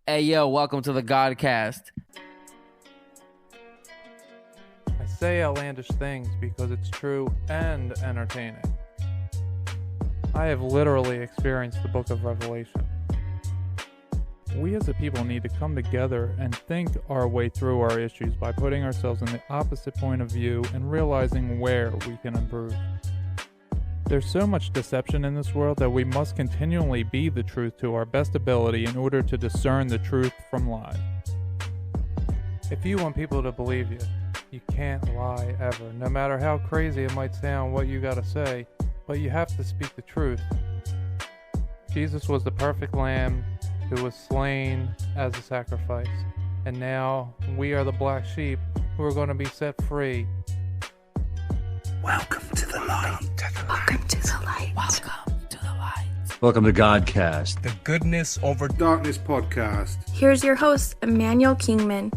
Hey, yo, welcome to the Godcast. I say outlandish things because it's true and entertaining. I have literally experienced the book of Revelation. We as a people need to come together and think our way through our issues by putting ourselves in the opposite point of view and realizing where we can improve. There's so much deception in this world that we must continually be the truth to our best ability in order to discern the truth from lies. If you want people to believe you, you can't lie ever, no matter how crazy it might sound what you gotta say, but you have to speak the truth. Jesus was the perfect lamb who was slain as a sacrifice, and now we are the black sheep who are going to be set free. Welcome to the light. Welcome to the light. Welcome to the light. Welcome to Godcast. The Goodness Over Darkness podcast. Here's your host, Emmanuel Kingman.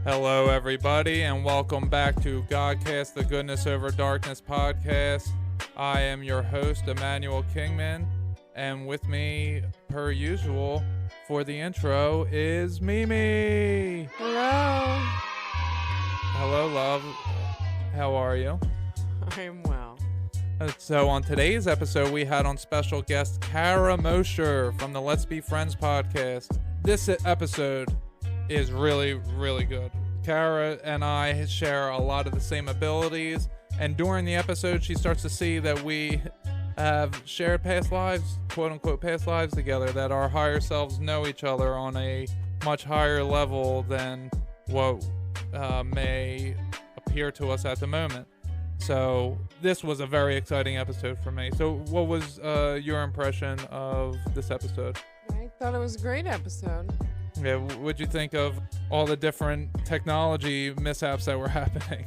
Hello, everybody, and welcome back to Godcast, the Goodness Over Darkness podcast. I am your host, Emmanuel Kingman, and with me, per usual, for the intro is Mimi. Hello. Hello, love. How are you? I'm well. So on today's episode, we had on special guest Kara Mosher from the Let's Be Friends podcast. This episode is really, really good. Kara and I share a lot of the same abilities, and during the episode, she starts to see that we have shared past lives, quote-unquote past lives together, that our higher selves know each other on a much higher level than what may appear to us at the moment. So this was a very exciting episode for me. So what was your impression of this episode? I thought it was a great episode. Yeah, what'd you think of all the different technology mishaps that were happening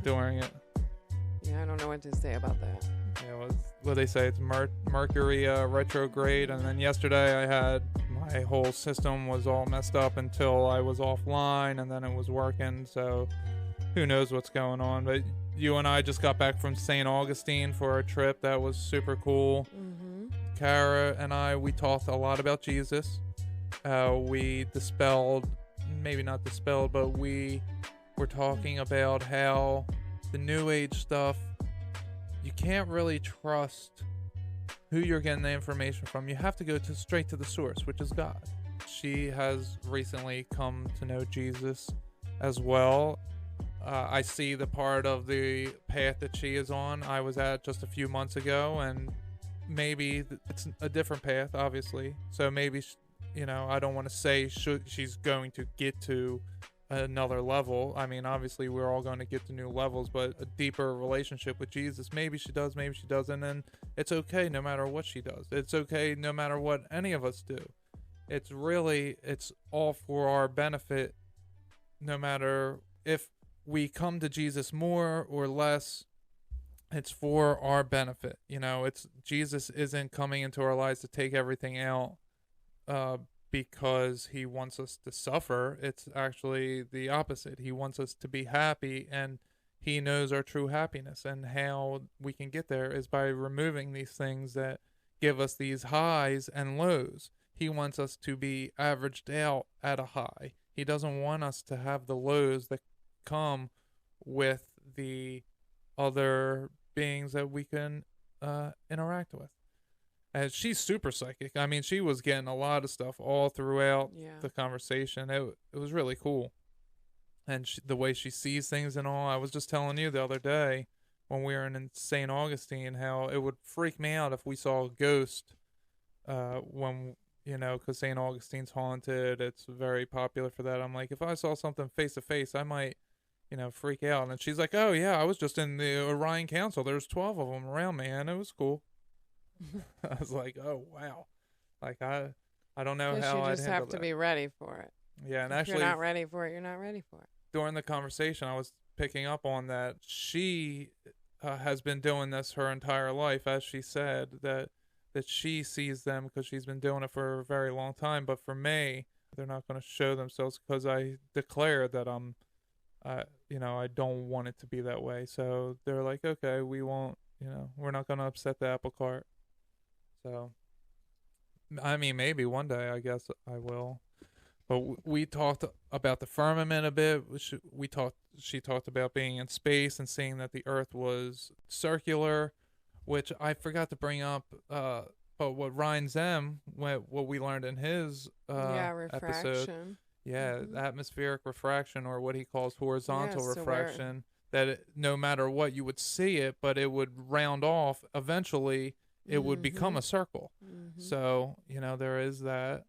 during it? Yeah, I don't know what to say about that. Yeah, what they say, it's Mercury retrograde, and then yesterday I had my whole system was all messed up until I was offline, and then it was working, so who knows what's going on. But you and I just got back from St. Augustine for a trip that was super cool. Mm-hmm. Kara and I, we talked a lot about Jesus. We dispelled, maybe not dispelled, but we were talking about how the New Age stuff, you can't really trust who you're getting the information from. You have to go straight to the source, which is God. She has recently come to know Jesus as well. I see the part of the path that she is on I was at just a few months ago, and maybe it's a different path, obviously. So maybe, I don't want to say she's going to get to another level. I mean, obviously we're all going to get to new levels, but a deeper relationship with Jesus, maybe she does, maybe she doesn't, and it's okay no matter what she does. It's okay no matter what any of us do. It's all for our benefit, no matter if we come to Jesus more or less. It's for our benefit. Jesus isn't coming into our lives to take everything out because he wants us to suffer. It's actually the opposite. He wants us to be happy, and he knows our true happiness, and how we can get there is by removing these things that give us these highs and lows. He wants us to be averaged out at a high. He doesn't want us to have the lows that come with the other beings that we can interact with. And she's super psychic. I mean, she was getting a lot of stuff all throughout the conversation. It was really cool. And the way she sees things and all. I was just telling you the other day when we were in St. Augustine how it would freak me out if we saw a ghost because St. Augustine's haunted. It's very popular for that. I'm like, if I saw something face to face, I might freak out. And she's like, oh yeah, I was just in the Orion Council. There's 12 of them around me, and it was cool. I was like, oh wow. Like I don't know how I'd you just have to be ready for it. Yeah, and if actually, you're not ready for it, you're not ready for it. During the conversation, I was picking up on that she has been doing this her entire life, as she said, that she sees them because she's been doing it for a very long time. But for me, they're not going to show themselves because I declare that I don't want it to be that way. So they're like, okay, we won't, we're not going to upset the apple cart. So, I mean, maybe one day, I guess I will. But we talked about the firmament a bit. She talked about being in space and seeing that the Earth was circular, which I forgot to bring up. But what Ryan Zem, what we learned in his episode, refraction. Atmospheric refraction, or what he calls horizontal Yeah, so refraction, that no matter what, you would see it, but it would round off. Eventually, it would become a circle. So, there is that.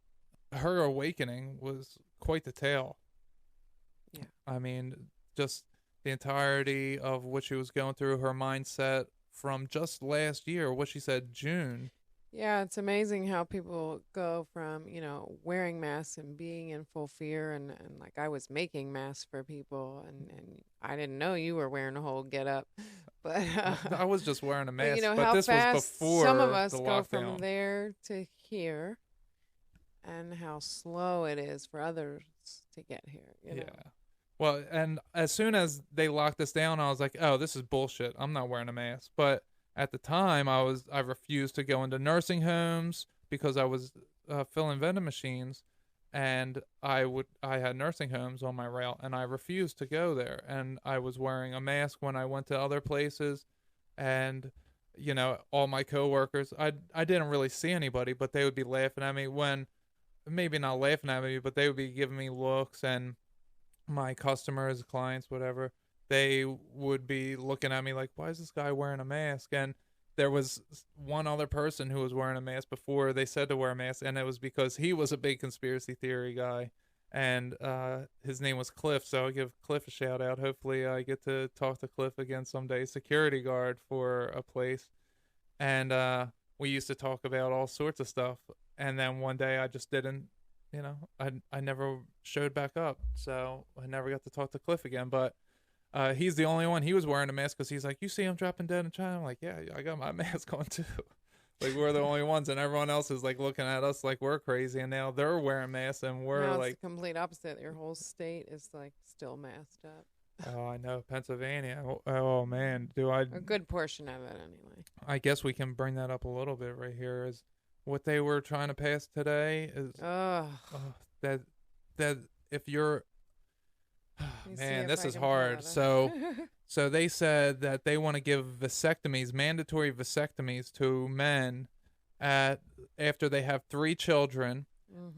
Her awakening was quite the tale. Yeah. I mean, just the entirety of what she was going through, her mindset from just last year, what she said, June. Yeah, it's amazing how people go from, wearing masks and being in full fear, and like I was making masks for people, and I didn't know you were wearing a whole get-up. But I was just wearing a mask, but, but how this fast was before some of us the go lockdown. from there to here, and how slow it is for others to get here. You know? Well, and as soon as they locked us down, I was like, oh, this is bullshit. I'm not wearing a mask. But at the time, I refused to go into nursing homes because I was filling vending machines, and I had nursing homes on my route, and I refused to go there. And I was wearing a mask when I went to other places, and all my coworkers, I didn't really see anybody, but they would be laughing at me maybe not laughing at me, but they would be giving me looks, and my customers, clients, whatever, they would be looking at me like, why is this guy wearing a mask? And there was one other person who was wearing a mask before they said to wear a mask, and it was because he was a big conspiracy theory guy, and his name was Cliff, so I'll give Cliff a shout out. Hopefully I get to talk to Cliff again someday, security guard for a place, and we used to talk about all sorts of stuff. And then one day I just didn't, I never showed back up. So I never got to talk to Cliff again. But he's the only one. He was wearing a mask because he's like, you see him dropping dead in China? I'm like, yeah, I got my mask on too. Like, we're the only ones. And everyone else is like looking at us like we're crazy. And now they're wearing masks and we're Now like. it's the complete opposite. Your whole state is like still masked up. Oh, I know. Pennsylvania. Oh man. A good portion of it anyway. I guess we can bring that up a little bit right here. Is what they were trying to pass today is that if you're man, this is hard. So they said that they want to give mandatory vasectomies to men after they have 3 children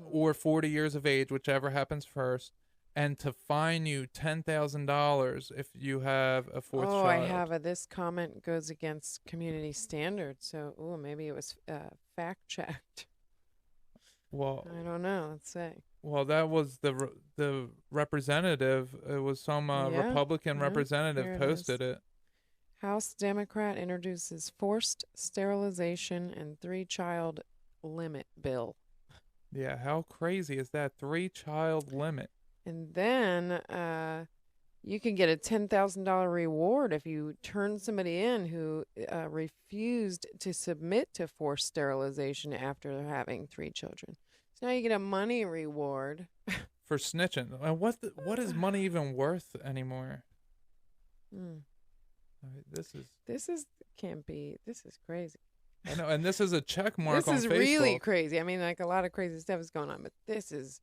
or 40 years of age, whichever happens first, and to fine you $10,000 if you have a 4th child. I have this comment goes against community standards. So, maybe it was fact checked. Well, I don't know. Let's say. Well, that was the representative. It was some Republican representative posted it. House Democrat introduces forced sterilization and 3-child limit bill. Yeah, how crazy is that? 3-child limit. And then you can get a $10,000 reward if you turn somebody in who refused to submit to forced sterilization after having 3 children. So now you get a money reward for snitching. And what is money even worth anymore? I mean, this is crazy. I know, and this is a check mark on Facebook. This is really crazy. I mean, like, a lot of crazy stuff is going on, but this is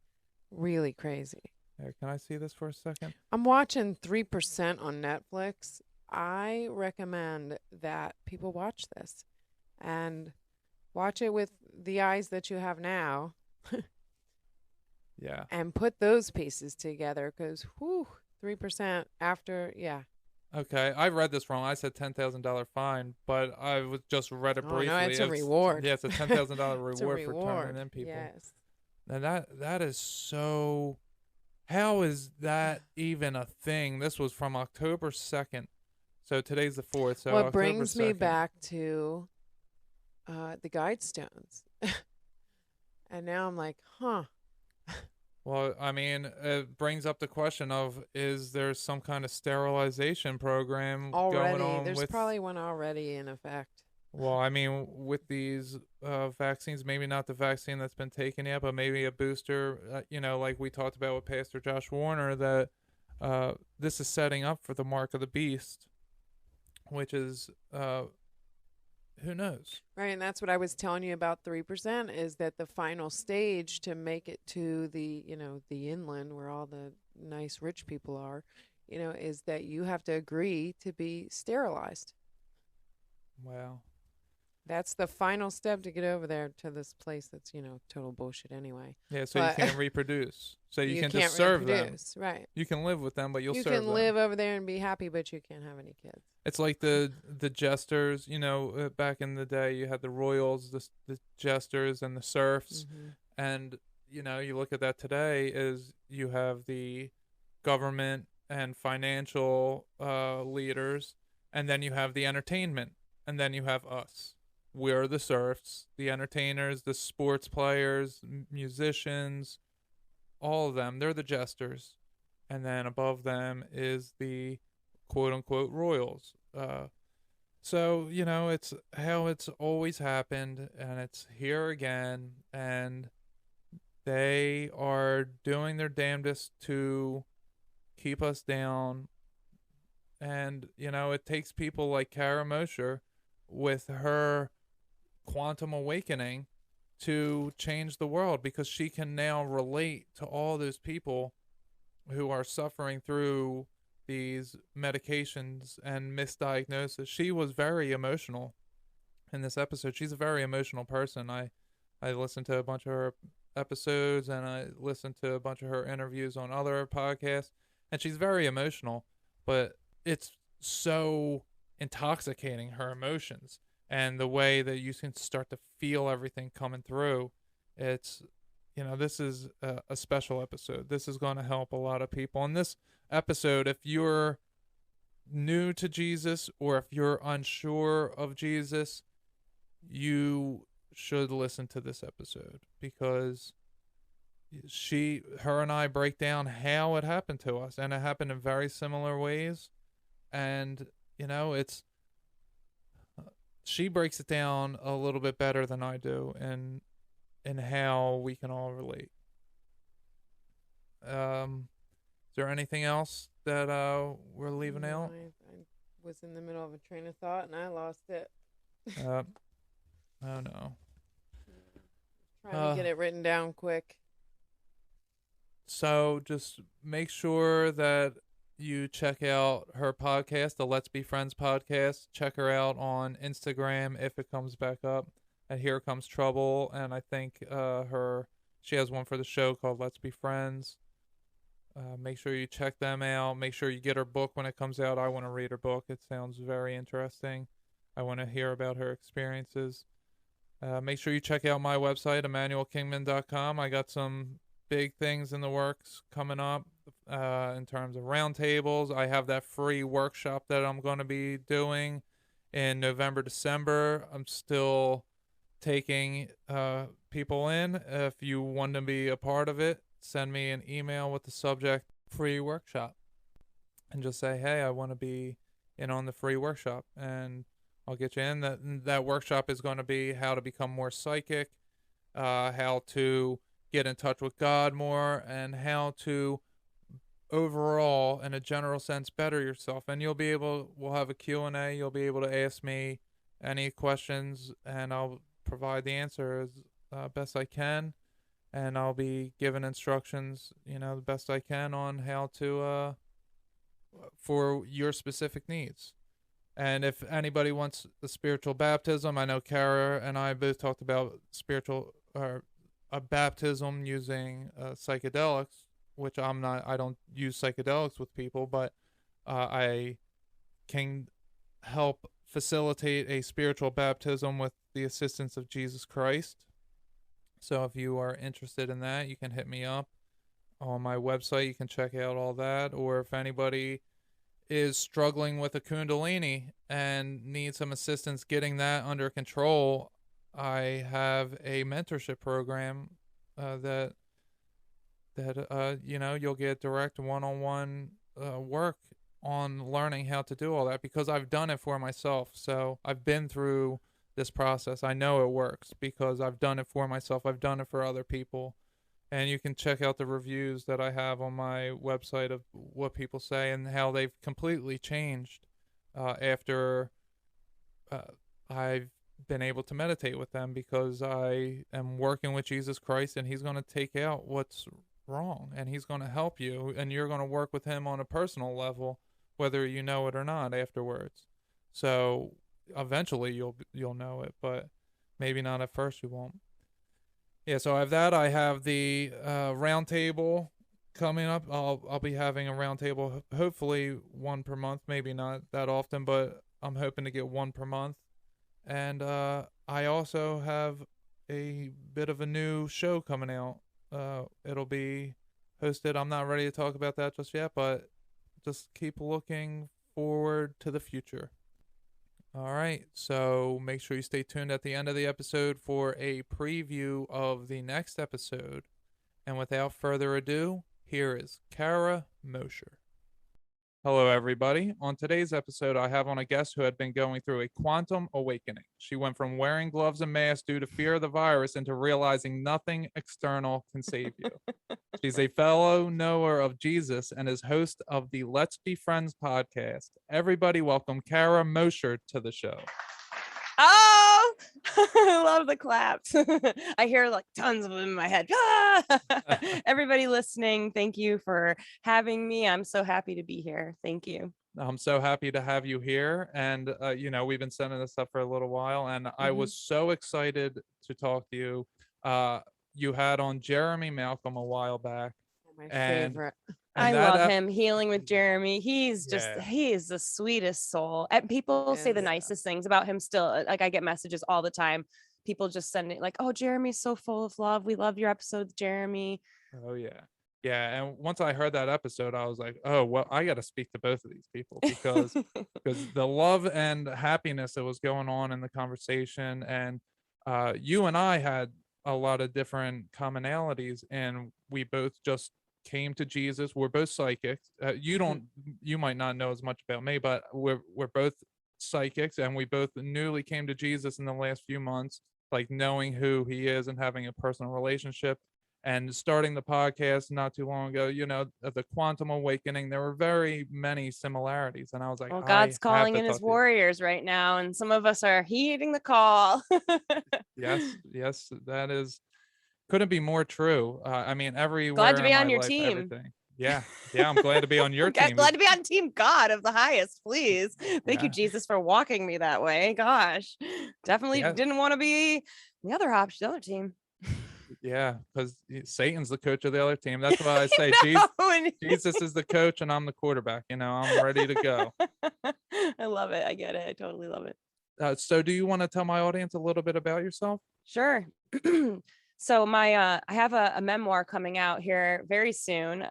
really crazy. Here, can I see this for a second? I'm watching 3% on Netflix. I recommend that people watch this and watch it with the eyes that you have now. Yeah. And put those pieces together because, 3% after, Okay, I read this wrong. I said $10,000 fine, but I was just read it briefly. No, it's a reward. Yeah, it's a $10,000 reward for turning in people. Yes. And that is so. How is that even a thing? This was from October 2nd, so today's the 4th. So what October brings 2nd. me back to the Guidestones, and now I'm like, Well, I mean, it brings up the question of, is there some kind of sterilization program already? going on? There's probably one already in effect. Well, I mean, with these vaccines, maybe not the vaccine that's been taken yet, but maybe a booster, like we talked about with Pastor Josh Warner, that this is setting up for the mark of the beast, which is who knows? Right, and that's what I was telling you about 3% is that the final stage to make it to the, the inland where all the nice rich people are, is that you have to agree to be sterilized. Wow. That's the final step to get over there to this place that's, total bullshit anyway. Yeah, so But you can't reproduce. So you can can't just serve reproduce, them. Right. You can live with them, but you'll you serve them. can live over there and be happy, but you can't have any kids. It's like the jesters, back in the day you had the royals, the jesters, and the serfs. Mm-hmm. And, you look at that today is you have the government and financial leaders, and then you have the entertainment, and then you have us. We're the serfs, the entertainers, the sports players, musicians, all of them. They're the jesters. And then above them is the quote-unquote royals. So, it's how it's always happened, and it's here again, and they are doing their damnedest to keep us down. And, it takes people like Kara Mosher with her quantum awakening to change the world, because she can now relate to all those people who are suffering through these medications and misdiagnosis. She was very emotional in this episode. She's a very emotional person. I listened to a bunch of her episodes, and I listened to a bunch of her interviews on other podcasts, and she's very emotional, but it's so intoxicating, her emotions, and the way that you can start to feel everything coming through. It's, this is a special episode. This is going to help a lot of people. In this episode, if you're new to Jesus or if you're unsure of Jesus, you should listen to this episode, because her and I break down how it happened to us, and it happened in very similar ways. And, she breaks it down a little bit better than I do, and how we can all relate. Is there anything else that we're leaving out? I was in the middle of a train of thought and I lost it. Oh no. Trying to get it written down quick. So just make sure that you check out her podcast, the Let's Be Friends podcast. Check her out on Instagram if it comes back up. And Here Comes Trouble. And I think she has one for the show called Let's Be Friends. Make sure you check them out. Make sure you get her book when it comes out. I want to read her book. It sounds very interesting. I want to hear about her experiences. Make sure you check out my website, emmanuelkingman.com. I got some big things in the works coming up in terms of roundtables. I have that free workshop that I'm going to be doing in November, December. I'm still taking people in. If you want to be a part of it, send me an email with the subject free workshop and just say, hey, I want to be in on the free workshop, and I'll get you in. That workshop is going to be how to become more psychic, how to get in touch with God more, and how to overall, in a general sense, better yourself. And we'll have a Q&A. You'll be able to ask me any questions, and I'll provide the answer as best I can. And I'll be giving instructions, the best I can on how to, for your specific needs. And if anybody wants a spiritual baptism, I know Kara and I both talked about a baptism using psychedelics, which I don't use psychedelics with people, but I can help facilitate a spiritual baptism with the assistance of Jesus Christ. So if you are interested in that, you can hit me up on my website. You can check out all that. Or if anybody is struggling with a Kundalini and needs some assistance getting that under control, I have a mentorship program that you'll get direct one-on-one work on learning how to do all that, because I've done it for myself. So I've been through this process. I know it works because I've done it for myself. I've done it for other people. And you can check out the reviews that I have on my website of what people say and how they've completely changed after I've been able to meditate with them because I am working with Jesus Christ, and he's going to take out what's wrong, and he's going to help you, and you're going to work with him on a personal level, whether you know it or not afterwards. So eventually you'll know it, but maybe not at first. You won't. Yeah, so I have that. I have the round table coming up. I'll be having a round table, hopefully one per month, maybe not that often, but I'm hoping to get one per month. And I also have a bit of a new show coming out. It'll be hosted. I'm not ready to talk about that just yet, but just keep looking forward to the future. All right, so make sure you stay tuned at the end of the episode for a preview of the next episode. And without further ado, here is Kara Mosher. Hello, everybody. On today's episode, I have on a guest who had been going through a quantum awakening. She went from wearing gloves and masks due to fear of the virus into realizing nothing external can save you. She's a fellow knower of Jesus and is host of the Let's Be Friends podcast. Everybody welcome Kara Mosher to the show. Oh, I love the claps. I hear like tons of them in my head. Everybody listening, thank you for having me. I'm so happy to be here. Thank you. I'm so happy to have you here. And, we've been setting this up for a little while, and I was so excited to talk to you. You had on Jeremy Malcolm a while back. My favorite. I love him. Healing with Jeremy. He's just, he is the sweetest soul. And people say the nicest things about him still. Like I get messages all the time. People just send it like, oh, Jeremy's so full of love. We love your episodes, Jeremy. Oh, yeah. Yeah. And once I heard that episode, I was like, oh, well, I got to speak to both of these people because the love and happiness that was going on in the conversation. And you and I had a lot of different commonalities, and we both just came to Jesus. We're both psychics. You might not know as much about me, but we're both psychics, and we both newly came to Jesus in the last few months, like knowing who he is and having a personal relationship. And starting the podcast not too long ago, the quantum awakening, there were very many similarities. And I was like, well, God's calling in his warriors right now, and some of us are heeding the call. Yes, that is, couldn't be more true. I mean, everywhere. Glad to be on your life, team. Everything. Yeah, I'm glad to be on your team. Glad to be on Team God of the highest, please. Thank you, Jesus, for walking me that way. Gosh, definitely didn't want to be the other team. Yeah, because Satan's the coach of the other team. That's why I say Jesus is the coach and I'm the quarterback. I'm ready to go. I love it. I get it. I totally love it. So do you want to tell my audience a little bit about yourself? Sure. So I have a memoir coming out here very soon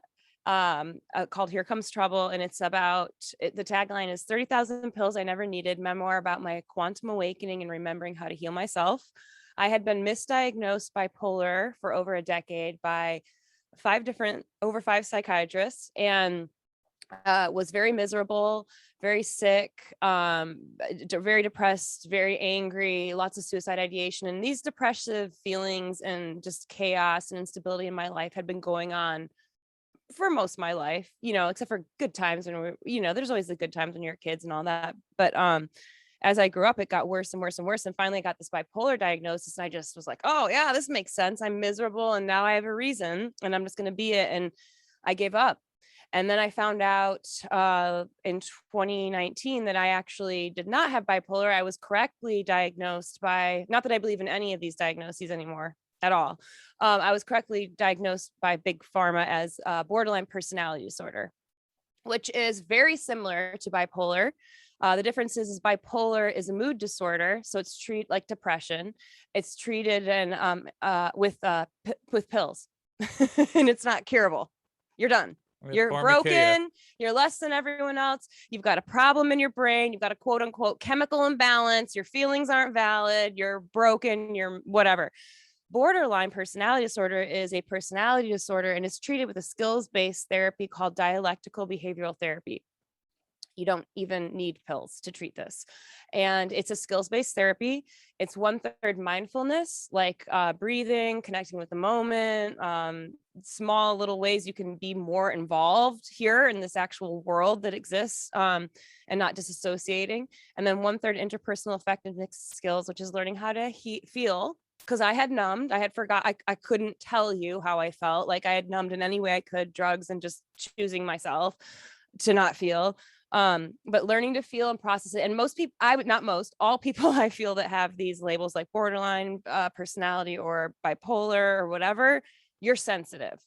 called Here Comes Trouble. And it's about, the tagline is 30,000 pills I never needed, memoir about my quantum awakening and remembering how to heal myself. I had been misdiagnosed bipolar for over a decade by over five psychiatrists, and was very miserable, very sick, very depressed, very angry, lots of suicide ideation. And these depressive feelings and just chaos and instability in my life had been going on for most of my life, except for good times. And there's always the good times when you're kids and all that. But as I grew up, it got worse and worse and worse. And finally I got this bipolar diagnosis, and I just was like, oh yeah, this makes sense. I'm miserable, and now I have a reason, and I'm just going to be it. And I gave up. And then I found out in 2019 that I actually did not have bipolar. I was correctly diagnosed by, not that I believe in any of these diagnoses anymore at all. I was correctly diagnosed by Big Pharma as borderline personality disorder, which is very similar to bipolar. The difference is bipolar is a mood disorder, so it's treated like depression. It's treated with pills, and it's not curable. You're done. You're broken. You're less than everyone else. You've got a problem in your brain. You've got a quote unquote chemical imbalance. Your feelings aren't valid. You're broken. You're whatever. Borderline personality disorder is a personality disorder, and it's treated with a skills-based therapy called dialectical behavioral therapy. You don't even need pills to treat this. And it's a skills-based therapy. It's 1/3 mindfulness, like breathing, connecting with the moment, small little ways you can be more involved here in this actual world that exists, and not disassociating. And then 1/3 interpersonal effectiveness skills, which is learning how to feel. Because I had numbed, I had forgot, I couldn't tell you how I felt. Like I had numbed in any way I could, drugs and just choosing myself to not feel. But learning to feel and process it. And most people, all people I feel that have these labels like borderline personality or bipolar or whatever, you're sensitive.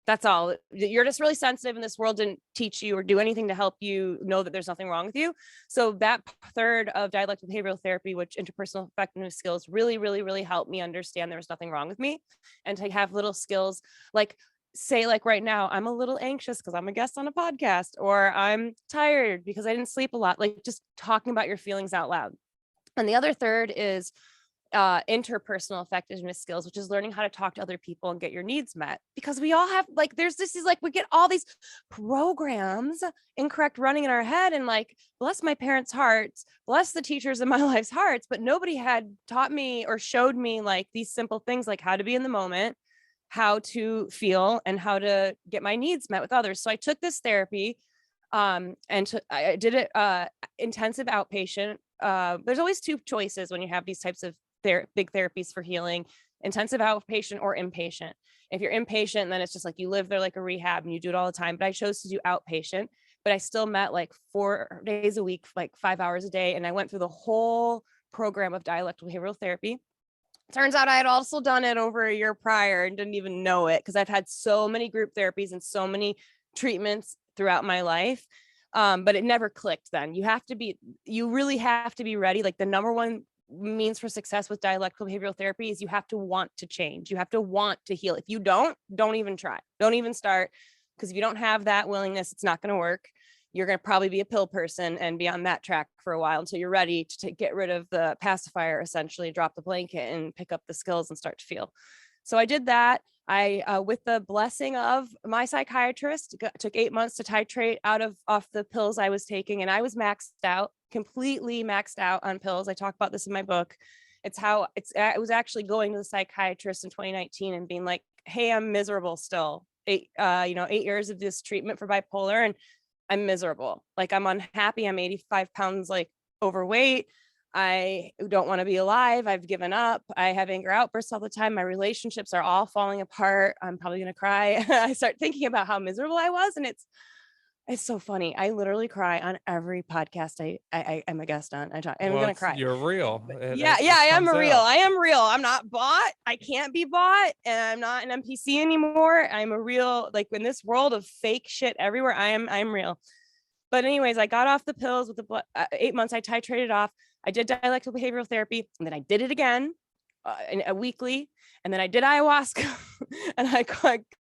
That's all. You're just really sensitive, and this world didn't teach you or do anything to help you know that there's nothing wrong with you. So that 1/3 of dialectical behavioral therapy, which interpersonal effectiveness skills, really, really, really helped me understand there was nothing wrong with me, and to have little skills like, say, like right now, I'm a little anxious because I'm a guest on a podcast, or I'm tired because I didn't sleep a lot, like just talking about your feelings out loud. And the other 1/3 is interpersonal effectiveness skills, which is learning how to talk to other people and get your needs met. Because we all have, like, we get all these programs incorrect running in our head, and like, bless my parents' hearts, bless the teachers in my life's hearts, but nobody had taught me or showed me like these simple things, like how to be in the moment, how to feel, and how to get my needs met with others. So I took this therapy, and I did it intensive outpatient. There's always two choices when you have these types of big therapies for healing: intensive outpatient or inpatient. If you're inpatient, then it's just like you live there like a rehab and you do it all the time. But I chose to do outpatient, but I still met like 4 days a week, like 5 hours a day. And I went through the whole program of dialectical behavioral therapy. Turns out I had also done it over a year prior and didn't even know it, because I've had so many group therapies and so many treatments throughout my life. But it never clicked then. You really have to be ready. Like the number one means for success with dialectical behavioral therapy is you have to want to change. You have to want to heal. If you don't even try. Don't even start. Because if you don't have that willingness, it's not going to work. You're going to probably be a pill person and be on that track for a while until you're ready to get rid of the pacifier, essentially drop the blanket and pick up the skills and start to feel. So I did that. I, with the blessing of my psychiatrist, took 8 months to titrate off the pills I was taking. And I was completely maxed out on pills. I talk about this in my book. I was actually going to the psychiatrist in 2019 and being like, hey, I'm miserable still. 8 years of this treatment for bipolar, and I'm miserable. Like I'm unhappy. I'm 85 pounds, like overweight. I don't want to be alive. I've given up. I have anger outbursts all the time. My relationships are all falling apart. I'm probably going to cry. I start thinking about how miserable I was. And it's so funny. I literally cry on every podcast I am a guest on. I'm going to cry. You're real. Yeah, I am real. I am real. I'm not bought. I can't be bought. And I'm not an NPC anymore. I'm a real, like in this world of fake shit everywhere, I'm real. But anyways, I got off the pills with the 8 months. I titrated off. I did dialectical behavioral therapy, and then I did it again weekly. And then I did ayahuasca and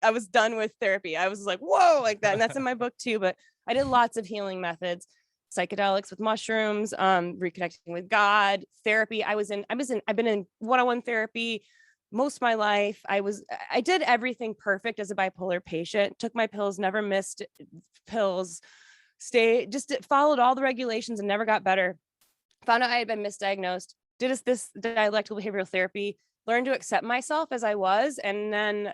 I was done with therapy. I was like, whoa, like that. And that's in my book too. But I did lots of healing methods, psychedelics with mushrooms, reconnecting with God, therapy. I've been in one-on-one therapy most of my life. I did everything perfect as a bipolar patient, took my pills, never missed pills, followed all the regulations and never got better. Found out I had been misdiagnosed, did this dialectical behavioral therapy, learned to accept myself as I was, and then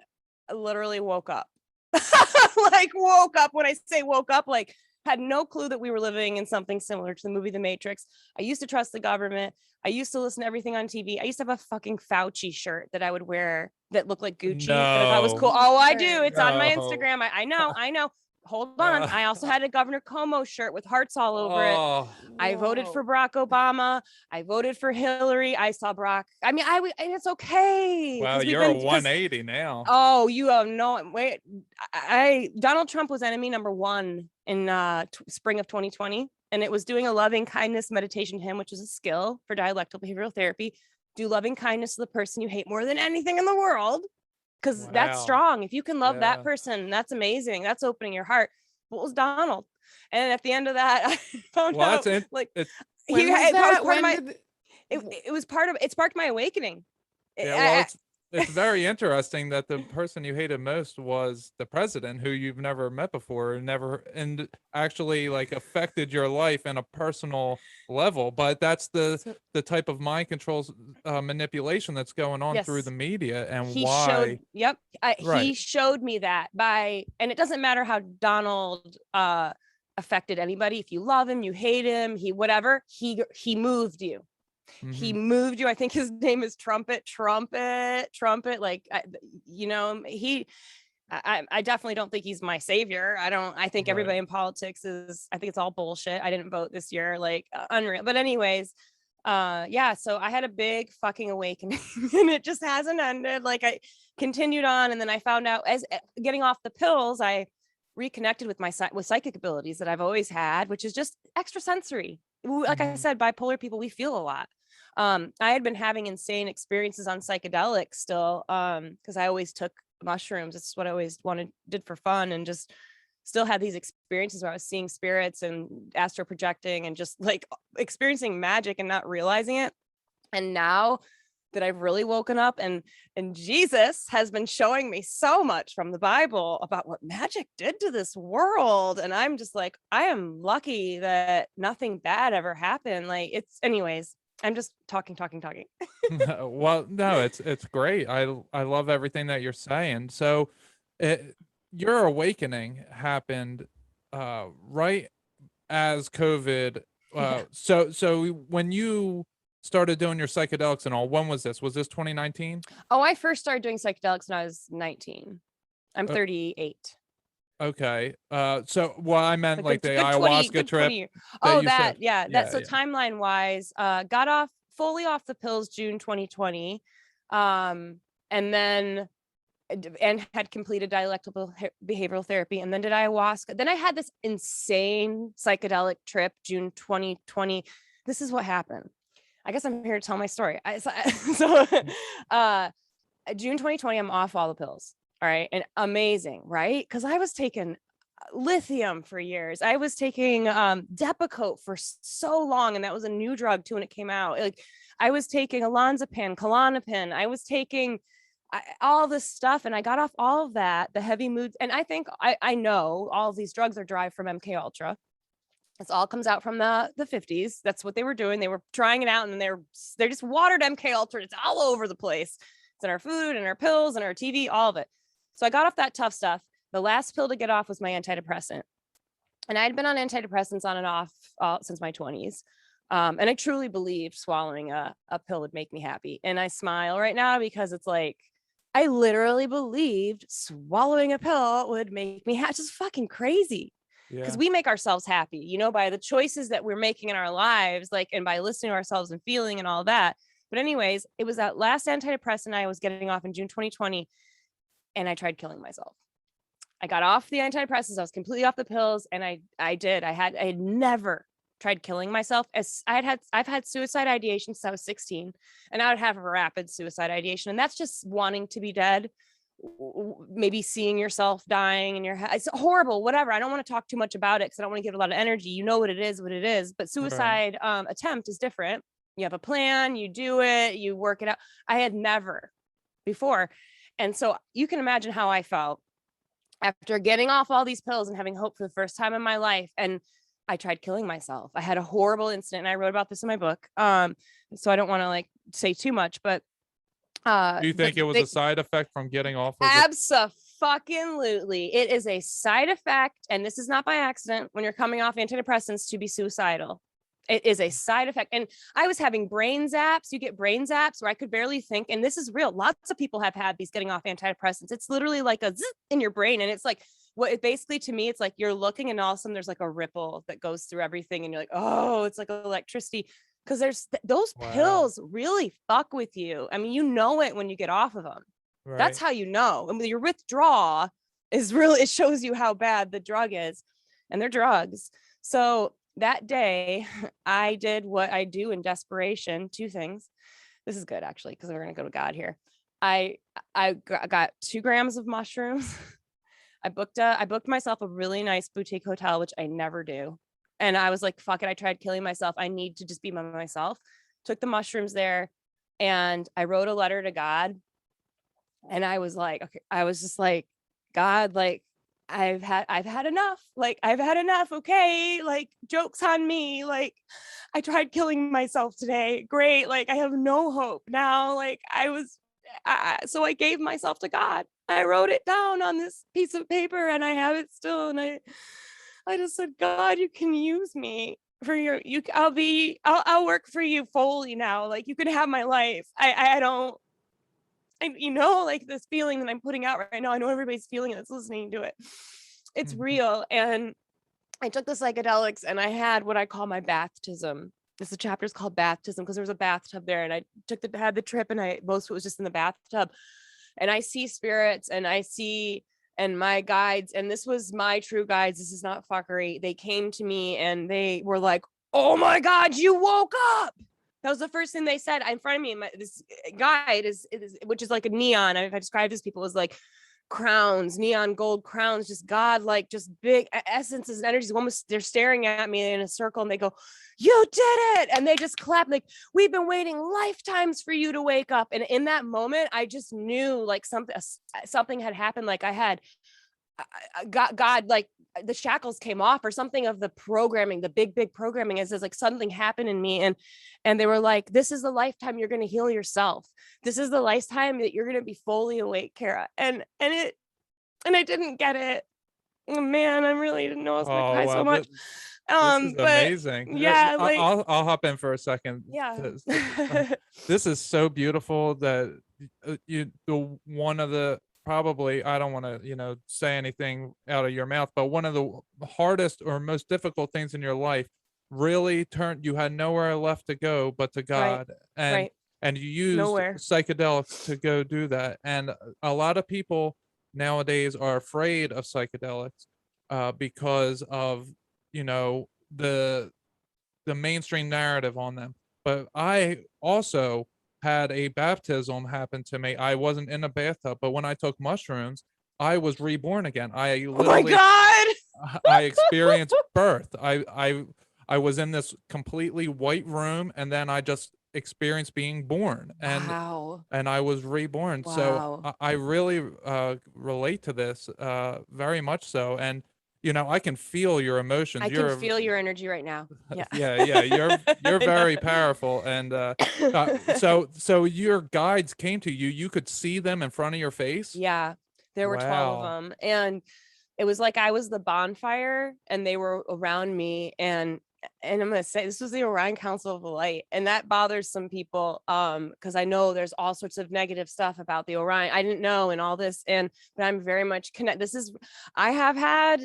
literally woke up. Like woke up. When I say woke up, like had no clue that we were living in something similar to the movie The Matrix. I used to trust the government. I used to listen to everything on TV. I used to have a fucking Fauci shirt that I would wear that looked like Gucci that I thought was cool. Oh, I do. It's on my Instagram. I know. Hold on. I also had a Governor Cuomo shirt with hearts all over it. I voted for Barack Obama. I voted for Hillary. I saw Barack. I mean, and it's okay. Wow, you're a 180 now. Oh, you have no wait. Donald Trump was enemy number one in spring of 2020, and it was doing a loving kindness meditation hymn, which is a skill for dialectical behavioral therapy. Do loving kindness to the person you hate more than anything in the world. Because that's strong. If you can love that person, that's amazing. That's opening your heart. What was Donald? And at the end of that, I found out it sparked my awakening. it's very interesting that the person you hated most was the president, who you've never met before, and actually like affected your life in a personal level. But that's So, the type of mind controls manipulation that's going on through the yes. media, and He showed, why. yep, he Right. showed me that and it doesn't matter how Donald affected anybody. If you love him, you hate him, he moved you. He Hmm. moved you. I think his name is Trumpet. Like, I definitely don't think he's my savior. I think Right. everybody in politics I think it's all bullshit. I didn't vote this year, like, unreal. But anyways, yeah, so I had a big fucking awakening and it just hasn't ended. Like, I continued on, and then I found out, as getting off the pills, I reconnected with with psychic abilities that I've always had, which is just extrasensory. Like I Hmm. said, bipolar people, we feel a lot. I had been having insane experiences on psychedelics still, because I always took mushrooms. It's what I always did for fun, and just still had these experiences where I was seeing spirits and astro projecting and just like experiencing magic and not realizing it. And now that I've really woken up, and Jesus has been showing me so much from the Bible about what magic did to this world, and I'm just like, I am lucky that nothing bad ever happened. Like, it's, anyways, I'm just talking. Well, no, it's great. I love everything that you're saying. So, your awakening happened right as COVID. Yeah. So when you started doing your psychedelics and all, when was this? Was this 2019? Oh, I first started doing psychedelics when I was 19. I'm Uh, 38. okay. So, well, I meant A like good, the good 20, ayahuasca good trip 20 years. that Oh, you said. yeah. Yeah, So yeah. timeline wise, got off fully off the pills June 2020. And then and had completed dialectical behavioral therapy, and then did ayahuasca. Then I had this insane psychedelic trip June 2020. This is what happened. I guess I'm here to tell my story. So June 2020, I'm off all the pills. All right. And amazing, right? Because I was taking lithium for years. I was taking Depakote for so long, and that was a new drug too when it came out. Like, I was taking olanzapine, Klonopin. I was taking all this stuff, and I got off all of that, the heavy moods. And I think I know all of these drugs are derived from MK Ultra. This all comes out from the 50s. That's what they were doing. They were trying it out, and then they just watered MK Ultra. It's all over the place. It's in our food and our pills and our TV, all of it. So I got off that tough stuff. The last pill to get off was my antidepressant. And I had been on antidepressants on and off since my 20s. And I truly believed swallowing a pill would make me happy. And I smile right now because it's like, I literally believed swallowing a pill would make me happy. It's just fucking crazy. Because Yeah. we make ourselves happy, by the choices that we're making in our lives, like, and by listening to ourselves and feeling and all that. But anyways, it was that last antidepressant I was getting off in June 2020, and I tried killing myself. I got off the antidepressants. I was completely off the pills, and I had never tried killing myself. I've had suicide ideation since I was 16, and I would have a rapid suicide ideation, and that's just wanting to be dead. Maybe seeing yourself dying in your head. It's horrible, whatever. I don't want to talk too much about it because I don't want to give a lot of energy. You know what it is. But Right. suicide attempt is different. You have a plan, you do it, you work it out. I had never before. And so you can imagine how I felt after getting off all these pills and having hope for the first time in my life. And I tried killing myself. I had a horrible incident, and I wrote about this in my book. So I don't want to like say too much, but Do you think it was a side effect from getting off of the? Abso-fucking-lutely. It is a side effect, and this is not by accident, when you're coming off antidepressants to be suicidal. It is a side effect. And I was having brain zaps. You get brain zaps where I could barely think. And this is real. Lots of people have had these getting off antidepressants. It's literally like a zzz in your brain. And it's like, what it basically, to me, it's like you're looking, and all of a sudden there's like a ripple that goes through everything. And you're like, oh, it's like electricity. Because those Wow. pills really fuck with you. I mean, you know it when you get off of them. Right. That's how you know. I mean, your withdrawal is really, it shows you how bad the drug is, and they're drugs. So that day, I did what I do in desperation. Two things. This is good, actually, because we're going to go to God here. I got 2 grams of mushrooms. I booked myself a really nice boutique hotel, which I never do. And I was like, fuck it. I tried killing myself. I need to just be by myself. Took the mushrooms there, and I wrote a letter to God. And I was like, okay, I was just like, God, like, I've had enough. Like, I've had enough. Okay. Like, joke's on me. Like, I tried killing myself today. Great. Like, I have no hope now. Like, so I gave myself to God. I wrote it down on this piece of paper and I have it still. And I just said, God, you can use me for I'll work for you fully now. Like, you can have my life. I don't, like this feeling that I'm putting out right now. I know everybody's feeling it that's listening to it. It's real. And I took the psychedelics and I had what I call my baptism. The chapter's called baptism because there was a bathtub there, and I had the trip, and most of it was just in the bathtub. And I see spirits and my guides, and this was my true guides. This is not fuckery. They came to me and they were like, "Oh my God, you woke up." That was the first thing they said in front of me. This guide is, which is like a neon. If I describe this, people as like crowns, neon gold crowns, just God, like just big essences and energies. They're staring at me in a circle and they go, "You did it." And they just clap like, "We've been waiting lifetimes for you to wake up." And in that moment, I just knew like something had happened. Like I had God, like the shackles came off or something of the programming, the big programming. Is like something happened in me, and they were like, "This is the lifetime you're going to heal yourself. This is the lifetime that you're going to be fully awake, Kara." And I didn't get it. Oh, man, I really didn't know I was going to cry so much. This is but amazing. yeah, I'll hop in for a second. Yeah. This is so beautiful that one of the, probably, I don't want to, say anything out of your mouth, but one of the hardest or most difficult things in your life really you had nowhere left to go but to God. Right. And you used psychedelics to go do that. And a lot of people nowadays are afraid of psychedelics because of, the mainstream narrative on them. But I also had a baptism happen to me. I wasn't in a bathtub, but when I took mushrooms, I was reborn again. I literally, oh my God, I experienced birth. I was in this completely white room, and then I just experienced being born, and I was reborn. Wow. So I really relate to this very much so. And I can feel your emotions. I can feel your energy right now. Yeah. yeah. You're very powerful. And so your guides came to you. You could see them in front of your face. Yeah, there were 12 of them, and it was like I was the bonfire, and they were around me. And I'm gonna say this was the Orion Council of the Light, and that bothers some people because I know there's all sorts of negative stuff about the Orion. I didn't know and all this, but I'm very much connected. I have had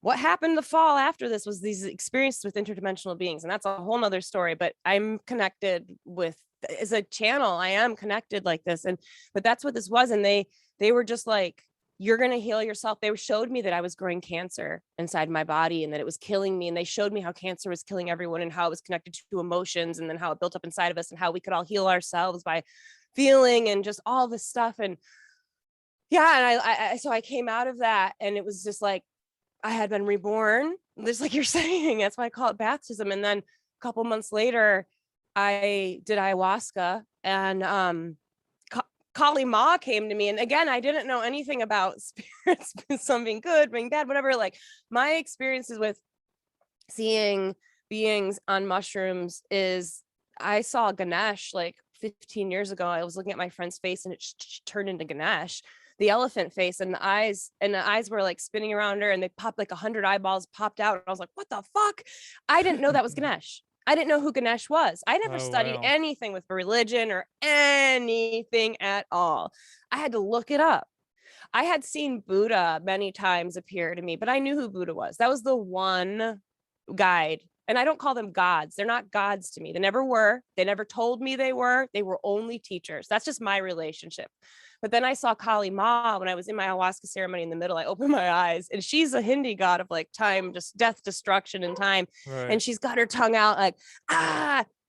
what happened the fall after this was these experiences with interdimensional beings, and that's a whole nother story. But I'm connected with, as a channel, I am connected like this, but that's what this was. And they were just like, "You're going to heal yourself." They showed me that I was growing cancer inside my body and that it was killing me. And they showed me how cancer was killing everyone and how it was connected to emotions, and then how it built up inside of us and how we could all heal ourselves by feeling and just all this stuff. And yeah, and so I came out of that, and it was just like I had been reborn, just like you're saying. That's why I call it baptism. And then a couple months later, I did ayahuasca, and Kali Ma came to me. And again, I didn't know anything about spirits, some being good, being bad, whatever. Like, my experiences with seeing beings on mushrooms is I saw Ganesh like 15 years ago. I was looking at my friend's face and it turned into Ganesh, the elephant face, and the eyes were like spinning around her, and they popped like 100 eyeballs popped out. And I was like, what the fuck? I didn't know that was Ganesh. I didn't know who Ganesh was. I never studied anything with religion or anything at all. I had to look it up. I had seen Buddha many times appear to me, but I knew who Buddha was. That was the one guide. And I don't call them gods. They're not gods to me. They never were. They never told me they were. They were only teachers. That's just my relationship. But then I saw Kali Ma when I was in my ayahuasca ceremony in the middle. I opened my eyes, and she's a Hindi god of like time, just death, destruction, and time. Right. And she's got her tongue out like,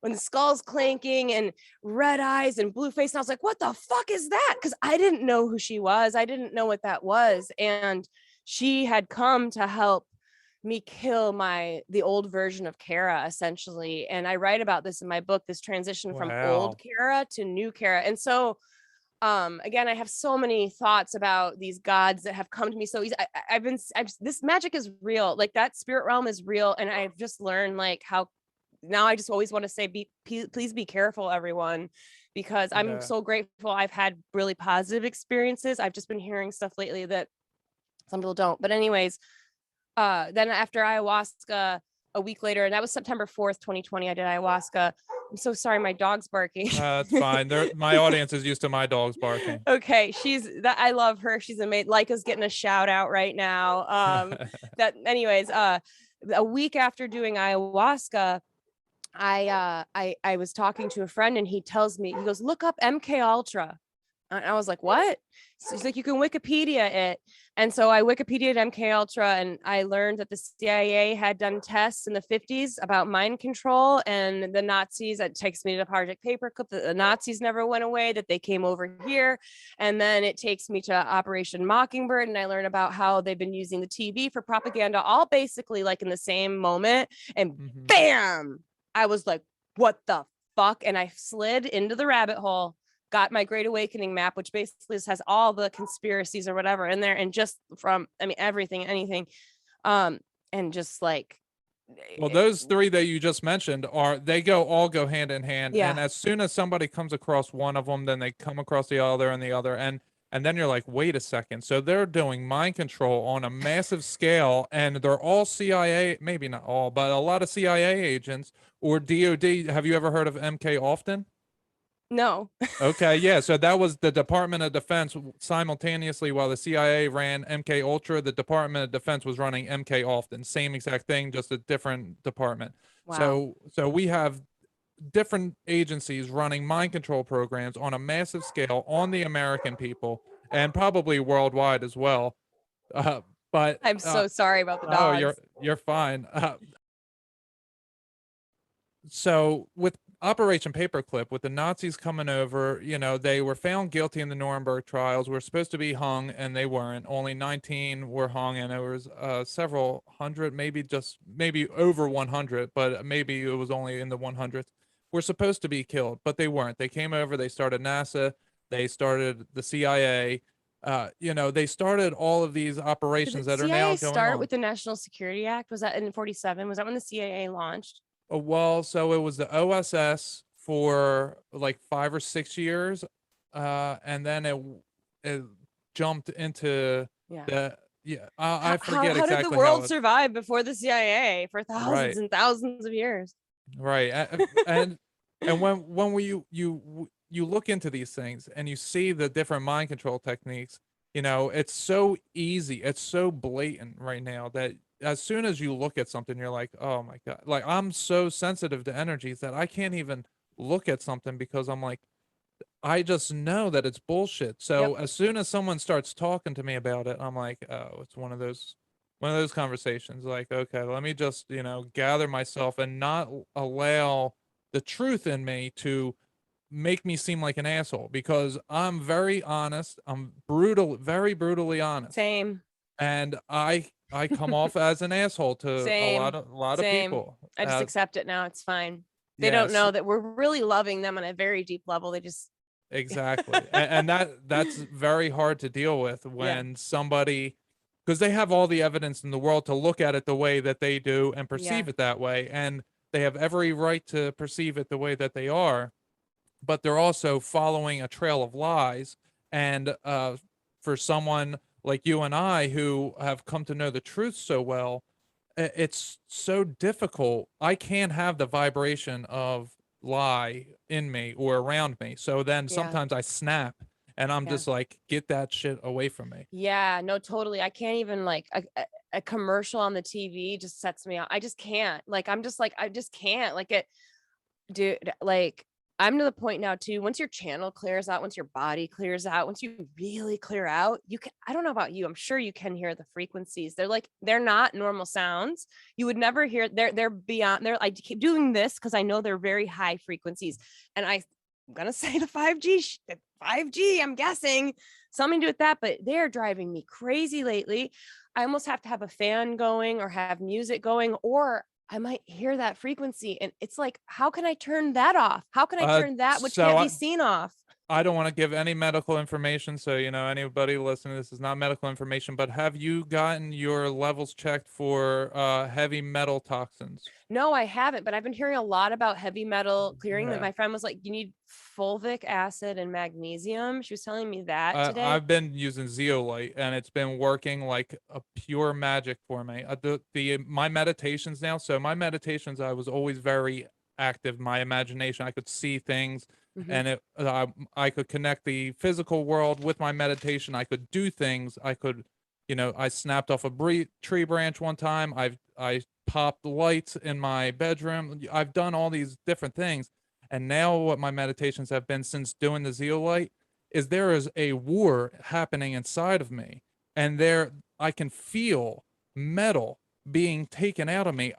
when the skull's clanking and red eyes and blue face. And I was like, what the fuck is that? Because I didn't know who she was. I didn't know what that was. And she had come to help me kill the old version of Kara, essentially. And I write about this in my book, this transition from old Kara to new Kara. And so Again, I have so many thoughts about these gods that have come to me so easy. This magic is real. Like that spirit realm is real. And I've just learned like how now I just always want to say, please be careful, everyone, because I'm so grateful. I've had really positive experiences. I've just been hearing stuff lately that some people don't. But anyways, then after ayahuasca, a week later, and that was September 4th, 2020, I did ayahuasca. I'm so sorry, my dog's barking. It's fine. My audience is used to my dogs barking. Okay, I love her. She's amazing. Leica's getting a shout out right now. Anyways, a week after doing ayahuasca, I was talking to a friend and he tells me, he goes, look up MK Ultra. And I was like, what? So he's like, you can Wikipedia it. And so I Wikipedia'd MK Ultra, and I learned that the CIA had done tests in the 50s about mind control, and the Nazis, that takes me to Project Paperclip, that the Nazis never went away, that they came over here. And then it takes me to Operation Mockingbird, and I learn about how they've been using the TV for propaganda, all basically like in the same moment. And bam, I was like, what the fuck? And I slid into the rabbit hole, got my Great Awakening map, which basically just has all the conspiracies or whatever in there, and just from, I mean, everything, anything, and just like, well, those three that you just mentioned all go hand in hand. Yeah. And as soon as somebody comes across one of them, then they come across the other and the other, and then you're like, wait a second, so they're doing mind control on a massive scale, and they're all CIA, maybe not all, but a lot of CIA agents or DOD. Have you ever heard of MK Often? no. Okay, yeah. So that was the Department of Defense simultaneously while the CIA ran MK Ultra. The Department of Defense was running MK Often. Same exact thing, just a different department. Wow. So we have different agencies running mind control programs on a massive scale on the American people and probably worldwide as well. But I'm so sorry about the dogs. oh, you're fine. So with Operation Paperclip, with the Nazis coming over, they were found guilty in the Nuremberg trials, were supposed to be hung, and they weren't. Only 19 were hung, and there was several hundred, maybe over 100, but maybe it was only in the 100s, were supposed to be killed, but they weren't. They came over, they started NASA, they started the CIA, they started all of these operations that are now going start on. with the National Security Act? Was that in 47? Was that when the CIA launched? Well, so it was the OSS for like 5 or 6 years, and then it jumped into I forget exactly how did the world survive before the CIA for thousands and thousands of years? Right, and when you look into these things and you see the different mind control techniques, it's so easy, it's so blatant right now that as soon as you look at something, you're like, oh my God, like I'm so sensitive to energies that I can't even look at something because I'm like, I just know that it's bullshit. So as soon as someone starts talking to me about it, I'm like, oh, it's one of those conversations. Like, okay, let me just, gather myself and not allow the truth in me to make me seem like an asshole, because I'm very honest. I'm very brutally honest. Same. And I come off as an asshole to a lot of people. I just accept it now. It's fine. They don't know that we're really loving them on a very deep level. They just exactly. and that's very hard to deal with when somebody, because they have all the evidence in the world to look at it the way that they do and perceive it that way, and they have every right to perceive it the way that they are, but they're also following a trail of lies. And for someone like you and I who have come to know the truth so well, it's so difficult. I can't have the vibration of lie in me or around me. So then sometimes I snap and I'm just like, get that shit away from me. Yeah, no, totally. I can't even like a commercial on the TV just sets me out. I just can't. Like, I'm just like, I just can't. Like it, dude, like I'm to the point now too, once your channel clears out, once your body clears out, once you really clear out, you can, I don't know about you, I'm sure you can hear the frequencies. They're not normal sounds. You would never hear, they're beyond, I keep doing this because I know they're very high frequencies. And I'm going to say the 5G, I'm guessing something to do with that, but they're driving me crazy lately. I almost have to have a fan going or have music going, or I might hear that frequency and it's like, how can I turn that off? How can I turn that which can't be seen off? I don't want to give any medical information, so anybody listening, this is not medical information, but have you gotten your levels checked for heavy metal toxins? No, I haven't, but I've been hearing a lot about heavy metal clearing. Like Yeah. my friend was like, you need fulvic acid and magnesium. She was telling me that today. I've been using zeolite, and it's been working like a pure magic for me. My meditations now. So my meditations, I was always very active. My imagination, I could see things, Mhm. and I could connect the physical world with my meditation. I could do things. I could, I snapped off a tree branch one time. I popped lights in my bedroom. I've done all these different things, and now what my meditations have been since doing the zeolite is there is a war happening inside of me, and I can feel metal being taken out of me.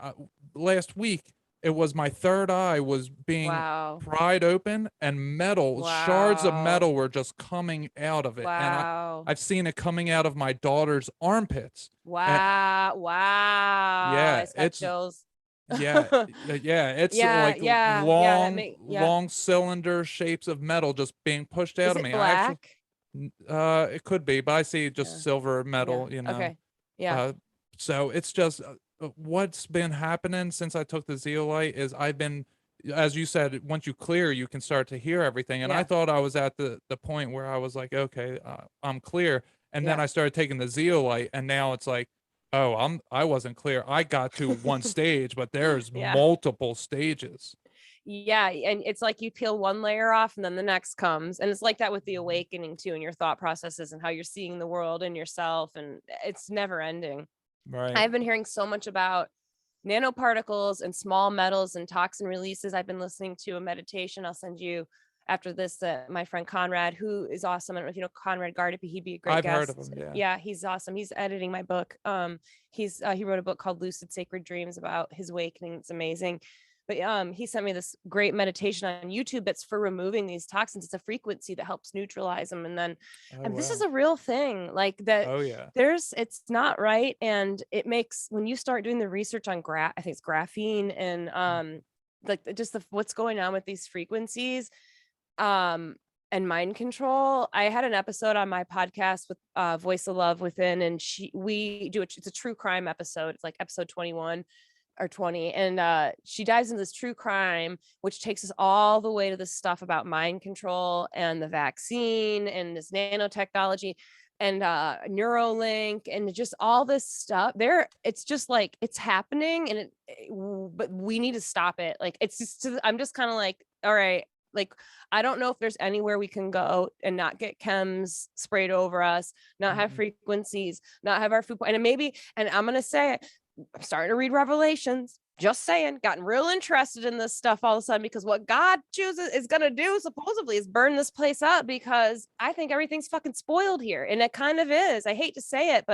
Last week, it was my third eye was being Wow. pried open, and shards of Wow. metal were just coming out of it. Wow. And I've seen it coming out of my daughter's armpits. Wow. Wow. Yeah, It's got chills. Yeah, it's like long cylinder shapes of metal just being pushed out Is of it me. black? It could be, but I see just silver metal, Okay. Yeah. So it's just what's been happening since I took the zeolite is I've been, as you said, once you clear, you can start to hear everything. And I thought I was at the point where I was like, okay, I'm clear. And then I started taking the zeolite, and now it's like, oh, I wasn't clear. I got to one stage, but there's multiple stages. Yeah, and it's like you peel one layer off and then the next comes. And it's like that with the awakening too, and your thought processes and how you're seeing the world and yourself, and it's never ending. Right. I've been hearing so much about nanoparticles and small metals and toxin releases. I've been listening to a meditation. I'll send you after this, my friend Conrad, who is awesome. I don't know if you know Conrad Gardapi. He'd be a great I've guest. heard of him. Yeah, he's awesome. He's editing my book. He wrote a book called Lucid Sacred Dreams about his awakening. It's amazing. But he sent me this great meditation on YouTube that's for removing these toxins. It's a frequency that helps neutralize them. And then this is a real thing, like that. Oh yeah. It's not right. And it makes, when you start doing the research on I think it's graphene and like just what's going on with these frequencies and mind control. I had an episode on my podcast with Voice of Love Within, and it's a true crime episode. It's like episode 21 or 20, and she dives into this true crime, which takes us all the way to this stuff about mind control and the vaccine and this nanotechnology and Neuralink and just all this stuff there. It's just like it's happening, and but we need to stop it. Like it's just, I'm just kind of like, all right, like I don't know if there's anywhere we can go and not get chems sprayed over us, not have frequencies, not have our food, and I'm gonna say it, I'm starting to read Revelations, just saying, gotten real interested in this stuff all of a sudden, because what God chooses is going to do supposedly is burn this place up, because I think everything's fucking spoiled here. And it kind of is. I hate to say it,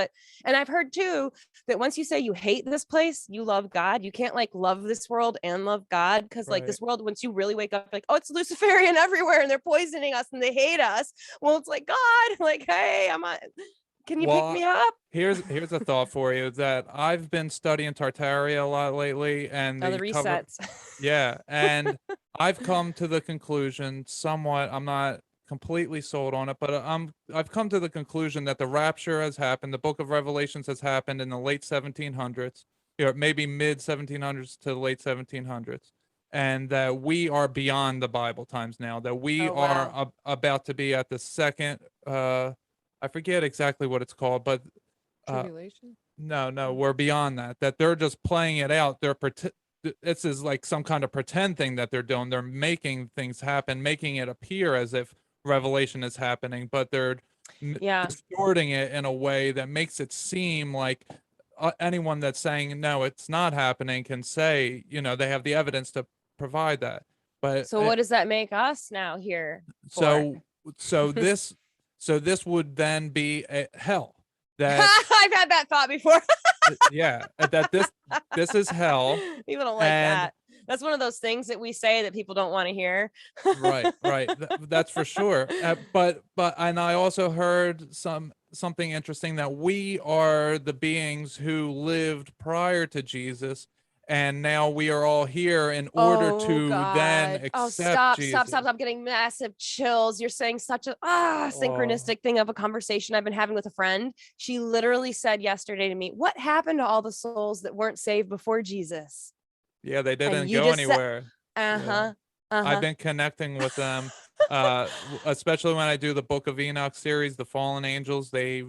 and I've heard too, that once you say you hate this place, you love God. You can't like love this world and love God. Cause like this world, once you really wake up, like, oh, it's Luciferian everywhere and they're poisoning us and they hate us. Well, it's like, God, like, hey, can you pick me up? Here's a thought for you, that I've been studying Tartaria a lot lately, and the resets. And I've come to the conclusion somewhat, I'm not completely sold on it, but I've come to the conclusion that the rapture has happened. The book of Revelations has happened in the late 1700s, or maybe mid 1700s to late 1700s. And that we are beyond the Bible times now, that we are about to be at the second, I forget exactly what it's called, but Tribulation? No, we're beyond that. That they're just playing it out. This is like some kind of pretend thing that they're doing. They're making things happen, making it appear as if revelation is happening, but they're distorting it in a way that makes it seem like anyone that's saying no, it's not happening, can say, they have the evidence to provide that. But so what does that make us now here for? So this would then be a hell. That I've had that thought before. That this is hell. People don't like that. That's one of those things that we say that people don't want to hear. Right. That's for sure. But and I also heard something interesting, that we are the beings who lived prior to Jesus, and now we are all here in order to then accept stop, Jesus. stop. I'm getting massive chills. You're saying such a synchronistic thing of a conversation I've been having with a friend. She literally said yesterday to me, what happened to all the souls that weren't saved before Jesus? Yeah, they didn't you go just said- anywhere. Yeah. I've been connecting with them, especially when I do the Book of Enoch series, the fallen angels. They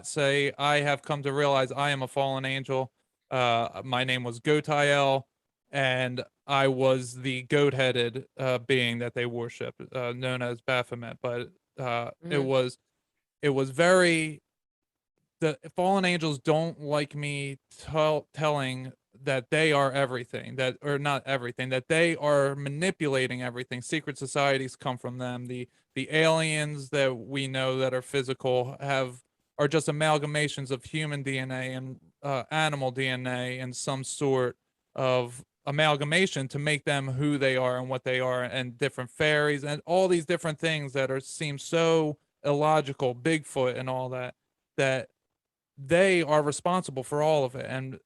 say, I have come to realize I am a fallen angel. My name was Gotiel, and I was the goat-headed being that they worship, known as Baphomet. But it was very, the fallen angels don't like me telling that they are everything, that, or not everything, that they are manipulating everything. Secret societies come from them. The aliens that we know that are physical are just amalgamations of human DNA and animal DNA and some sort of amalgamation to make them who they are and what they are, and different fairies and all these different things that seem so illogical, Bigfoot and all that they are responsible for all of it. And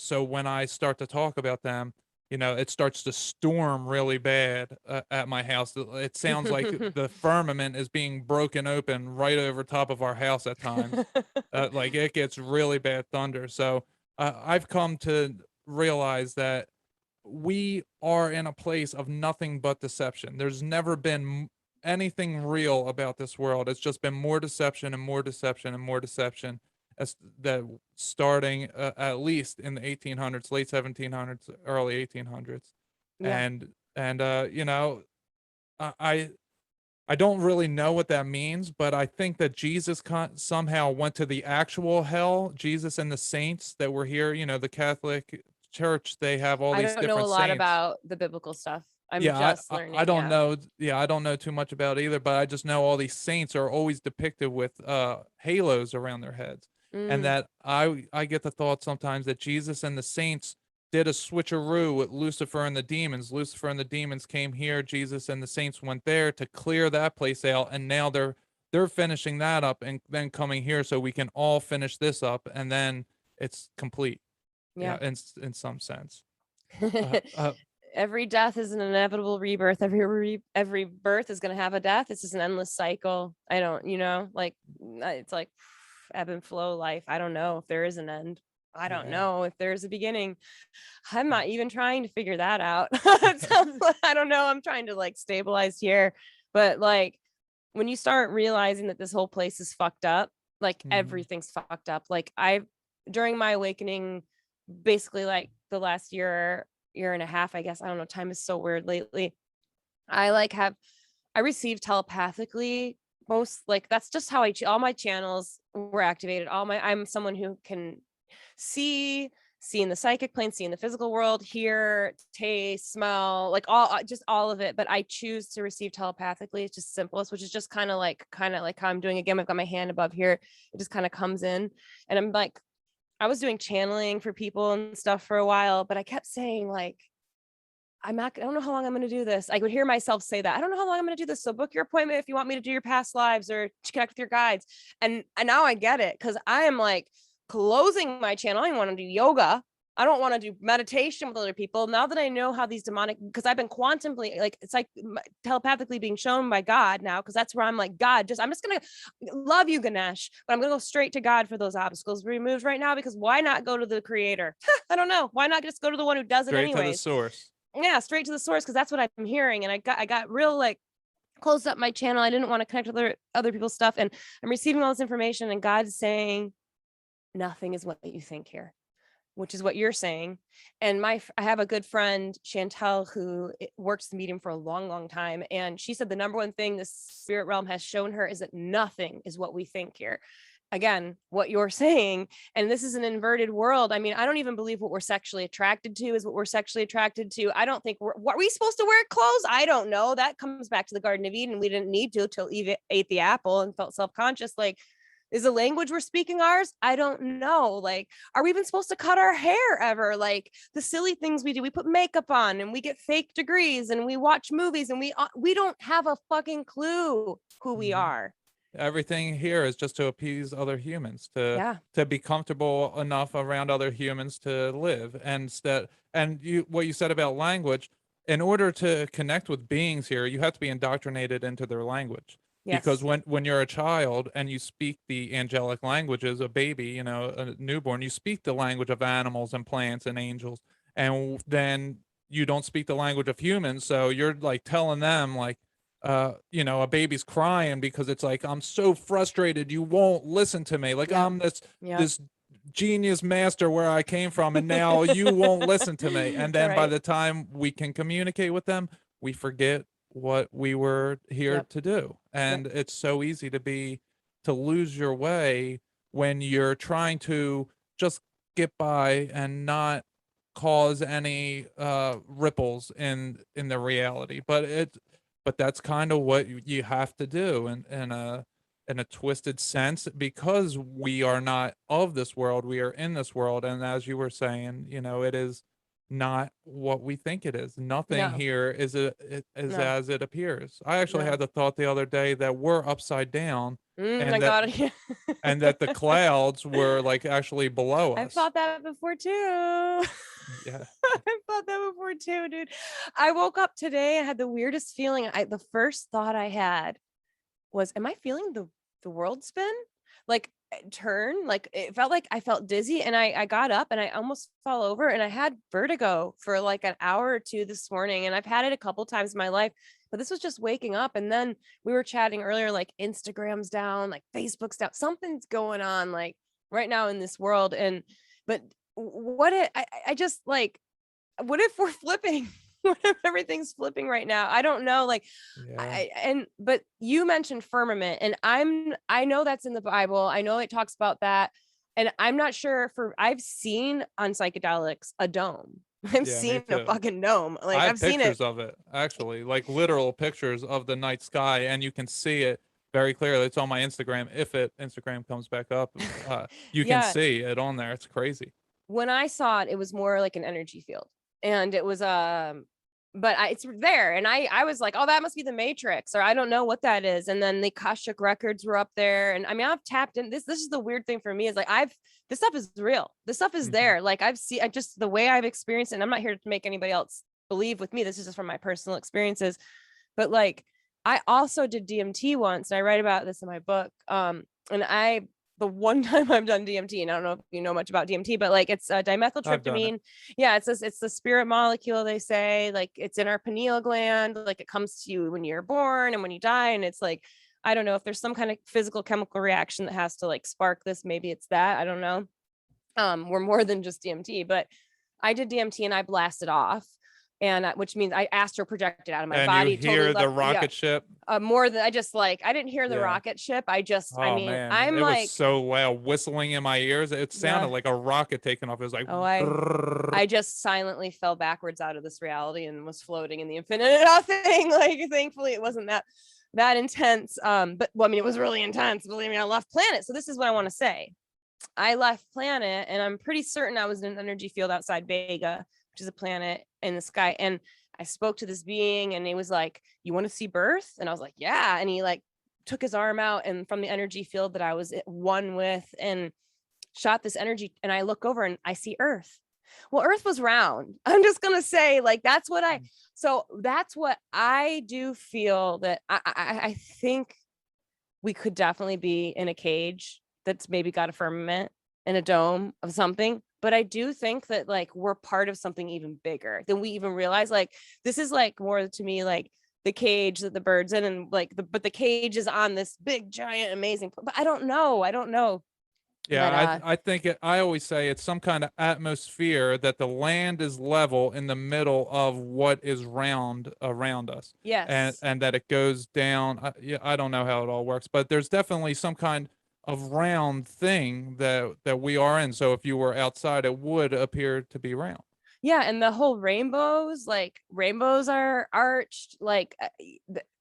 so when I start to talk about them, it starts to storm really bad at my house. It sounds like the firmament is being broken open right over top of our house at times. Like it gets really bad thunder. So I've come to realize that we are in a place of nothing but deception. There's never been anything real about this world. It's just been more deception and more deception and more deception. That starting at least in the 1800s, late 1700s, early 1800s. Yeah. And I don't really know what that means, but I think that Jesus somehow went to the actual hell. Jesus and the saints that were here, the Catholic Church, they have all these different saints. I don't know a lot about the biblical stuff. I'm just learning. I don't know. Yeah, I don't know too much about it either, but I just know all these saints are always depicted with halos around their heads. And that I get the thought sometimes that Jesus and the saints did a switcheroo with Lucifer and the demons. Lucifer and the demons came here, Jesus and the saints went there to clear that place out, and now they're finishing that up and then coming here so we can all finish this up, and then it's complete. Yeah, in some sense. Every death is an inevitable rebirth. Every birth is going to have a death. This is an endless cycle. I don't, it's like ebb and flow life. I don't know if there is an end. I don't know if there's a beginning. I'm not even trying to figure that out. I don't know. I'm trying to stabilize here. But when you start realizing that this whole place is fucked up, everything's fucked up. During my awakening, basically the last year and a half, I guess, I don't know, time is so weird lately. I received telepathically most, that's just how all my channels were activated. I'm someone who can see in the psychic plane, see in the physical world, hear, taste, smell, all of it. But I choose to receive telepathically. It's just simplest, which is just kind of like how I'm doing again. I've got my hand above here. It just kind of comes in, and I'm I was doing channeling for people and stuff for a while, but I kept saying I don't know how long I'm going to do this. I would hear myself say that. I don't know how long I'm going to do this. So book your appointment if you want me to do your past lives or to connect with your guides. And now I get it, because I am closing my channel. I don't want to do yoga. I don't want to do meditation with other people. Now that I know how these demonic, because I've been quantumly, it's telepathically being shown by God now, because that's where I'm God, I'm just going to love you, Ganesh, but I'm going to go straight to God for those obstacles removed right now, because why not go to the creator? I don't know. Why not just go to the one who does it anyway? Straight to the source. Yeah, straight to the source, because that's what I'm hearing. And I got real closed up my channel. I didn't want to connect with other people's stuff. And I'm receiving all this information, and God's saying, nothing is what you think here, which is what you're saying. And I have a good friend, Chantel, who works the medium for a long, long time. And she said the number one thing the spirit realm has shown her is that nothing is what we think here. Again, what you're saying, and this is an inverted world. I mean, I don't even believe what we're sexually attracted to is what we're sexually attracted to. I don't think what are we supposed to wear clothes? I don't know. That comes back to the Garden of Eden. We didn't need to till Eve ate the apple and felt self-conscious. Is the language we're speaking ours? I don't know. Are we even supposed to cut our hair ever? The silly things we do, we put makeup on and we get fake degrees and we watch movies and we don't have a fucking clue who we are. Everything here is just to appease other humans, Yeah. to be comfortable enough around other humans to live. And you, what you said about language, in order to connect with beings here, you have to be indoctrinated into their language. Because Yes. when you're a child and you speak the angelic languages, a baby, you know, a newborn, you speak the language of animals and plants and angels, and then you don't speak the language of humans, so you're like telling them like, you know, a baby's crying because it's like, I'm so frustrated, you won't listen to me, like Yep. I'm this Yep. this genius master where I came from, and now you won't listen to me. And then by Right. the time we can communicate with them, we forget what we were here Yep. to do. And it's so easy to lose your way when you're trying to just get by and not cause any ripples in the reality. But that's kind of what you have to do in a twisted sense, because we are not of this world, we are in this world. And as you were saying, you know, it is not what we think it is. Nothing No. here is No. as it appears. I actually No. had the thought the other day that we're upside down, and I got it. and that the clouds were like actually below I've us. thought that before too. Yeah. I've thought that before too, dude. I woke up today, I had the weirdest feeling. The first thought I had was, am I feeling the world spin? Like turn, like it felt like I felt dizzy, and I got up and I almost fell over, and I had vertigo for like an hour or two this morning, and I've had it a couple times in my life, but this was just waking up. And then we were chatting earlier, like Instagram's down, like Facebook's down, something's going on like right now in this world. And but what I just like, what if we're flipping? What if everything's flipping right now? I don't know. Like, Yeah. but you mentioned firmament, and I know that's in the Bible. I know it talks about that. And I'm not sure I've seen on psychedelics a dome. I've Yeah, me seen a too. fucking dome. Like I have I've seen it. pictures of it, actually, like literal pictures of the night sky, and you can see it very clearly. It's on my Instagram. If Instagram comes back up, you can Yeah. see it on there. It's crazy. When I saw it, it was more like an energy field, and it was but it's there, and I was like, oh, that must be the Matrix, or I don't know what that is. And then the Akashic records were up there, and I mean, I've tapped in this is the weird thing for me, is like this stuff is real, this stuff is there. Like I just, the way I've experienced it, and I'm not here to make anybody else believe with me, this is just from my personal experiences. But like, I also did DMT once, and I write about this in my book. And the one time I've done DMT, and I don't know if you know much about DMT, but like it's dimethyltryptamine. Yeah, it's the spirit molecule, they say. Like it's in our pineal gland. Like it comes to you when you're born and when you die. And it's like, I don't know if there's some kind of physical chemical reaction that has to like spark this. Maybe it's that. I don't know. We're more than just DMT, but I did DMT and I blasted off. And which means I astral projected out of my And body. you hear the rocket ship. More than I didn't hear the rocket ship. I mean, man, I'm it like, was so loud, whistling in my ears. It sounded like a rocket taking off. It was like, I just silently fell backwards out of this reality and was floating in the infinite nothing. Like, thankfully it wasn't that intense. But well, I mean, it was really intense. Believe me, I left planet. So this is what I want to say. I left planet, and I'm pretty certain I was in an energy field outside Vega, which is a planet in the sky. And I spoke to this being, and he was like, you want to see birth? And I was like, yeah. And he like took his arm out, and from the energy field that I was one with, and shot this energy. And I look over and I see Earth. Well, Earth was round. I'm just going to say, like, that's what I do feel, that I think we could definitely be in a cage that's maybe got a firmament in a dome of something. But I do think that like we're part of something even bigger than we even realize. Like this is like more to me like the cage that the bird's in, and like but the cage is on this big giant amazing. But I don't know. Yeah, But, I think I always say it's some kind of atmosphere, that the land is level in the middle of what is round around us. yes. And that it goes down. I don't know how it all works, but there's definitely some kind of round thing that we are in. So if you were outside, it would appear to be round. Yeah, and the whole rainbows are arched, like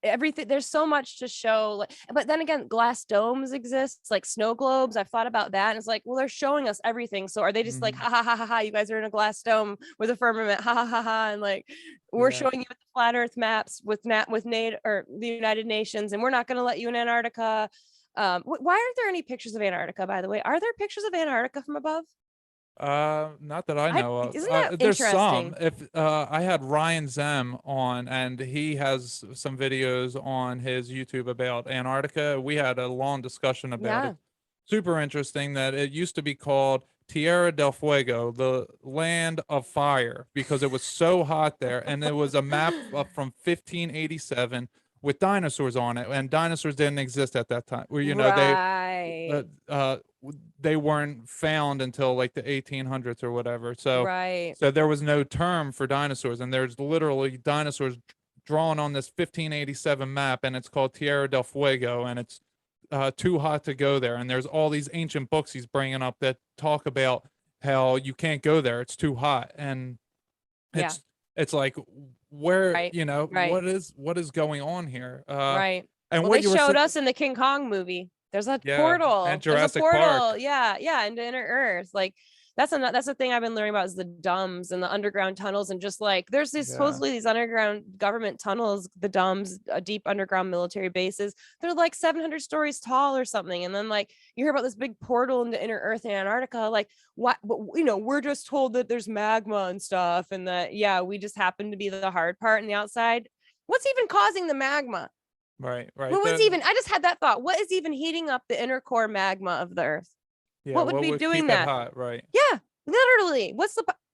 everything. There's so much to show. Like, but then again, glass domes exist, like snow globes. I've thought about that, and it's like, well, they're showing us everything. So are they just like, ha ha ha ha ha? You guys are in a glass dome with a firmament, ha ha ha ha, and like we're showing you the flat Earth maps with the United Nations, and we're not going to let you in Antarctica. Why aren't there any pictures of Antarctica, by the way? Are there pictures of Antarctica from above? Not that I know of. Isn't that There's interesting? some. If I had Ryan Zem on, and he has some videos on his YouTube about Antarctica. We had a long discussion about Yeah. it. Super interesting that it used to be called Tierra del Fuego, the land of fire, because it was so hot there. And it was a map from 1587 with dinosaurs on it, and dinosaurs didn't exist at that time. Where Right. they weren't found until like the 1800s or whatever. Right. So there was no term for dinosaurs, and there's literally dinosaurs drawn on this 1587 map, and it's called Tierra del Fuego, and it's too hot to go there. And there's all these ancient books he's bringing up that talk about how you can't go there, it's too hot. And it's like, where, Right. you know, Right. what is going on here? Right. And Well, what they you were showed sa- us in the King Kong movie. There's a Yeah, portal. and There's a Jurassic portal. Park. Yeah, into inner Earth. Like that's the thing I've been learning about is the DUMBs and the underground tunnels, and just like there's these supposedly these underground government tunnels, the DUMBs, deep underground military bases. They're like 700 stories tall or something, and then like you hear about this big portal into inner Earth in Antarctica. Like what? But you know, we're just told that there's magma and stuff, and that we just happen to be the hard part in the outside. What's even causing the magma? Right. I just had that thought. What is even heating up the inner core magma of the Earth? Yeah, what would be keep doing it that? hot, right? Yeah, literally.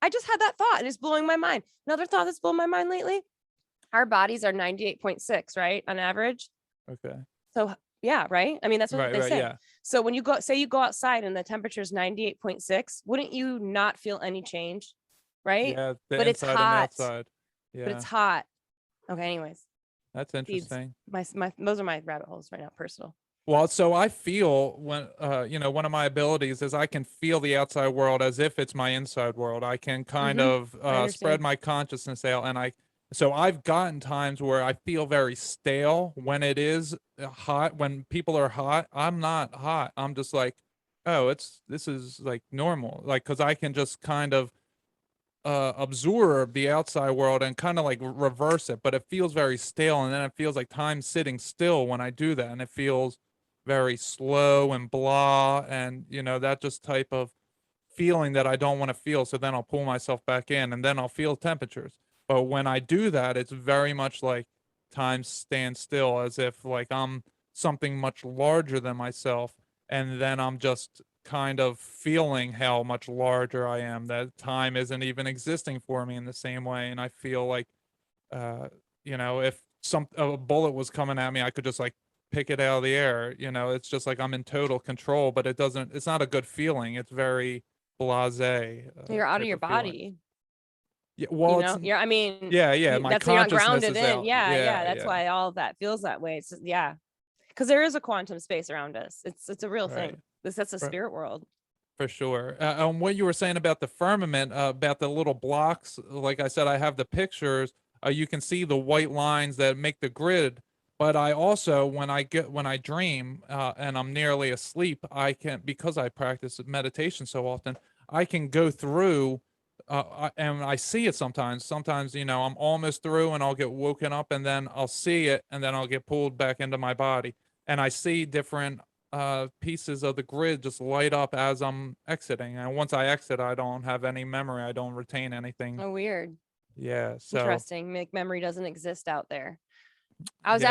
I just had that thought and it's blowing my mind. Another thought that's blown my mind lately. Our bodies are 98.6, right? On average. Okay. So yeah, right. I mean, that's what they say. Yeah. So when you go outside and the temperature is 98.6, wouldn't you not feel any change? Right? Yeah, the But it's inside and hot. outside. Yeah. But it's hot. Okay, anyways. That's interesting. My those are my rabbit holes right now, personal. Well, so I feel when one of my abilities is I can feel the outside world as if it's my inside world. I can kind of spread my consciousness out, and so I've gotten times where I feel very stale when it is hot. When people are hot, I'm not hot. I'm just like, oh, this is like normal, like, because I can just kind of absorb the outside world and kind of like reverse it, but it feels very stale, and then it feels like time's sitting still when I do that, and it feels very slow and blah, and that just type of feeling that I don't want to feel. So then I'll pull myself back in, and then I'll feel temperatures. But when I do that, it's very much like time stands still, as if like I'm something much larger than myself, and then I'm just kind of feeling how much larger I am, that time isn't even existing for me in the same way. And I feel like if a bullet was coming at me, I could just like pick it out of the air. It's just like I'm in total control, but it's not a good feeling. It's very blasé. You're out type of your feeling. body. Yeah, well, my that's you're not grounded in. out. That's why all of that feels that way. It's because there is a quantum space around us. It's a real thing. That's a spirit world. For sure. What you were saying about the firmament, about the little blocks, like I said, I have the pictures. You can see the white lines that make the grid. But I also, when I dream and I'm nearly asleep, because I practice meditation so often, I can go through and I see it sometimes. Sometimes, I'm almost through and I'll get woken up, and then I'll see it, and then I'll get pulled back into my body. And I see different pieces of the grid just light up as I'm exiting. And once I exit, I don't have any memory. I don't retain anything. Oh, weird. Yeah. So interesting. Memory doesn't exist out there. I've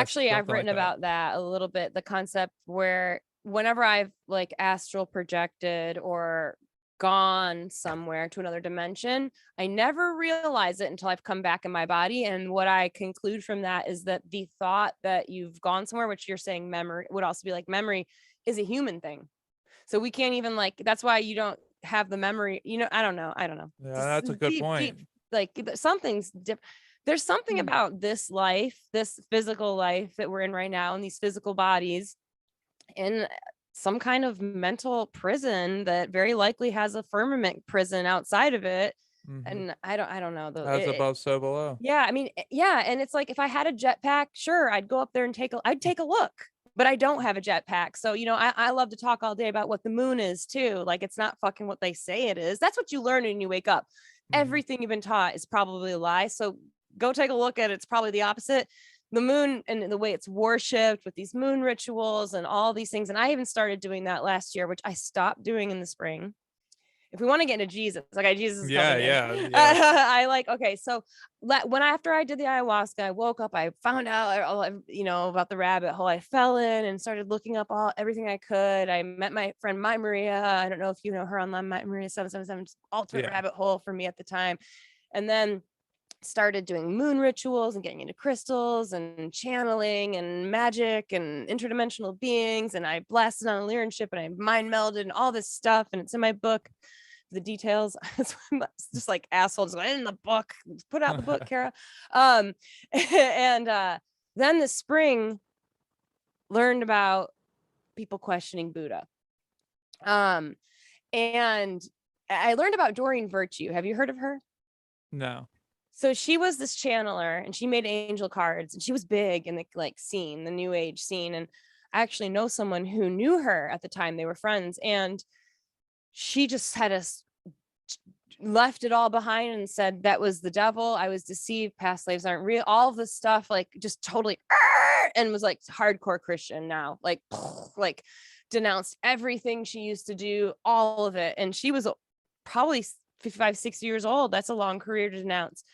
written about that a little bit. The concept where whenever I've like astral projected or gone somewhere to another dimension, I never realize it until I've come back in my body. And what I conclude from that is that the thought that you've gone somewhere, which you're saying memory would also be like memory, is a human thing. So we can't even that's why you don't have the memory. I don't know. Yeah, that's a good point. Something's different. There's something about this life, this physical life that we're in right now, in these physical bodies, in some kind of mental prison that very likely has a firmament prison outside of it. Mm-hmm. And I don't know. As above, so below. Yeah. I mean, yeah. And it's like, if I had a jetpack, sure, I'd go up there and I'd take a look, but I don't have a jetpack. So, I love to talk all day about what the moon is too. Like, it's not fucking what they say it is. That's what you learn when you wake up. Mm-hmm. Everything you've been taught is probably a lie. So go take a look at it. It's probably the opposite. the moon and the way it's worshipped with these moon rituals and all these things. And I even started doing that last year, which I stopped doing in the spring. If we want to get into Jesus, okay, Jesus is coming in. I like, okay, so after I did the ayahuasca, I woke up, I found out, you know, about the rabbit hole I fell in and started looking up everything I could. I met my friend, My Maria. I don't know if you know her online, My Maria 777, ultimate rabbit hole for me at the time. And then started doing moon rituals and getting into crystals and channeling and magic and interdimensional beings. And I blasted on a lyranship and I mind melded and all this stuff. And it's in my book. The details. It's just like assholes in the book. Put out the book, Kara. And then this spring learned about people questioning Buddha. And I learned about Doreen Virtue. Have you heard of her? No. So she was this channeler and she made angel cards and she was big in the scene, the new age scene. And I actually know someone who knew her at the time. They were friends, and she just had us left it all behind and said that was the devil. I was deceived. Past lives aren't real. All of this stuff, just totally, and was hardcore Christian now, denounced everything she used to do, all of it. And she was probably 55, 60 years old. That's a long career to denounce.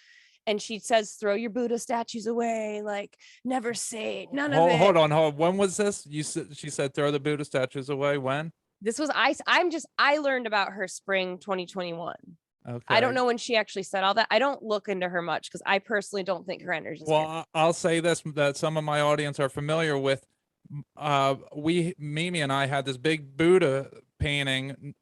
And she says, throw your Buddha statues away. Never say none of it. Hold on. When was this? She said, throw the Buddha statues away. When? This was, I learned about her spring 2021. Okay. I don't know when she actually said all that. I don't look into her much because I personally don't think her energy is well, I'll say this, that some of my audience are familiar with. Mimi and I had this big Buddha painting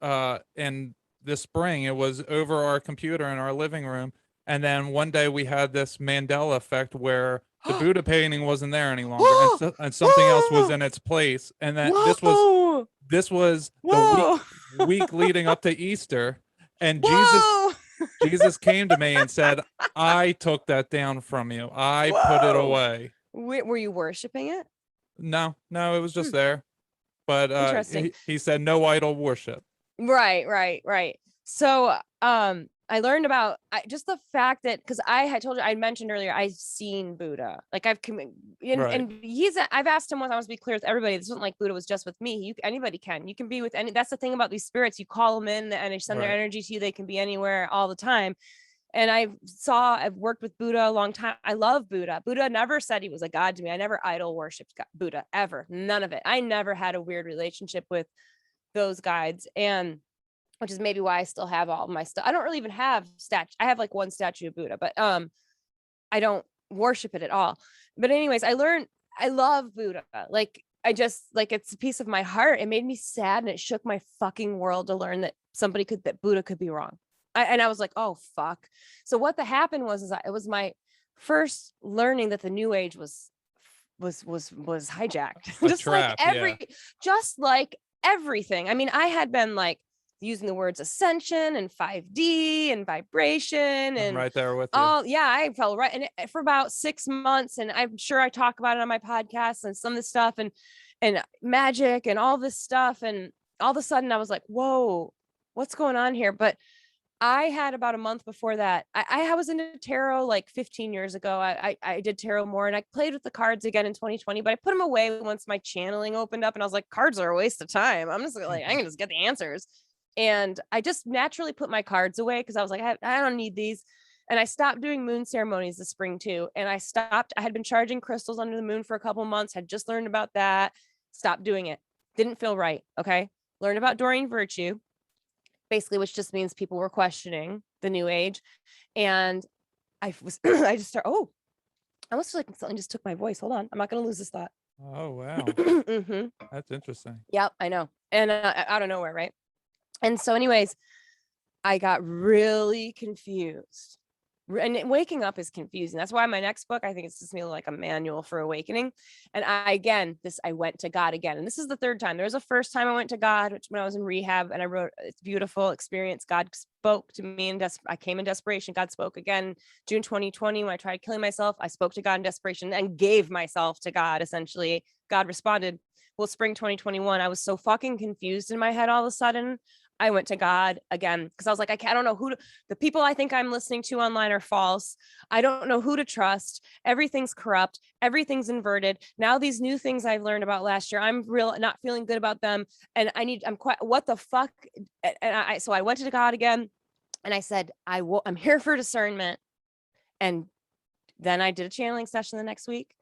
in this spring. It was over our computer in our living room. And then one day we had this Mandela effect where the Buddha painting wasn't there any longer and something else was in its place. And then this was the week leading up to Easter. And Jesus came to me and said, I took that down from you. I put it away. Were you worshiping it? No, it was just there. But Interesting. He said no idol worship. Right. So I learned about just the fact that, because I had told you, I mentioned earlier, I've seen Buddha. And I've asked him once, I want to be clear with everybody, this wasn't like Buddha was just with me. Anybody can. You can be with any, that's the thing about these spirits. You call them in and they send their energy to you. They can be anywhere all the time. And I've worked with Buddha a long time. I love Buddha. Buddha never said he was a god to me. I never idol worshipped Buddha, ever. None of it. I never had a weird relationship with those guides. And which is maybe why I still have all my stuff. I don't really even have I have one statue of Buddha, but I don't worship it at all. But anyways, I love Buddha. It's a piece of my heart. It made me sad and it shook my fucking world to learn that that Buddha could be wrong. I was like, oh fuck. So what happened was it was my first learning that the new age was hijacked. Just like everything. I mean, I had been using the words ascension and 5D and vibration and I'm right there with you. Oh yeah, I felt right. And for about 6 months, and I'm sure I talk about it on my podcast and some of this stuff and magic and all this stuff. And all of a sudden I was like, whoa, what's going on here? But I had about a month before that. I was into tarot 15 years ago. I did tarot more and I played with the cards again in 2020, but I put them away once my channeling opened up and I was like, cards are a waste of time. I'm just I can just get the answers. And I just naturally put my cards away because I was like, I don't need these. And I stopped doing moon ceremonies this spring too. And I had been charging crystals under the moon for a couple months, had just learned about that, stopped doing it. Didn't feel right. Okay. Learned about Doreen Virtue, basically, which just means people were questioning the new age. And I just started, I almost feel like something just took my voice. Hold on. I'm not going to lose this thought. Oh, wow. Mm-hmm. That's interesting. Yep. I know. And out of nowhere. Right. And so anyways, I got really confused. And waking up is confusing. That's why my next book, I think it's just me like a manual for awakening. And I went to God again. And this is the third time. There was a first time I went to God, which when I was in rehab, and I wrote, it's a beautiful experience. God spoke to me and I came in desperation. God spoke again, June 2020, when I tried killing myself. I spoke to God in desperation and gave myself to God. Essentially, God responded. Well, spring 2021, I was so fucking confused in my head all of a sudden. I went to God again because I was like, I don't know the people I think I'm listening to online are false. I don't know who to trust. Everything's corrupt. Everything's inverted. Now these new things I've learned about last year, I'm not feeling good about them. And I'm quite, what the fuck? And so I went to God again and I said, I'm here for discernment. And then I did a channeling session the next week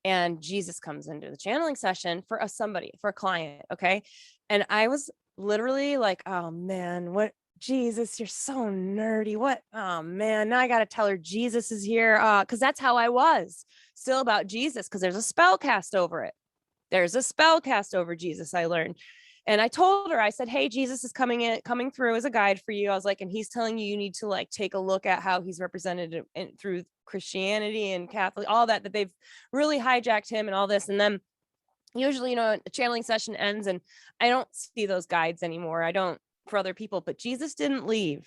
and Jesus comes into the channeling session for a client. Okay. And I was literally like, oh man, what, Jesus, you're so nerdy. What? Oh man, now I got to tell her Jesus is here. Cause that's how I was still about Jesus. Cause there's a spell cast over it. There's a spell cast over Jesus. I learned. And I told her, I said, hey, Jesus is coming through as a guide for you. I was like, and he's telling you need to like take a look at how he's represented through Christianity and Catholic, all that they've really hijacked him and all this. And then usually, a channeling session ends and I don't see those guides anymore. I don't for other people, but Jesus didn't leave.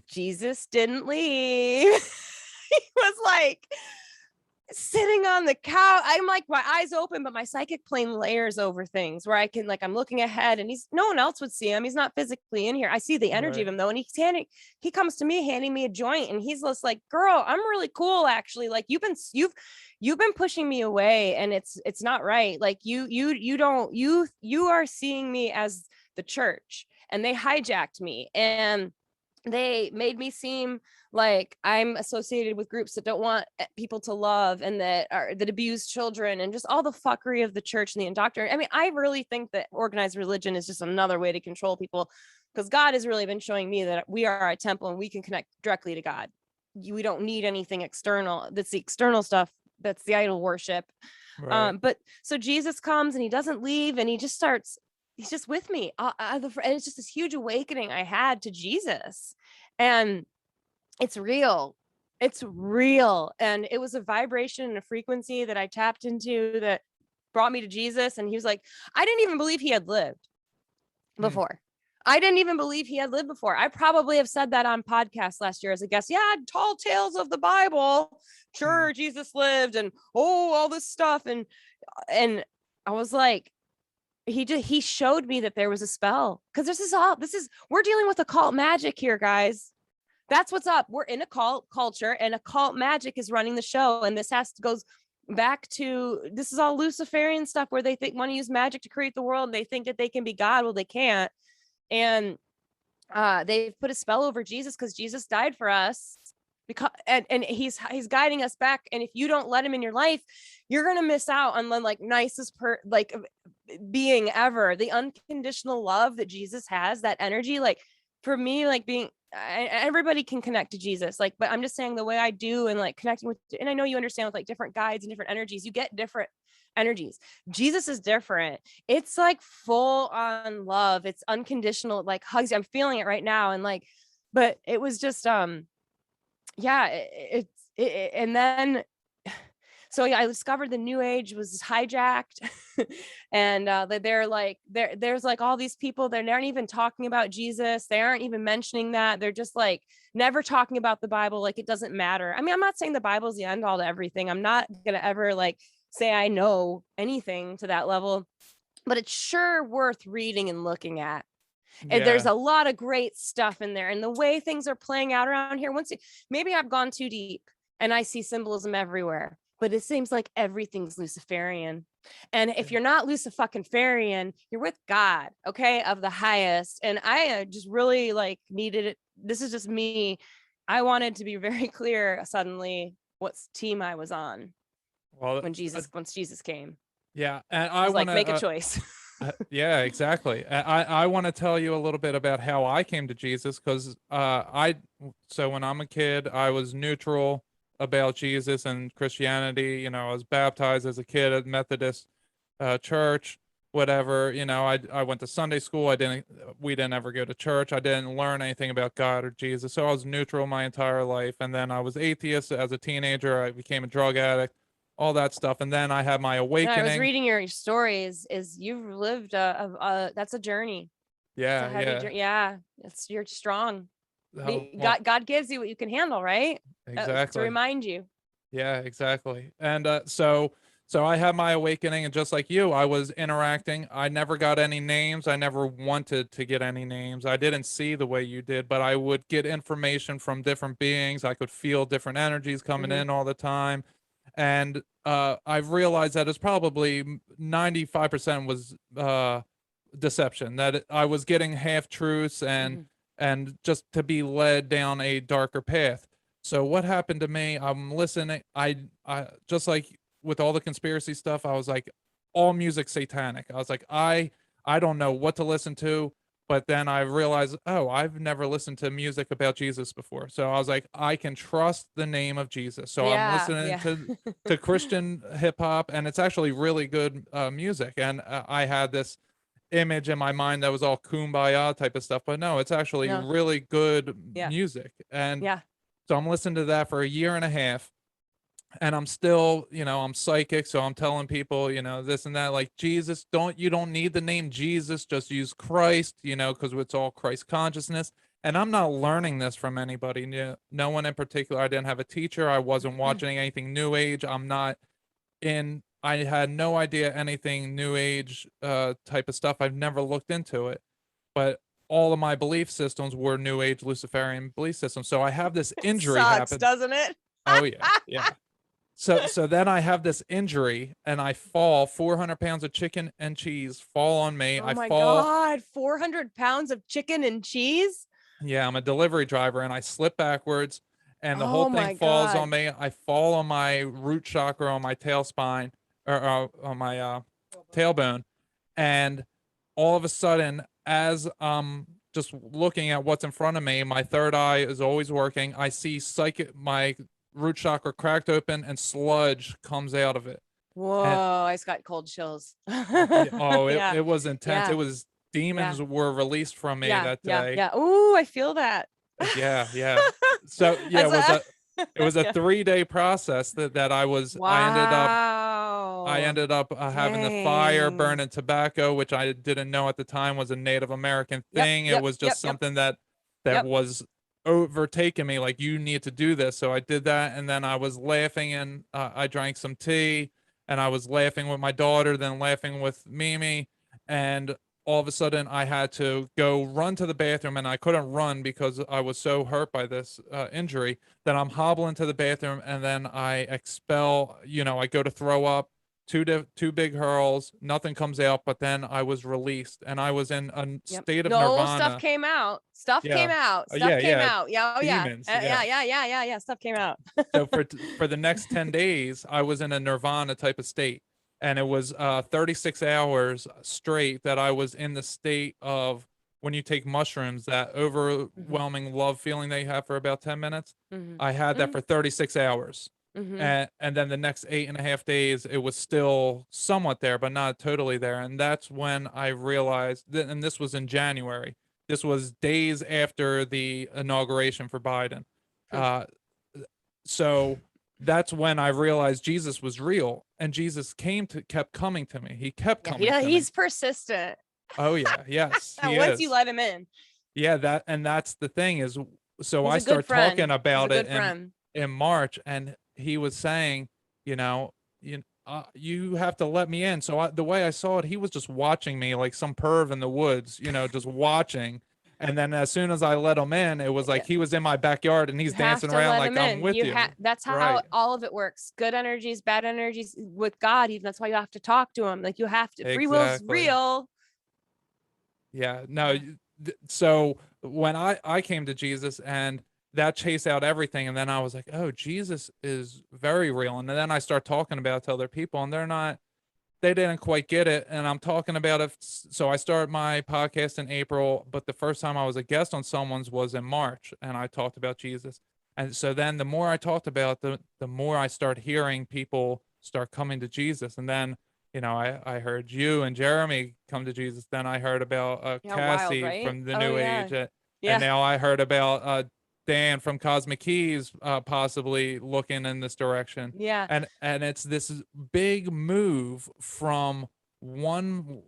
Jesus didn't leave. He was like sitting on the couch. I'm like, my eyes open, but my psychic plane layers over things where I can, like, I'm looking ahead and no one else would see him. He's not physically in here. I see the energy of him though. And he comes to me handing me a joint and he's just like, girl, I'm really cool. Actually, like you've been pushing me away and it's not right. Like you are seeing me as the church and they hijacked me and they made me seem like I'm associated with groups that don't want people to love and that abuse children and just all the fuckery of the church and the indoctrination. I mean, I really think that organized religion is just another way to control people because God has really been showing me that we are a temple and we can connect directly to God. We don't need anything external. That's the external stuff. That's the idol worship. Right. But so Jesus comes and he doesn't leave and he's just with me. And it's just this huge awakening I had to Jesus. And it's real. It's real. And it was a vibration and a frequency that I tapped into that brought me to Jesus. And he was like, I didn't even believe he had lived before. I didn't even believe he had lived before. I probably have said that on podcasts last year as a guest. Yeah, tall tales of the Bible. Sure, Jesus lived and all this stuff. And I was like, he showed me that there was a spell because we're dealing with occult magic here, guys. That's what's up. We're in a cult culture and occult magic is running the show. And goes back to, this is all Luciferian stuff where they want to use magic to create the world. And they think that they can be God. Well, they can't. And they've put a spell over Jesus because Jesus died for us because, and he's guiding us back. And if you don't let him in your life, you're going to miss out on the nicest being ever. The unconditional love that Jesus has, that energy, for me, everybody can connect to Jesus, but I'm just saying the way I do and connecting with, and I know you understand with different guides and different energies, you get different energies. Jesus is different. It's full on love. It's unconditional, hugs. I'm feeling it right now. And but it was just, and then, so yeah, I discovered the new age was hijacked and there's all these people that aren't even talking about Jesus. They aren't even mentioning that. They're just never talking about the Bible. It doesn't matter. I mean, I'm not saying the Bible's the end all to everything. I'm not going to ever say I know anything to that level, but it's sure worth reading and looking at. And there's a lot of great stuff in there. And the way things are playing out around here, maybe I've gone too deep and I see symbolism everywhere. But it seems like everything's Luciferian. And if you're not Luciferian, you're with God, okay, of the highest. And I just really needed it. This is just me. I wanted to be very clear suddenly what team I was on once Jesus came. Yeah. And I was want to make a choice. Yeah, exactly. I want to tell you a little bit about how I came to Jesus because so when I'm a kid, I was neutral about Jesus and Christianity. I was baptized as a kid at Methodist church, whatever. I went to Sunday school. We didn't ever go to church. I didn't learn anything about God or Jesus. So I was neutral my entire life. And then I was atheist as a teenager. I became a drug addict, all that stuff. And then I had my awakening. I was reading your stories. Is you've lived that's a journey. Yeah. You're strong. Well, God gives you what you can handle, right? Exactly. To remind you. Yeah, exactly. And so So I had my awakening, and just like you, I was interacting. I never got any names. I never wanted to get any names. I didn't see the way you did, but I would get information from different beings. I could feel different energies coming in all the time. And I've realized that it's probably 95% was deception, that I was getting half truths and just to be led down a darker path. So what happened to me, I'm listening, I just like with all the conspiracy stuff, I was like, all music satanic. I was like, I don't know what to listen to. But then I realized, oh, I've never listened to music about Jesus before. So I was like, I can trust the name of Jesus. So I'm listening to Christian hip hop, and it's actually really good music. And I had this image in my mind that was all kumbaya type of stuff, but no, it's actually really good music. And so I'm listening to that for a year and a half. And I'm still, I'm psychic, so I'm telling people, this and that, like, Jesus, you don't need the name Jesus, just use Christ, because it's all Christ consciousness. And I'm not learning this from anybody, no one in particular. I didn't have a teacher. I wasn't watching anything new age. I had no idea anything new age type of stuff. I've never looked into it, but all of my belief systems were new age Luciferian belief systems. So I have this injury happen. Doesn't it? Oh yeah. So then I have this injury, and I fall. 400 pounds of chicken and cheese fall on me. Oh my God, 400 pounds of chicken and cheese? Yeah, I'm a delivery driver, and I slip backwards, and the whole thing falls on me. I fall on my root chakra, on my tailspine, or on my tailbone, and all of a sudden, as I'm just looking at what's in front of me, my third eye is always working. I see my root chakra cracked open, and sludge comes out of it. Whoa, I just got cold chills. It was intense. It was demons were released from me that day. Yeah. Ooh, I feel that. Yeah. So it was a 3-day process that I was. Wow. I ended up having the fire, burning tobacco, which I didn't know at the time was a Native American thing. It was just something that was overtaken me, like, you need to do this. So I did that, and then I was laughing, and I drank some tea, and I was laughing with my daughter, then laughing with Mimi, and all of a sudden I had to go run to the bathroom, and I couldn't run because I was so hurt by this injury. Then I'm hobbling to the bathroom, and then I expel, I go to throw up, two big hurls, nothing comes out, but then I was released, and I was in a state of nirvana. Stuff came out. Stuff came out. Yeah. Demons, Yeah. Stuff came out. So for the next 10 days, I was in a nirvana type of state, and it was 36 hours straight that I was in the state of, when you take mushrooms, that overwhelming love feeling that you have for about 10 minutes. I had that for 36 hours. And then the next 8.5 days, it was still somewhat there, but not totally there. And that's when I realized and this was in January. This was days after the inauguration for Biden. So that's when I realized Jesus was real, and Jesus kept coming to me. He kept coming. Yeah, to he's me. persistent. Oh yeah, yes. Once you let him in. Yeah, that's the thing is. So I start talking about it in March, and he was saying, you have to let me in. So the way I saw it, he was just watching me like some perv in the woods, just watching. And then as soon as I let him in, it was like he was in my backyard, and he's dancing around like I'm with you. That's how all of it works. Good energies, bad energies with God. Even that's why you have to talk to him. Like, you have to. Free will's real. Yeah. No. So when I came to Jesus, and that chased out everything, and then I was like, oh, Jesus is very real. And then I start talking about it to other people, and they didn't quite get it. And I'm talking about it. So I started my podcast in April, but the first time I was a guest on someone's was in March, and I talked about Jesus. And so then the more I talked about it, the more I start hearing people start coming to Jesus. And then, I heard you and Jeremy come to Jesus. Then I heard about Cassie from the New Age. And now I heard about Dan from Cosmic Keys possibly looking in this direction. Yeah. And it's this big move from one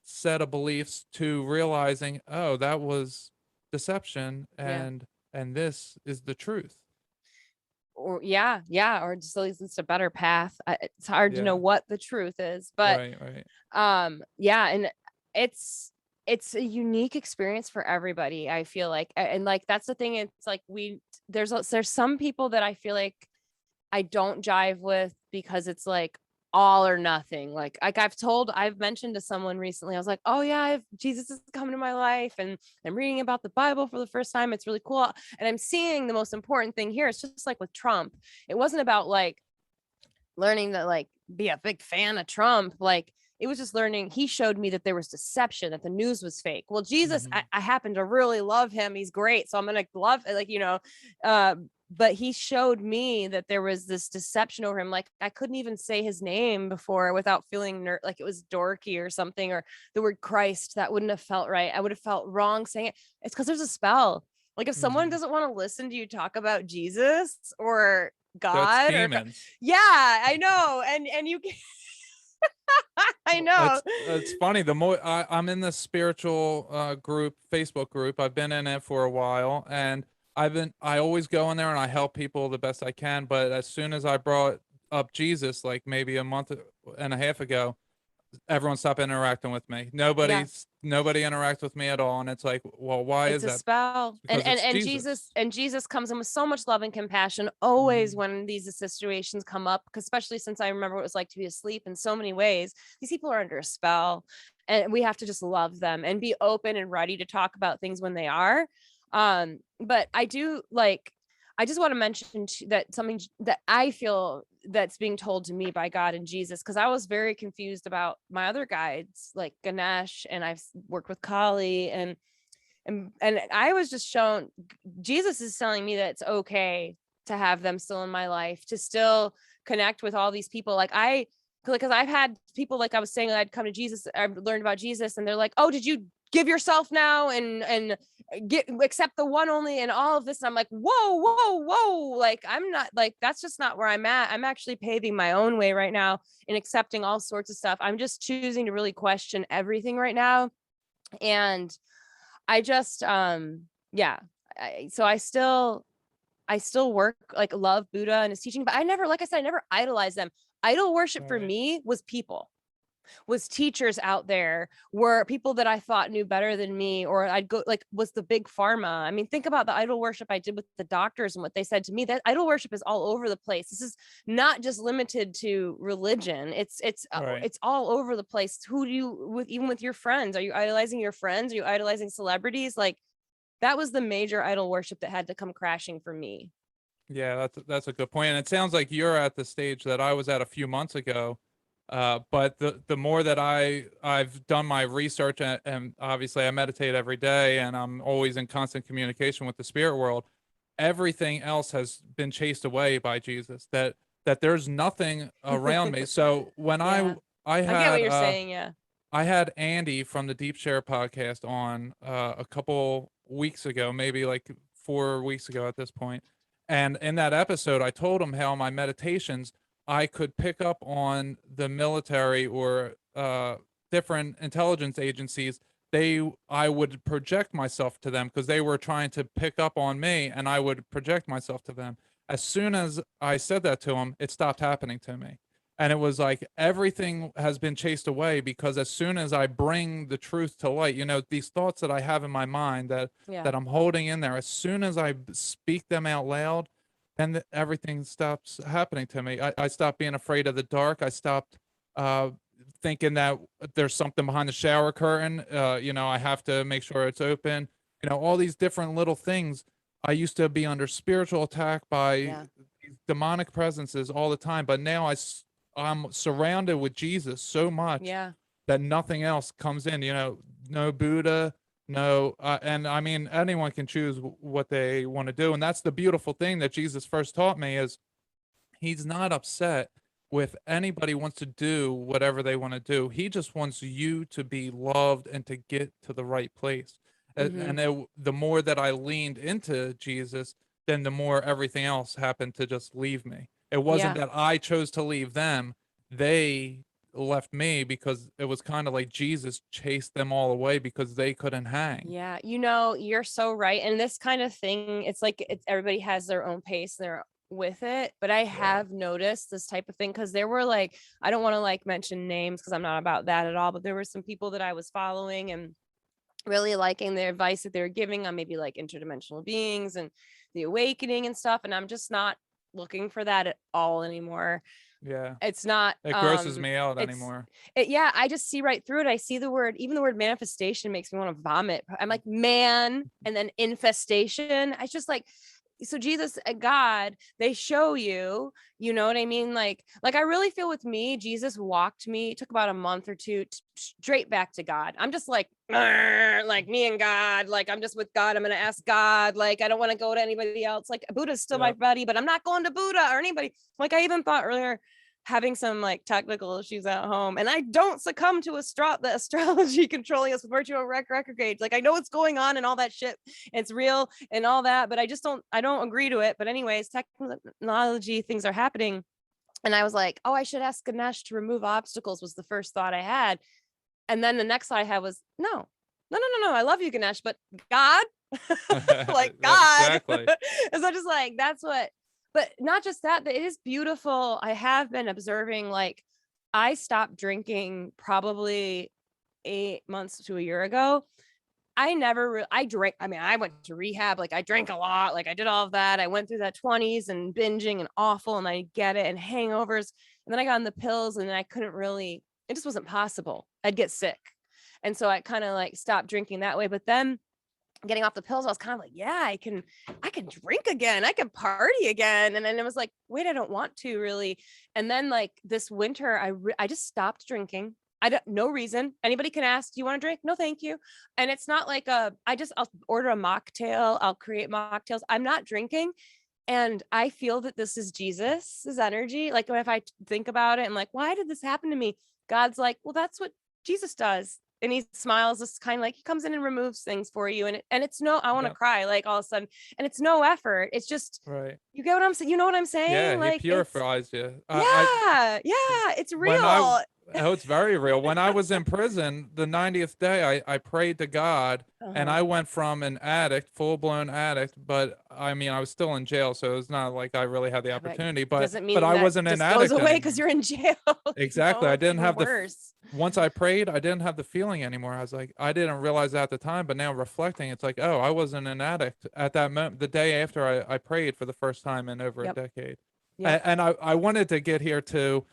set of beliefs to realizing, oh, that was deception, and this is the truth. or or just at least a better path. It's hard to know Yeah. what the truth is, but Right. and it's a unique experience for everybody, I feel like. And like that's the thing, it's like there's some people that I feel like I don't jive with, because it's like all or nothing. Like I've mentioned to someone recently, I was like, oh yeah, Jesus is coming to my life and I'm reading about the Bible for the first time. It's really cool. And I'm seeing the most important thing here. It's just like with Trump. It wasn't about like learning to like be a big fan of Trump. Like it was just learning. He showed me that there was deception, that the news was fake. Well, Jesus, I happen to really love him. He's great. So I'm going to love it. Like, but he showed me that there was this deception over him. Like I couldn't even say his name before without feeling like it was dorky or something, or the word Christ, that wouldn't have felt right. I would have felt wrong saying it. It's because there's a spell. Like if someone doesn't want to listen to you talk about Jesus or God, or I know. And you I know. It's funny. The more I'm in this spiritual group, Facebook group, I've been in it for a while, and I always go in there and I help people the best I can. But as soon as I brought up Jesus, like maybe a month and a half ago, everyone stopped interacting with me. Nobody interacts with me at all. And it's like, well, why is that? It's a spell. And Jesus comes in with so much love and compassion always when these situations come up, because especially since I remember what it was like to be asleep in so many ways. These people are under a spell, and we have to just love them and be open and ready to talk about things when they are. But I just want to mention that something that I feel that's being told to me by God and Jesus, because I was very confused about my other guides like Ganesh, and I've worked with Kali, and I was just shown Jesus is telling me that it's okay to have them still in my life, to still connect with all these people. Because I've had people, like I was saying, I'd come to Jesus, I've learned about Jesus, and they're like, oh, did you give yourself now and accept the one only and all of this? And I'm like, whoa. Like, I'm not, like, that's just not where I'm at. I'm actually paving my own way right now and accepting all sorts of stuff. I'm just choosing to really question everything right now. And I just, so I still work, like, love Buddha and his teaching, but I never, like I said, I never idolized them. Idol worship for me was people. Was teachers out there, were people that I thought knew better than me, or I'd go, like, was the big pharma. I mean, think about the idol worship I did with the doctors and what they said to me. That idol worship is all over the place. This is not just limited to religion. It's all over the place. Who do you, even with your friends, are you idolizing your friends? Are you idolizing celebrities? Like, that was the major idol worship that had to come crashing for me. Yeah, that's a good point. And it sounds like you're at the stage that I was at a few months ago. But the more that I've done my research, and obviously I meditate every day, and I'm always in constant communication with the spirit world, everything else has been chased away by Jesus. That there's nothing around me. So when I get what you're saying. Yeah. I had Andy from the Deep Share podcast on a couple weeks ago, maybe like 4 weeks ago at this point. And in that episode, I told him how my meditations, I could pick up on the military or different intelligence agencies. I would project myself to them because they were trying to pick up on me, and I would project myself to them. As soon as I said that to him, it stopped happening to me. And it was like everything has been chased away, because as soon as I bring the truth to light, these thoughts that I have in my mind that I'm holding in there, as soon as I speak them out loud, then everything stops happening to me. I stopped being afraid of the dark. I stopped thinking that there's something behind the shower curtain. I have to make sure it's open. All these different little things. I used to be under spiritual attack by these demonic presences all the time, but now I'm surrounded with Jesus so much that nothing else comes in. No Buddha. No, and I mean, anyone can choose what they want to do. And that's the beautiful thing that Jesus first taught me, is he's not upset with anybody wants to do whatever they want to do. He just wants you to be loved and to get to the right place. And the more that I leaned into Jesus, then the more everything else happened to just leave me. It wasn't that I chose to leave them. They left me, because it was kind of like Jesus chased them all away because they couldn't hang. Yeah, you're so right. And this kind of thing, it's like everybody has their own pace, their with it, but I have noticed this type of thing because there were like, I don't want to like mention names because I'm not about that at all, but there were some people that I was following and really liking the advice that they were giving on maybe like interdimensional beings and the awakening and stuff. And I'm just not looking for that at all anymore. Yeah. It's not, It grosses me out it's- anymore. yeah, I just see right through it. I see the word, even the word manifestation makes me want to vomit. I'm like, man, and then infestation. I just like, so Jesus and God, they show you, you know what I mean? Like I really feel with me, Jesus walked me, it took about a month or two straight back to God. I'm just like me and God, like I'm just with God. I'm going to ask God. Like, I don't want to go to anybody else. Like Buddha's still my buddy, but I'm not going to Buddha or anybody. Like I even thought earlier, having some like technical issues at home, and I don't succumb to the astrology controlling us with virtual retrograde. Like I know what's going on and all that shit. It's real and all that, but I don't agree to it. But anyways, technology things are happening. And I was like, oh, I should ask Ganesh to remove obstacles was the first thought I had. And then the next thought I had was, no. I love you, Ganesh, but God, like God. Exactly. And so just like, that's what, but not just that, it is beautiful. I have been observing, like I stopped drinking probably 8 months to a year ago. I drank. I mean, I went to rehab. Like I drank a lot. Like I did all of that. I went through that 20s and binging and awful. And I get it, and hangovers. And then I got on the pills and I couldn't really, it just wasn't possible. I'd get sick. And so I kind of like stopped drinking that way. But then getting off the pills, I was kind of like, yeah, I can drink again. I can party again. And then it was like, wait, I don't want to really. And then like this winter, I just stopped drinking. No reason. Anybody can ask, do you want to drink? No, thank you. And it's not like I'll order a mocktail. I'll create mocktails. I'm not drinking. And I feel that this is Jesus's energy. Like if I think about it, I'm like, why did this happen to me? God's like, well, that's what Jesus does. And he smiles. It's kind of like he comes in and removes things for you. And it's no, I want to cry like all of a sudden. And it's no effort. It's just, right. You get what I'm saying? You know what I'm saying? Yeah, like, he purifies you. Yeah, it's real. It's very real. When I was in prison, the 90th day, I prayed to God, and I went from an addict, full-blown addict, but I mean, I was still in jail, so it's not like I really had the opportunity, but I wasn't an addict. Goes away because you're in jail. Exactly. You know? I didn't have worse. Once I prayed, I didn't have the feeling anymore. I was like, I didn't realize that at the time, but now reflecting, it's like, oh, I wasn't an addict at that moment, the day after I prayed for the first time in over a decade. Yep. And I wanted to get here to,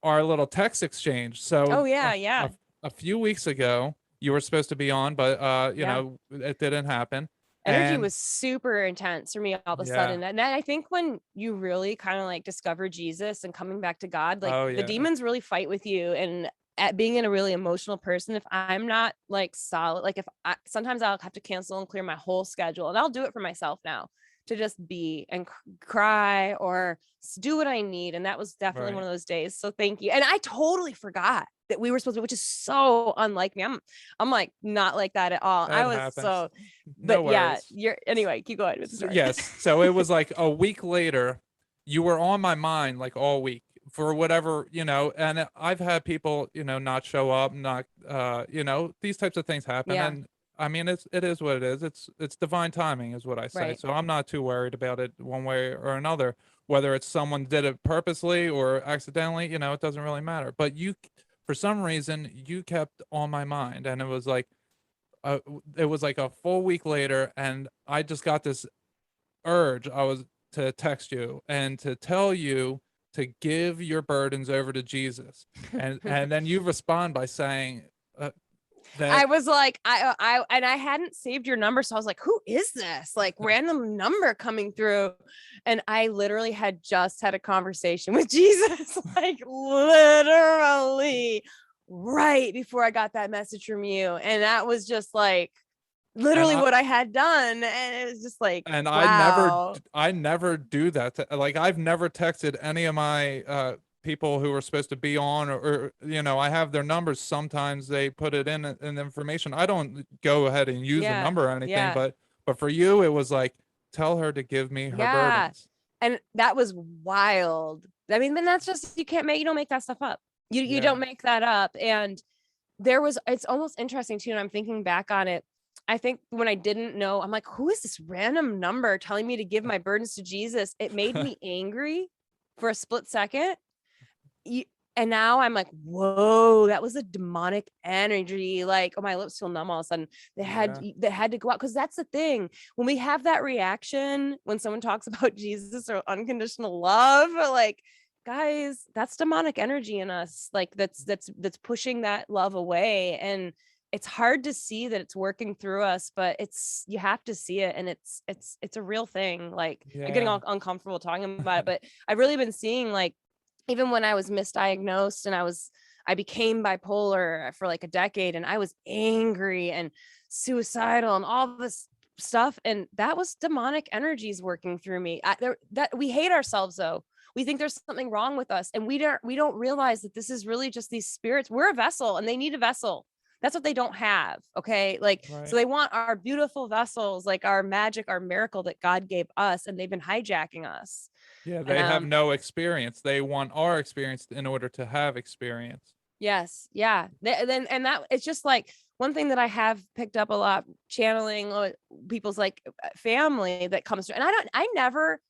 our little text exchange. So a few weeks ago, you were supposed to be on, but you know, it didn't happen. Energy was super intense for me all of a sudden. And then I think when you really kind of like discover Jesus and coming back to God, like the demons really fight with you. And at being a really emotional person, if I'm not like solid, like sometimes I'll have to cancel and clear my whole schedule, and I'll do it for myself now to just be and cry or do what I need. And that was definitely one of those days. So thank you. And I totally forgot that we were supposed to, which is so unlike me. I'm like not like that at all. That happens. So, but no anyway, keep going with the story. Yes. So it was like a week later, you were on my mind like all week for whatever, you know, and I've had people, you know, not show up, not, you know, these types of things happen. Yeah. And I mean, it is what it is. It's divine timing is what I say. Right. So I'm not too worried about it one way or another, whether it's someone did it purposely or accidentally, you know, it doesn't really matter. But for some reason, you kept on my mind, and it was like a full week later, and I just got this urge. To text you and to tell you to give your burdens over to Jesus. And then you respond by saying, I was like, I hadn't saved your number. So I was like, who is this? Like random number coming through. And I literally had just had a conversation with Jesus, like literally right before I got that message from you. And that was just like literally what I had done. And it was just like, and wow. I never do that. Like I've never texted any of my, people who are supposed to be on, or you know, I have their numbers. Sometimes they put it in information. I don't go ahead and use the number or anything, but for you, it was like, tell her to give me her burdens. And that was wild. I mean, then that's just, you don't make that stuff up. You don't make that up. And it's almost interesting too. And I'm thinking back on it. I think when I didn't know, I'm like, who is this random number telling me to give my burdens to Jesus? It made me angry for a split second. And now I'm like, whoa, that was a demonic energy. Like, oh, my lips feel numb all of a sudden. They had to go out. Because that's the thing. When we have that reaction, when someone talks about Jesus or unconditional love, like, guys, that's demonic energy in us. Like that's pushing that love away. And it's hard to see that it's working through us, but you have to see it. And it's a real thing. Like I'm getting all uncomfortable talking about it, but I've really been seeing, like, even when I was misdiagnosed and I became bipolar for like a decade, and I was angry and suicidal and all this stuff. And that was demonic energies working through me. That we hate ourselves though. We think there's something wrong with us, and we don't realize that this is really just these spirits. We're a vessel and they need a vessel. That's what they don't have. Okay. Like, so they want our beautiful vessels, like our magic, our miracle that God gave us, and they've been hijacking us. Yeah, they have no experience. They want our experience in order to have experience. Yes. Yeah. And that it's just like one thing that I have picked up a lot, channeling people's like family that comes through. And I never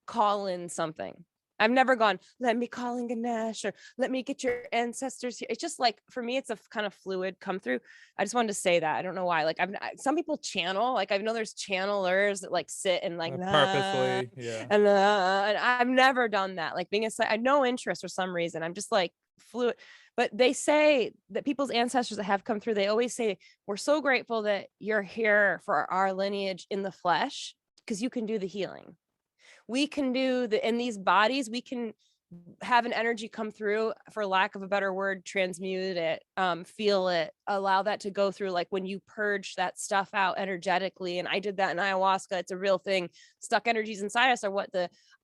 call in something. I've never gone, let me call in Ganesh, or let me get your ancestors here. It's just like, for me, it's a kind of fluid come through. I just wanted to say that. I don't know why. Like some people channel, like I know there's channelers that like sit and like purposely. Yeah. And I've never done that. Like I had no interest for some reason. I'm just like fluid. But they say that people's ancestors that have come through, they always say, we're so grateful that you're here for our lineage in the flesh, because you can do the healing. We can do in these bodies, we can have an energy come through, for lack of a better word, transmute it, feel it, allow that to go through. Like when you purge that stuff out energetically. And I did that in ayahuasca. It's a real thing. Stuck energies inside us are what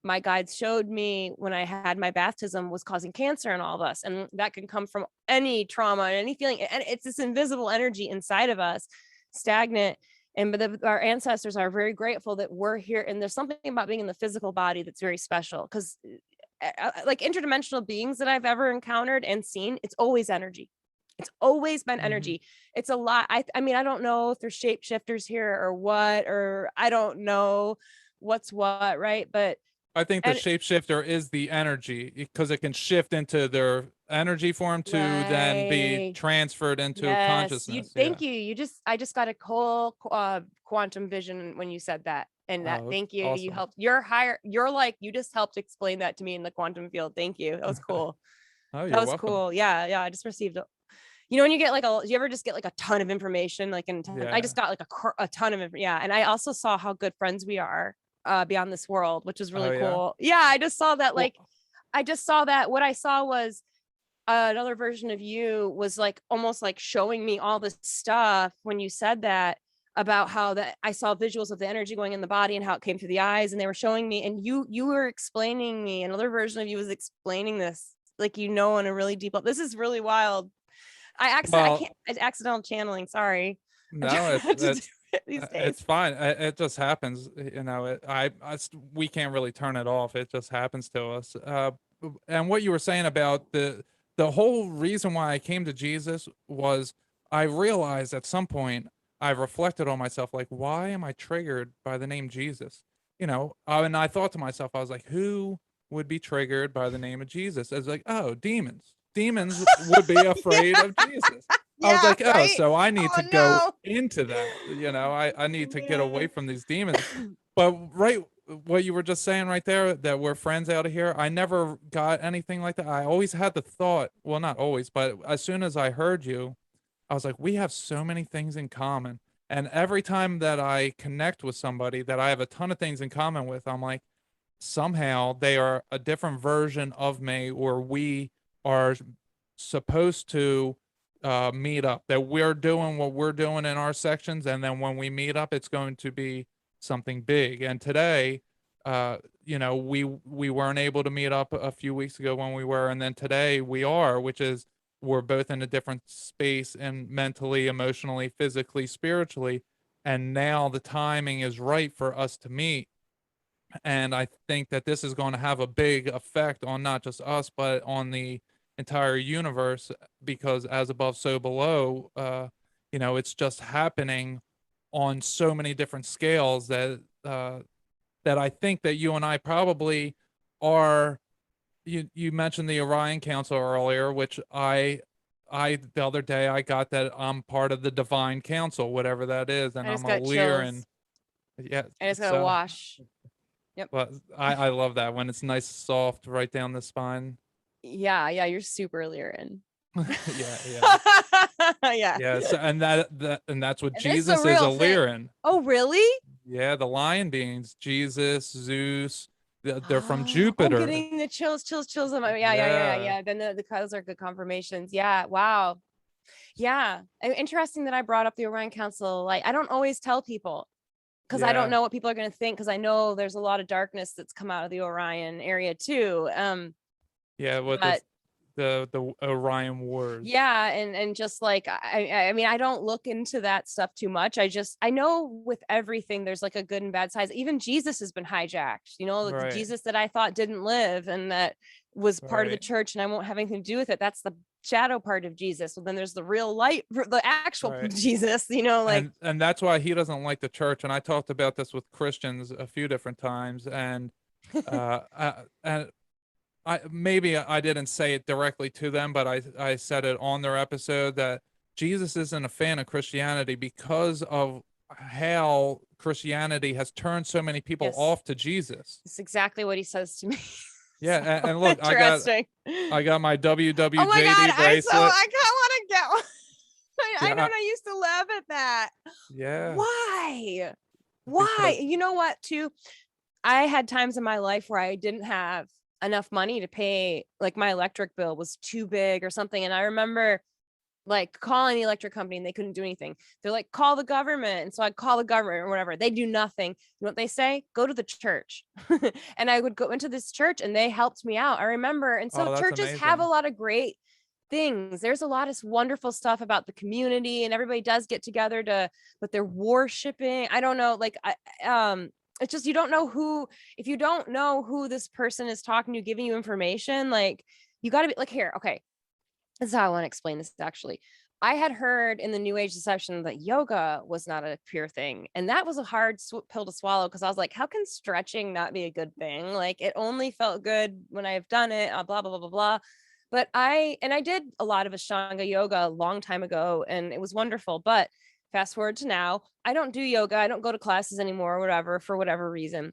my guides showed me when I had my baptism was causing cancer in all of us. And that can come from any trauma, any feeling. And it's this invisible energy inside of us, stagnant. But our ancestors are very grateful that we're here. And there's something about being in the physical body that's very special, because like interdimensional beings that I've ever encountered and seen, it's always energy. It's always been energy. It's a lot. I mean, I don't know if there's shapeshifters here or what, or I don't know what's what, right? But I think the shapeshifter is the energy, because it can shift into their energy form to then be transferred into consciousness. Thank you. I just got a whole quantum vision when you said that. And thank you. Awesome. You helped. You just helped explain that to me in the quantum field. Thank you. That was cool. That was welcome. cool. Yeah. I just received it. You know, when you get like you ever just get like a ton of information, like I just got like a ton of information. Yeah. And I also saw how good friends we are beyond this world, which is really cool. Yeah. I just saw that. What I saw was another version of you was like almost like showing me all this stuff when you said that, about how that I saw visuals of the energy going in the body and how it came through the eyes, and they were showing me, and you were explaining me. Another version of you was explaining this, like, in a really deep level. This is really wild. Accidental channeling. Sorry. No, it's fine. It just happens. We can't really turn it off. It just happens to us. And what you were saying about the whole reason why I came to Jesus was I realized at some point, I reflected on myself, like, why am I triggered by the name Jesus? And I thought to myself, I was like, who would be triggered by the name of Jesus? I was like, oh, demons. Demons would be afraid of Jesus. I was like, so I need to go into that. I need to get away from these demons. But what you were just saying right there, that we're friends out of here, I never got anything like that. I always had the thought, well, not always, but as soon as I heard you, I was like, we have so many things in common. And every time that I connect with somebody that I have a ton of things in common with, I'm like, somehow they are a different version of me, or we are supposed to meet up, that we're doing what we're doing in our sections. And then when we meet up, it's going to be something big. And today, we weren't able to meet up a few weeks ago when we were, and then today we are, which is, we're both in a different space, and mentally, emotionally, physically, spiritually. And now the timing is right for us to meet. And I think that this is going to have a big effect on not just us, but on the entire universe, because as above, so below, it's just happening on so many different scales that that I think that you and I probably are. You mentioned the Orion Council earlier, which I the other day I got that I'm part of the Divine Council, whatever that is, and I just I'm a got Lyran. chills. Yeah, I just gotta so wash. Yep. but I love that when it's nice, soft, right down the spine. Yeah, you're super Lyran. Yeah. Yeah. Yeah, so and that's what And it's a Jesus is, real a thing. Lyran. Oh, really? Yeah, the lion beings, Jesus, Zeus, they're from I'm Jupiter. getting the chills. Yeah. Yeah. Then the colors are good confirmations. Yeah. Wow. Yeah. Interesting that I brought up the Orion Council. Like, I don't always tell people because I don't Yeah. know what people are going to think, because I know there's a lot of darkness that's come out of the Orion area too. Yeah, what But the Orion Wars. yeah, and just like I mean, I don't look into that stuff too much. I know with everything there's like a good and bad sides. Even Jesus has been hijacked, like the Right. Jesus that I thought didn't live and that was part of the Right. church and I won't have anything to do with it. That's the shadow part of Jesus. Well, then there's the real light, the actual Right. Jesus, like and that's why he doesn't like the church. And I talked about this with Christians a few different times, and and maybe I didn't say it directly to them, but I said it on their episode that Jesus isn't a fan of Christianity because of how Christianity has turned so many people Yes. off to Jesus. it's exactly what he says to me. Yeah, So and look, interesting. I got my WWJD Oh my God, bracelet. I kind of want to get one. I Yeah. know, and I used to laugh at that. Yeah. Why? Because- You know what, too? I had times in my life where I didn't have enough money to pay, like my electric bill was too big or something. And I remember like calling the electric company and they couldn't do anything. They're like, call the government. And so I'd call the government or whatever. They do nothing. You know what they say? Go to the church. And I would go into this church and they helped me out. I remember. And so Oh, that's churches have a amazing. lot of great things. There's a lot of wonderful stuff about the community and everybody does get together but they're worshiping. I don't know. Like, it's just, you don't know who, if you don't know who this person is talking to, giving you information, like you got to be like, here. Okay. This is how I want to explain this. Actually, I had heard in the New Age deception that yoga was not a pure thing. And that was a hard pill to swallow because I was like, how can stretching not be a good thing? Like it only felt good when I've done it, blah, blah, blah, blah, blah. But I did a lot of Ashtanga yoga a long time ago and it was wonderful. But fast forward to now, I don't do yoga. I don't go to classes anymore or whatever, for whatever reason.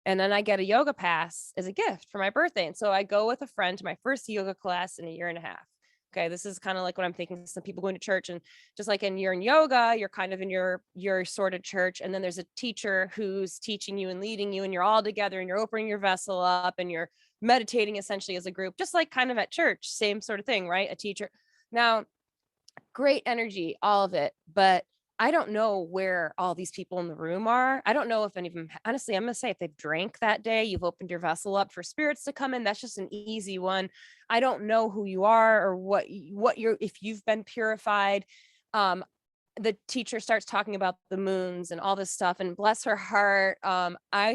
And then I get a yoga pass as a gift for my birthday. And so I go with a friend to my first yoga class in a year and a half. Okay, this is kind of like what I'm thinking. Some people going to church, and just like you're in yoga, you're kind of in your sort of church, and then there's a teacher who's teaching you and leading you, and you're all together, and you're opening your vessel up, and you're meditating essentially as a group, just like kind of at church, same sort of thing, right? A teacher. Now, great energy, all of it, but I don't know where all these people in the room are. I don't know if any of them, honestly, I'm going to say if they've drank that day, you've opened your vessel up for spirits to come in. That's just an easy one. I don't know who you are or what you're, if you've been purified. The teacher starts talking about the moons and all this stuff, and bless her heart. I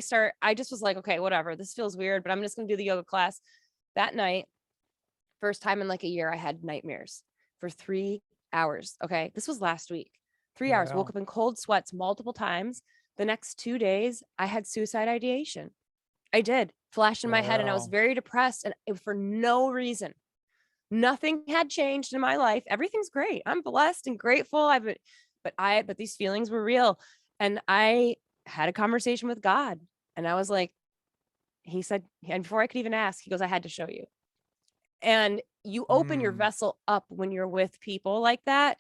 just was like, okay, whatever. This feels weird, but I'm just going to do the yoga class. That night, first time in like a year, I had nightmares for 3 hours. Okay. This was last week. 3 hours, woke Wow. up in cold sweats multiple times. The next 2 days, I had suicide ideation. I did, flashed in my head, and I was Wow. very depressed, and for no reason. Nothing had changed in my life. Everything's great. I'm blessed and grateful. But these feelings were real. And I had a conversation with God, and I was like, he said, and before I could even ask, he goes, I had to show you. And you open your vessel up when you're with people like that.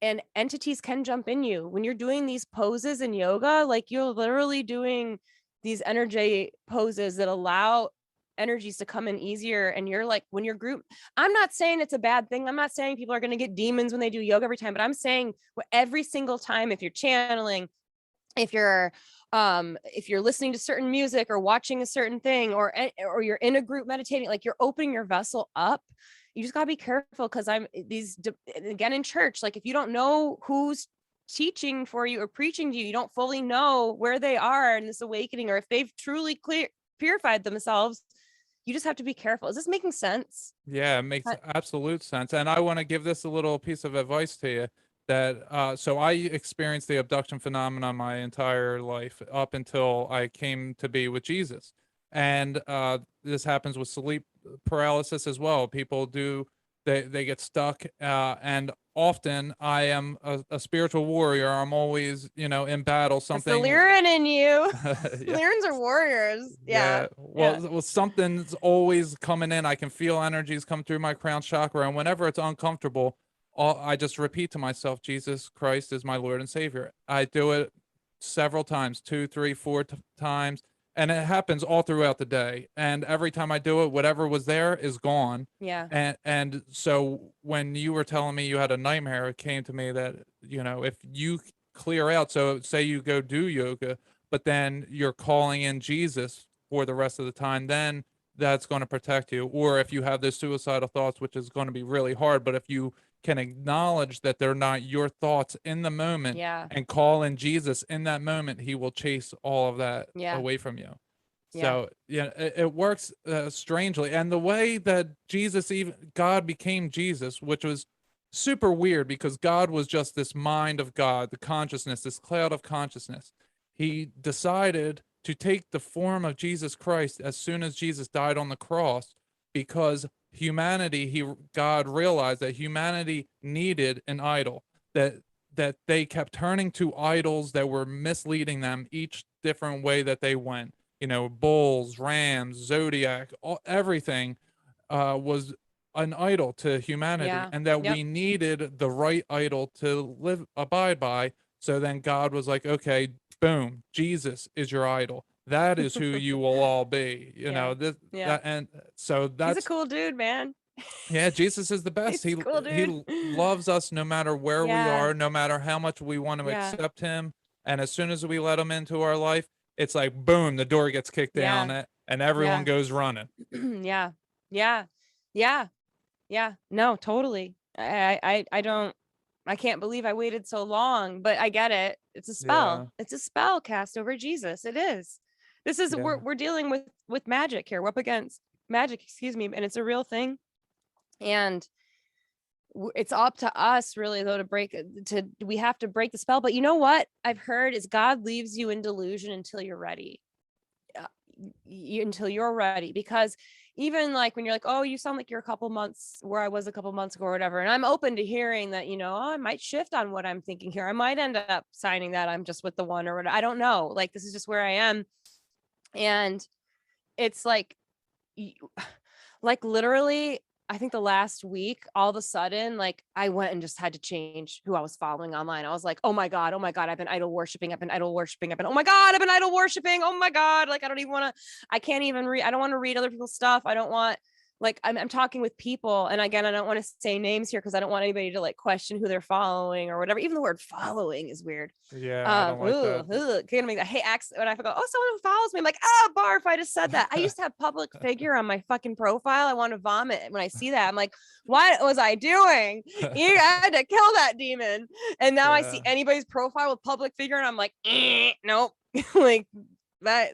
And entities can jump in you when you're doing these poses in yoga. Like you're literally doing these energy poses that allow energies to come in easier. And you're like, when you're group, I'm not saying it's a bad thing. I'm not saying people are going to get demons when they do yoga every time, but I'm saying every single time, if you're channeling, if you're listening to certain music or watching a certain thing, or you're in a group meditating, like you're opening your vessel up. You just got to be careful, because again, in church, like if you don't know who's teaching for you or preaching to you, you don't fully know where they are in this awakening, or if they've truly purified themselves, you just have to be careful. Is this making sense? Yeah, it makes absolute sense. And I want to give this a little piece of advice to you. that so I experienced the abduction phenomenon my entire life up until I came to be with Jesus. And this happens with sleep paralysis as well. People do, they get stuck, and often I am a spiritual warrior. I'm always, in battle. It's the Something Lyran in you. yeah. Lyrans are warriors. Yeah. Well, something's always coming in. I can feel energies come through my crown chakra, and whenever it's uncomfortable, I just repeat to myself, Jesus Christ is my Lord and Savior. I do it several times, 2, 3, 4 times, and it happens all throughout the day. And every time I do it, whatever was there is gone. Yeah. And so when you were telling me you had a nightmare, it came to me that, if you clear out, so say you go do yoga, but then you're calling in Jesus for the rest of the time, then that's going to protect you. Or if you have those suicidal thoughts, which is going to be really hard, but if you can acknowledge that they're not your thoughts in the moment, Yeah. and call in Jesus in that moment, he will chase all of that away from you. So it works strangely. And the way that God became Jesus, which was super weird, because God was just this mind of God, the consciousness, this cloud of consciousness. He decided to take the form of Jesus Christ as soon as Jesus died on the cross, because God realized that humanity needed an idol, that they kept turning to idols that were misleading them each different way that they went. Bulls, rams, zodiac, everything was an idol to humanity, and that we needed the right idol to abide by. So then God was like, okay, boom, Jesus is your idol. That is who you will all be. And so that's He's a cool dude, man. Yeah, Jesus is the best. He's a cool dude. He loves us no matter where we are, no matter how much we want to accept him. And as soon as we let him into our life, it's like, boom, the door gets kicked down, and everyone goes running. Yeah. No, totally. I can't believe I waited so long, but I get it. It's a spell. It's a spell cast over Jesus. It is. This is we're dealing with magic here. We're up against magic, and it's a real thing. And it's up to us really though we have to break the spell. But you know what I've heard is God leaves you in delusion until you're ready. Until you're ready, because even like when you're like, oh, you sound like you're a couple months where I was a couple months ago or whatever, and I'm open to hearing that, I might shift on what I'm thinking here. I might end up signing that I'm just with the one or whatever. I don't know. Like, this is just where I am. And it's like literally, I think the last week, all of a sudden, like I went and just had to change who I was following online. I was like, oh my God, I've been idol worshiping. Oh my God, I've been idol worshiping. Oh my God. Like, I don't want to read other people's stuff. I don't want, like, I'm talking with people. And again, I don't want to say names here because I don't want anybody to like question who they're following or whatever. Even the word following is weird. Yeah. I don't like that. Can't make that. Hey, when I go, oh, someone who follows me, I'm like, barf, I just said that. I used to have public figure on my fucking profile. I want to vomit when I see that. I'm like, what was I doing? You had to kill that demon. And now I see anybody's profile with public figure and I'm like, nope. Like that.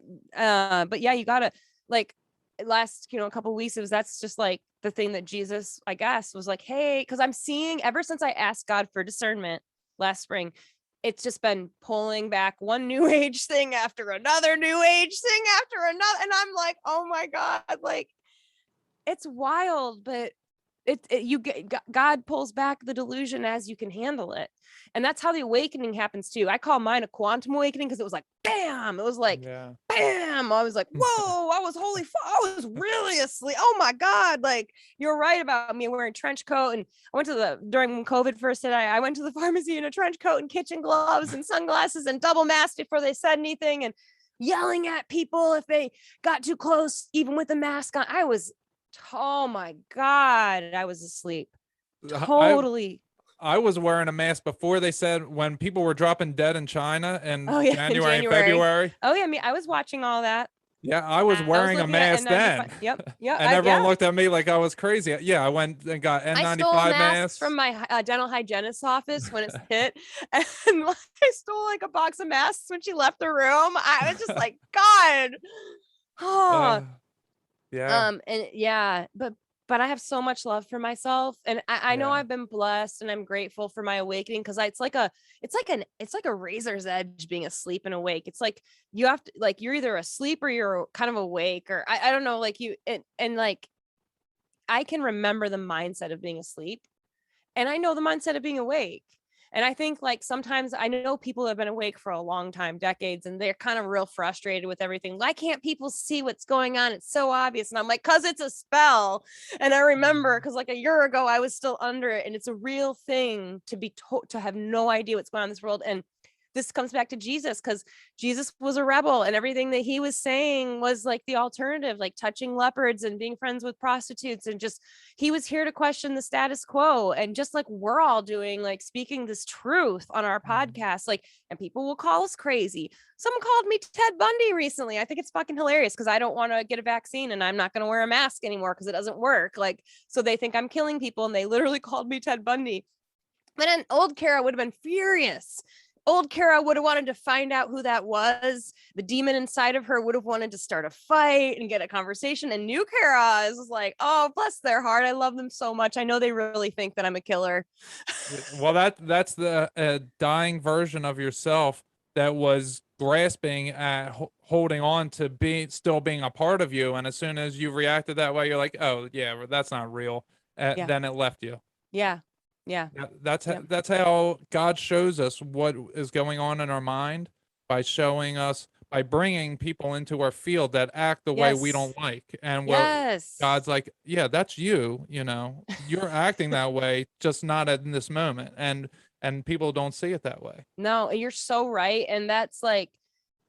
But yeah, you gotta, like, last a couple of weeks, that's just like the thing that Jesus, I guess, was like, hey, because I'm seeing ever since I asked God for discernment last spring, it's just been pulling back one new age thing after another new age thing after another, and I'm like, oh my God, like, it's wild. But God pulls back the delusion as you can handle it. And that's how the awakening happens too. I call mine a quantum awakening because it was like, bam, it was like, bam. I was like, whoa, I was really asleep. Oh my God. Like, you're right about me wearing a trench coat. And I went during when COVID first hit, I went to the pharmacy in a trench coat and kitchen gloves and sunglasses and double mask before they said anything, and yelling at people if they got too close, even with the mask on. Oh my God, I was asleep. Totally. I was wearing a mask before they said, when people were dropping dead in China in January and February. Oh yeah, I was watching all that. Yeah, I was wearing a mask then. Yep. And everyone looked at me like I was crazy. Yeah, I went and got N95 I stole masks from my dental hygienist's office when it hit, and I stole like a box of masks when she left the room. I was just like, God. Oh. Yeah. And yeah, but but I have so much love for myself, and I know Yeah. I've been blessed, and I'm grateful for my awakening, because it's like a razor's edge being asleep and awake. It's like you have to, like, you're either asleep or you're kind of awake, or I don't know, like you, and like I can remember the mindset of being asleep, and I know the mindset of being awake. And I think, like, sometimes I know people have been awake for a long time, decades, and they're kind of real frustrated with everything. Why can't people see what's going on? It's so obvious. And I'm like, cause it's a spell. And I remember, cause like a year ago, I was still under it, and it's a real thing to be to have no idea what's going on in this world. And this comes back to Jesus, because Jesus was a rebel, and everything that he was saying was like the alternative, like touching leopards and being friends with prostitutes, and just, he was here to question the status quo. And just like we're all doing, like speaking this truth on our podcast, like, and people will call us crazy. Someone called me Ted Bundy recently. I think it's fucking hilarious, because I don't want to get a vaccine, and I'm not going to wear a mask anymore because it doesn't work. Like, so they think I'm killing people, and they literally called me Ted Bundy. But then old Kara would have been furious. Old Kara would have wanted to find out who that was. The demon inside of her would have wanted to start a fight and get a conversation. And new Kara is like, oh, bless their heart, I love them so much. I know they really think that I'm a killer. Well, that's the dying version of yourself that was grasping at holding on to still being a part of you. And as soon as you reacted that way, you're like, oh yeah, that's not real. Yeah. Then it left you. Yeah. That's how God shows us what is going on in our mind, by showing us, by bringing people into our field that act the way we don't like. And God's like, yeah, that's you, you're acting that way, just not in this moment. And people don't see it that way. No, you're so right. And that's like,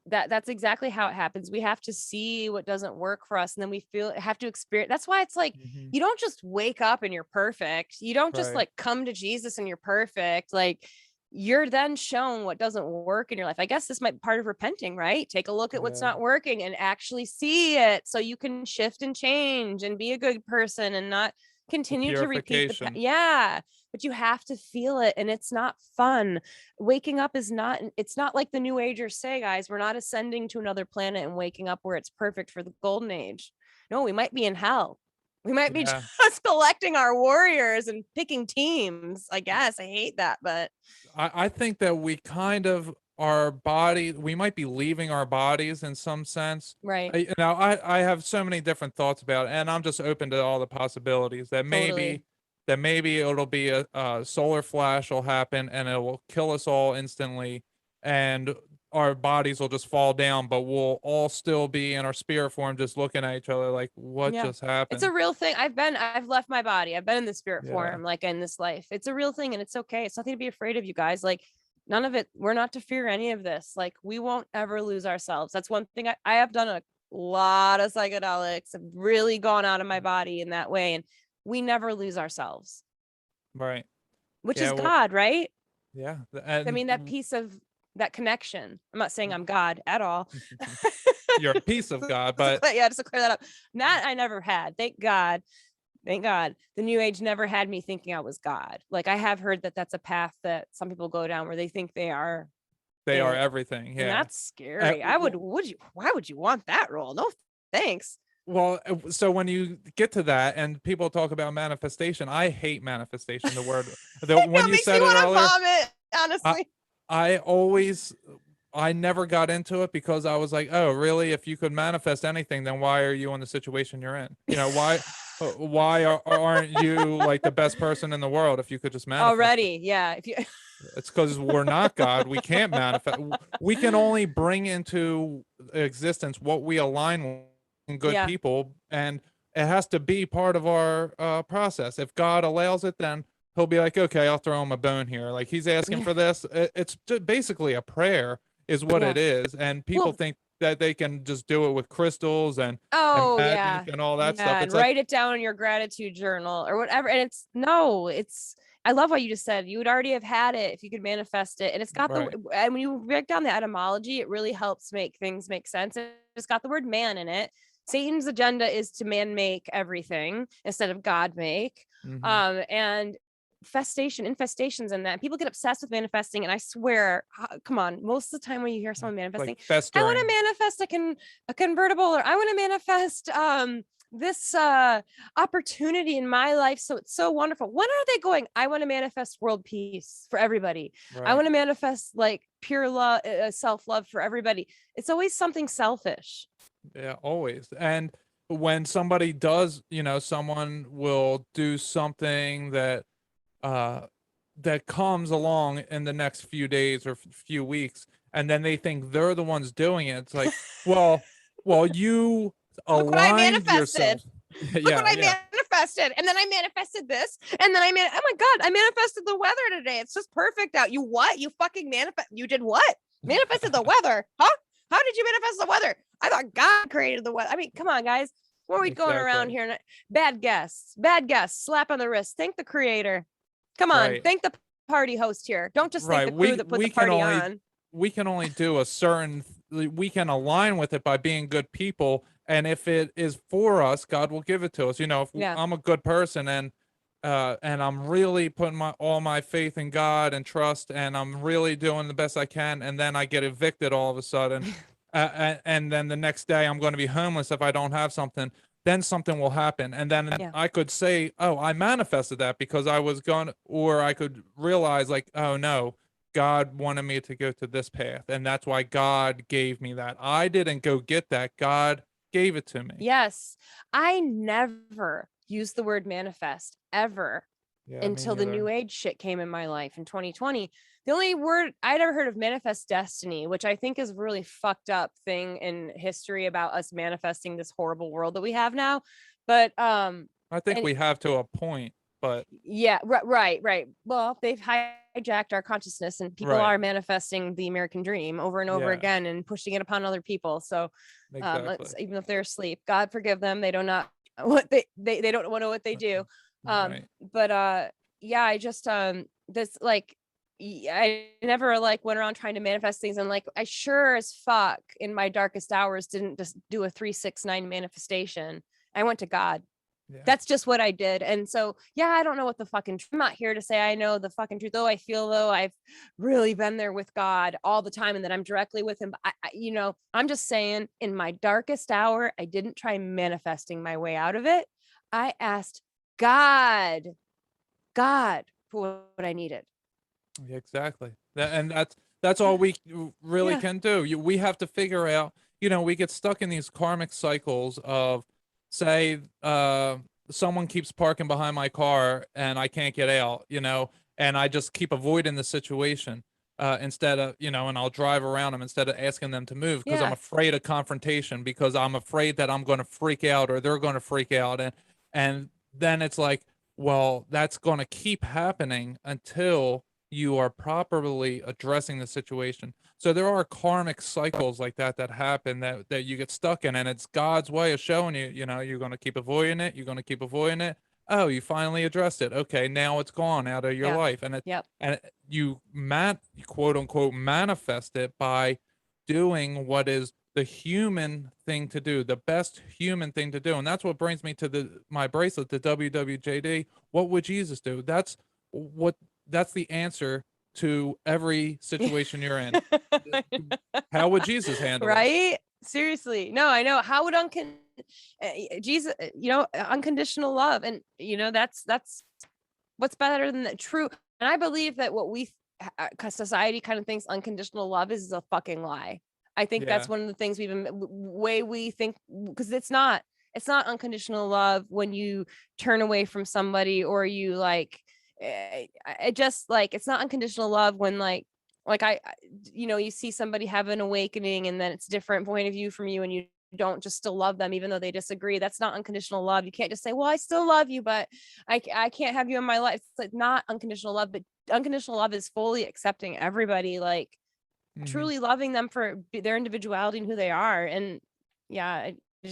that's exactly how it happens. We have to see what doesn't work for us, and then we have to experience. That's why it's like, you don't just wake up and you're perfect. You don't just like come to Jesus and you're perfect. Like, you're then shown what doesn't work in your life. I guess this might be part of repenting, right? Take a look at what's not working and actually see it, so you can shift and change and be a good person and not continue to repeat but you have to feel it, and it's not fun. Waking up is not, it's not like the New Agers say, guys. We're not ascending to another planet and waking up where it's perfect for the golden age. No, we might be in hell. We might be just collecting our warriors and picking teams, I guess. I hate that, but I think that we kind of, our body, we might be leaving our bodies in some sense. Right. I have so many different thoughts about it, and I'm just open to all the possibilities that maybe it'll be a solar flash will happen and it will kill us all instantly, and our bodies will just fall down, but we'll all still be in our spirit form, just looking at each other like, what just happened? It's a real thing. I've left my body. I've been in the spirit form, like in this life. It's a real thing, and it's okay. It's nothing to be afraid of, you guys. Like, none of it. We're not to fear any of this. Like, we won't ever lose ourselves. That's one thing. I have done a lot of psychedelics. I've really gone out of my body in that way, and we never lose ourselves. Right. Which is God, right? Yeah. I mean, that piece of that connection. I'm not saying I'm God at all. You're a piece of God, but just to clear that up. That I never had. Thank God. The New Age never had me thinking I was God. Like, I have heard that that's a path that some people go down, where they think they are everything. Yeah. And that's scary. Why would you want that role? No, thanks. Well, so when you get to that and people talk about manifestation, I hate manifestation. The word when you said it earlier, vomit, honestly. I never got into it, because I was like, oh, really? If you could manifest anything, then why are you in the situation you're in? Why aren't you like the best person in the world if you could just manifest already? Yeah. If you It's because we're not God. We can't manifest. We can only bring into existence what we align with. Good people, and it has to be part of our process. If God allows it, then he'll be like, okay, I'll throw him a bone here. Like, he's asking for this. It's basically a prayer is what it is. And people think that they can just do it with crystals and all that stuff. And write it down in your gratitude journal or whatever. And I love what you just said. You would already have had it if you could manifest it. And it's got and when you break down the etymology, it really helps make things make sense. It's got the word man in it. Satan's agenda is to man make everything instead of God make. And infestations and that. People get obsessed with manifesting, and I swear, come on, most of the time when you hear someone manifesting, I want to manifest a convertible, or I want to manifest this opportunity in my life, so it's so wonderful. When are they going, I want to manifest world peace for everybody. I Right. want to manifest like pure love, self-love for everybody. It's always something selfish. Yeah, always. And when somebody does, someone will do something that that comes along in the next few days or few weeks, and then they think they're the ones doing it. It's like, well, you Look what I aligned manifested. yourself. Look what I Yeah. manifested. And then I manifested this. And then oh my God, I manifested the weather today. It's just perfect out. You what? You fucking you did what? Manifested the weather. Huh? How did you manifest the weather? I thought God created the weather. I mean, come on, guys. What are we going around Exactly. here? Bad guests, slap on the wrist. Thank the creator. Come on. Right. Thank the party host here. Don't just thank Right. the crew that put the party on. We can only do we can align with it by being good people, and if it is for us, God will give it to us. If Yeah. I'm a good person and I'm really putting all my faith in God and trust, and I'm really doing the best I can, and then I get evicted all of a sudden, and then the next day I'm going to be homeless if I don't have something, then something will happen, and then Yeah. I could say, oh, I manifested that because I was gone, or I could realize like, oh no, God wanted me to go to this path, and that's why God gave me that. I didn't go get that. God gave it to me. Yes. I never used the word manifest ever Yeah, me until the neither. new age shit came in my life in 2020. The only word I'd ever heard of manifest destiny, which I think is a really fucked up thing in history about us manifesting this horrible world that we have now. But I think and- we have to a point, but yeah, right. Well, they've hijacked our consciousness, and people Right. are manifesting the American dream over and over Yeah. again and pushing it upon other people. So exactly. even if they're asleep, God forgive them. They don't know what they don't know what they do. Right. But yeah, I just this like I never like went around trying to manifest things, and like I sure as fuck in my darkest hours didn't just do a 369 manifestation. I went to God. Yeah. That's just what I did. And so, yeah, I don't know what the fucking, I'm not here to say I know the fucking truth. Though I feel though I've really been there with God all the time and that I'm directly with him. But I'm just saying in my darkest hour, I didn't try manifesting my way out of it. I asked God for what I needed. Yeah, exactly. And that's all we really Yeah. can do. We have to figure out, we get stuck in these karmic cycles of, say, someone keeps parking behind my car and I can't get out, and I just keep avoiding the situation instead of, and I'll drive around them instead of asking them to move because I'm Yeah. afraid of confrontation, because I'm afraid that I'm going to freak out or they're going to freak out. And then it's like, well, that's going to keep happening until you are properly addressing the situation. So there are karmic cycles like that happen that you get stuck in, and it's God's way of showing you, you're going to keep avoiding it. You're going to keep avoiding it. Oh, you finally addressed it. Okay, now it's gone out of your Yeah. life, and Yep. you quote unquote manifest it by doing what is the human thing to do, the best human thing to do. And that's what brings me to my bracelet, the WWJD. What would Jesus do? That's the answer to every situation you're in. How would Jesus handle it? Right? Seriously. No, I know. How would Jesus, unconditional love. And that's what's better than the true. And I believe that what society kind of thinks unconditional love is a fucking lie. I think that's Yeah. one of the things we think, because it's not unconditional love when you turn away from somebody, or you like, it just like, it's not unconditional love when like you see somebody have an awakening and then it's a different point of view from you and you don't just still love them even though they disagree. That's not unconditional love. You can't just say, well, I still love you, but I can't have you in my life. It's like not unconditional love, but unconditional love is fully accepting everybody, like Mhm. truly loving them for their individuality and who they are. And yeah,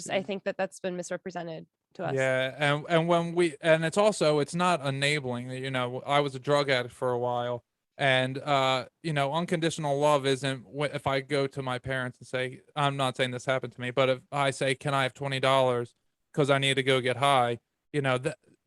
I think that's been misrepresented to us. Yeah, and it's not enabling. I was a drug addict for a while, and unconditional love isn't if I go to my parents and say, I'm not saying this happened to me, but if I say, can I have $20 because I need to go get high,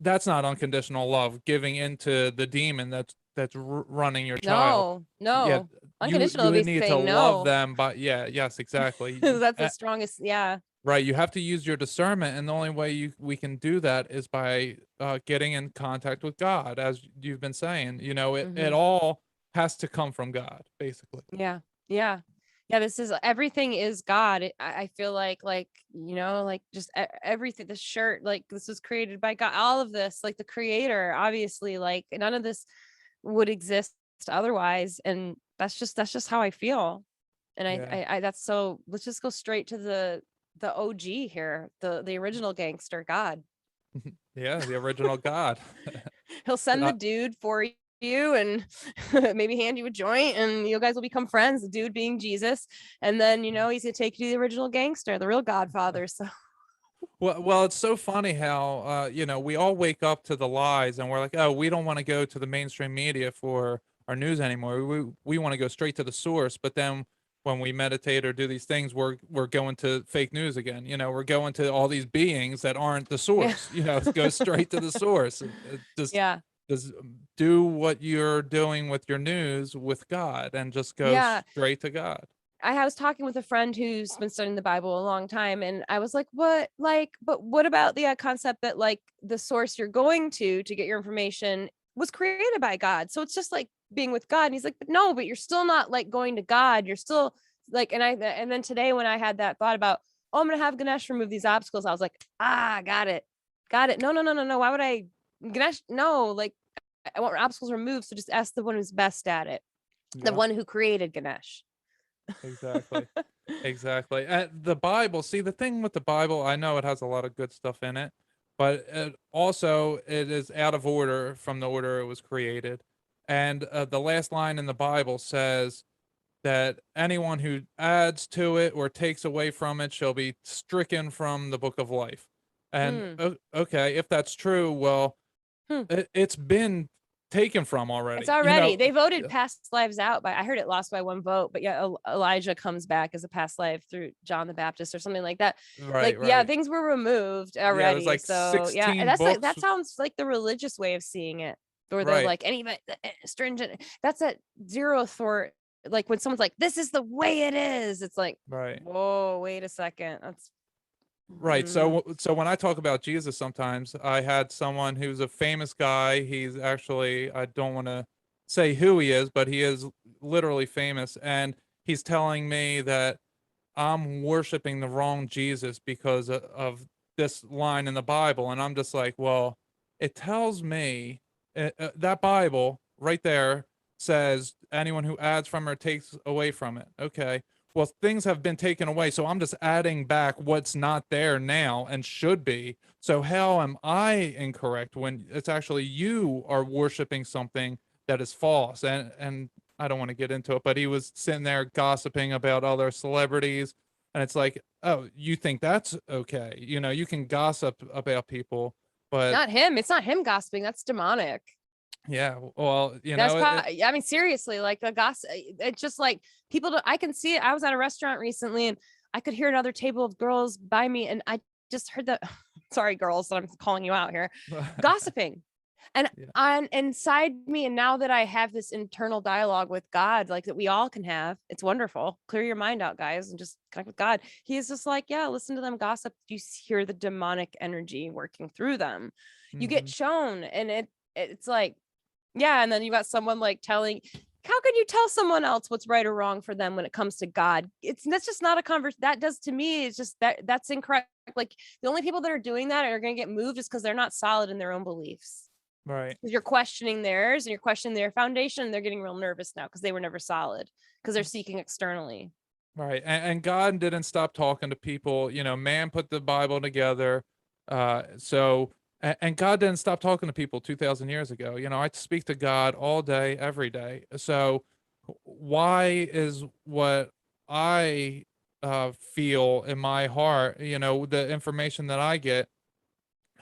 that's not unconditional love, giving into the demon that's running your child. No. Yeah, Unconditional you love is need to saying love no. them, but yes, exactly. That's the strongest. Yeah. Right. You have to use your discernment. And the only way we can do that is by getting in contact with God, as you've been saying. It all has to come from God, basically. Yeah. Yeah. Yeah. This is everything is God. I feel like, like just everything, the shirt, like this was created by God, all of this, like the creator, obviously, like none of this would exist otherwise. And that's just how I feel. And Yeah. I that's so, let's just go straight to the OG here, the original gangster, God. Yeah. The original God. He'll send the dude for you and maybe hand you a joint and you guys will become friends, the dude being Jesus. And then, he's gonna take you to the original gangster, the real Godfather. So Well, it's so funny how we all wake up to the lies and we're like, oh, we don't want to go to the mainstream media for our news anymore. We want to go straight to the source. But then when we meditate or do these things, we're going to fake news again. We're going to all these beings that aren't the source. Go straight to the source. Just do what you're doing with your news with God and just go straight to God. I was talking with a friend who's been studying the Bible a long time, and I was like, but what about the concept that like the source you're going to get your information was created by God? So it's just like being with God. And he's like, but no, but you're still not like going to God. You're still like, and then today when I had that thought about, oh, I'm going to have Ganesh remove these obstacles, I was like, got it. No. Why would I, Ganesh? No, like I want obstacles removed. So just ask the one who's best at it. The one who created Ganesh. Exactly. The Bible, see, the thing with the Bible, I know it has a lot of good stuff in it, but it is out of order from the order it was created. And the last line in the Bible says that anyone who adds to it or takes away from it shall be stricken from the book of life. And okay, if that's true, well, it's been taken from already. It's already, they voted past lives out I heard it lost by one vote, but Elijah comes back as a past life through John the Baptist or something like that. Right. Yeah, things were removed already. It was like so 16 and that's books. like, that sounds like the religious way of seeing it, or they're like any stringent. That's a zero thought. Like when someone's like, this is the way it is, it's like, whoa, wait a second, that's right. So when I talk about Jesus, sometimes I had someone who's a famous guy. He's actually, I don't want to say who he is, but he is literally famous. And he's telling me that I'm worshiping the wrong Jesus because of this line in the Bible. And I'm just like, well, it tells me that Bible right there says anyone who adds from or takes away from it. Okay. Well, things have been taken away, so I'm just adding back what's not there now and should be. So how am I incorrect when it's actually you are worshiping something that is false? And I don't want to get into it, but he was sitting there gossiping about other celebrities, and it's like, oh, you think that's okay? You can gossip about people, but not him. It's not him gossiping. That's demonic. Yeah, well, I mean, seriously, like a gossip. It's just like people. I can see it. I was at a restaurant recently, and I could hear another table of girls by me, and I just heard that. Sorry, girls, that I'm calling you out here, gossiping, and on inside me. And now that I have this internal dialogue with God, like that we all can have, it's wonderful. Clear your mind out, guys, and just connect with God. He is just like, yeah, listen to them gossip. You hear the demonic energy working through them. You get shown, and it's like. Yeah. And then you got someone like telling, how can you tell someone else what's right or wrong for them when it comes to God? That's just not a conversation. That does to me. It's just that's incorrect. Like the only people that are doing that are going to get moved just because they're not solid in their own beliefs. Right. You're questioning theirs and you're questioning their foundation. And they're getting real nervous now because they were never solid because they're seeking externally. Right. And God didn't stop talking to people. Man put the Bible together. And God didn't stop talking to people 2,000 years ago. I speak to God all day, every day. So why is what I feel in my heart, the information that I get,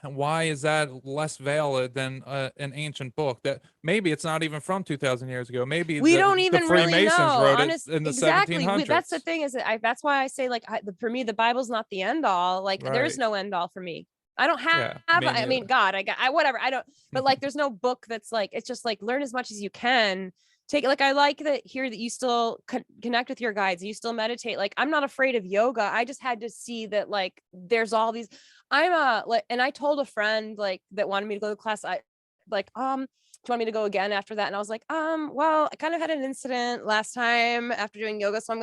why is that less valid than an ancient book that maybe it's not even from 2,000 years ago? Maybe we don't even the Freemasons really know. wrote it in the 1700s. That's the thing that's why I say, like, for me, the Bible's not the end all. Like, there's no end all for me. I don't have, I mean, God, I whatever. I don't, but like, there's no book that's like, it's just like, learn as much as you can take like I like that here that you still connect with your guides, you still meditate. Like I'm not afraid of yoga. I just had to see that like there's all these and I told a friend like that wanted me to go to class, do you want me to go again after that? And I was like, well, I kind of had an incident last time after doing yoga, so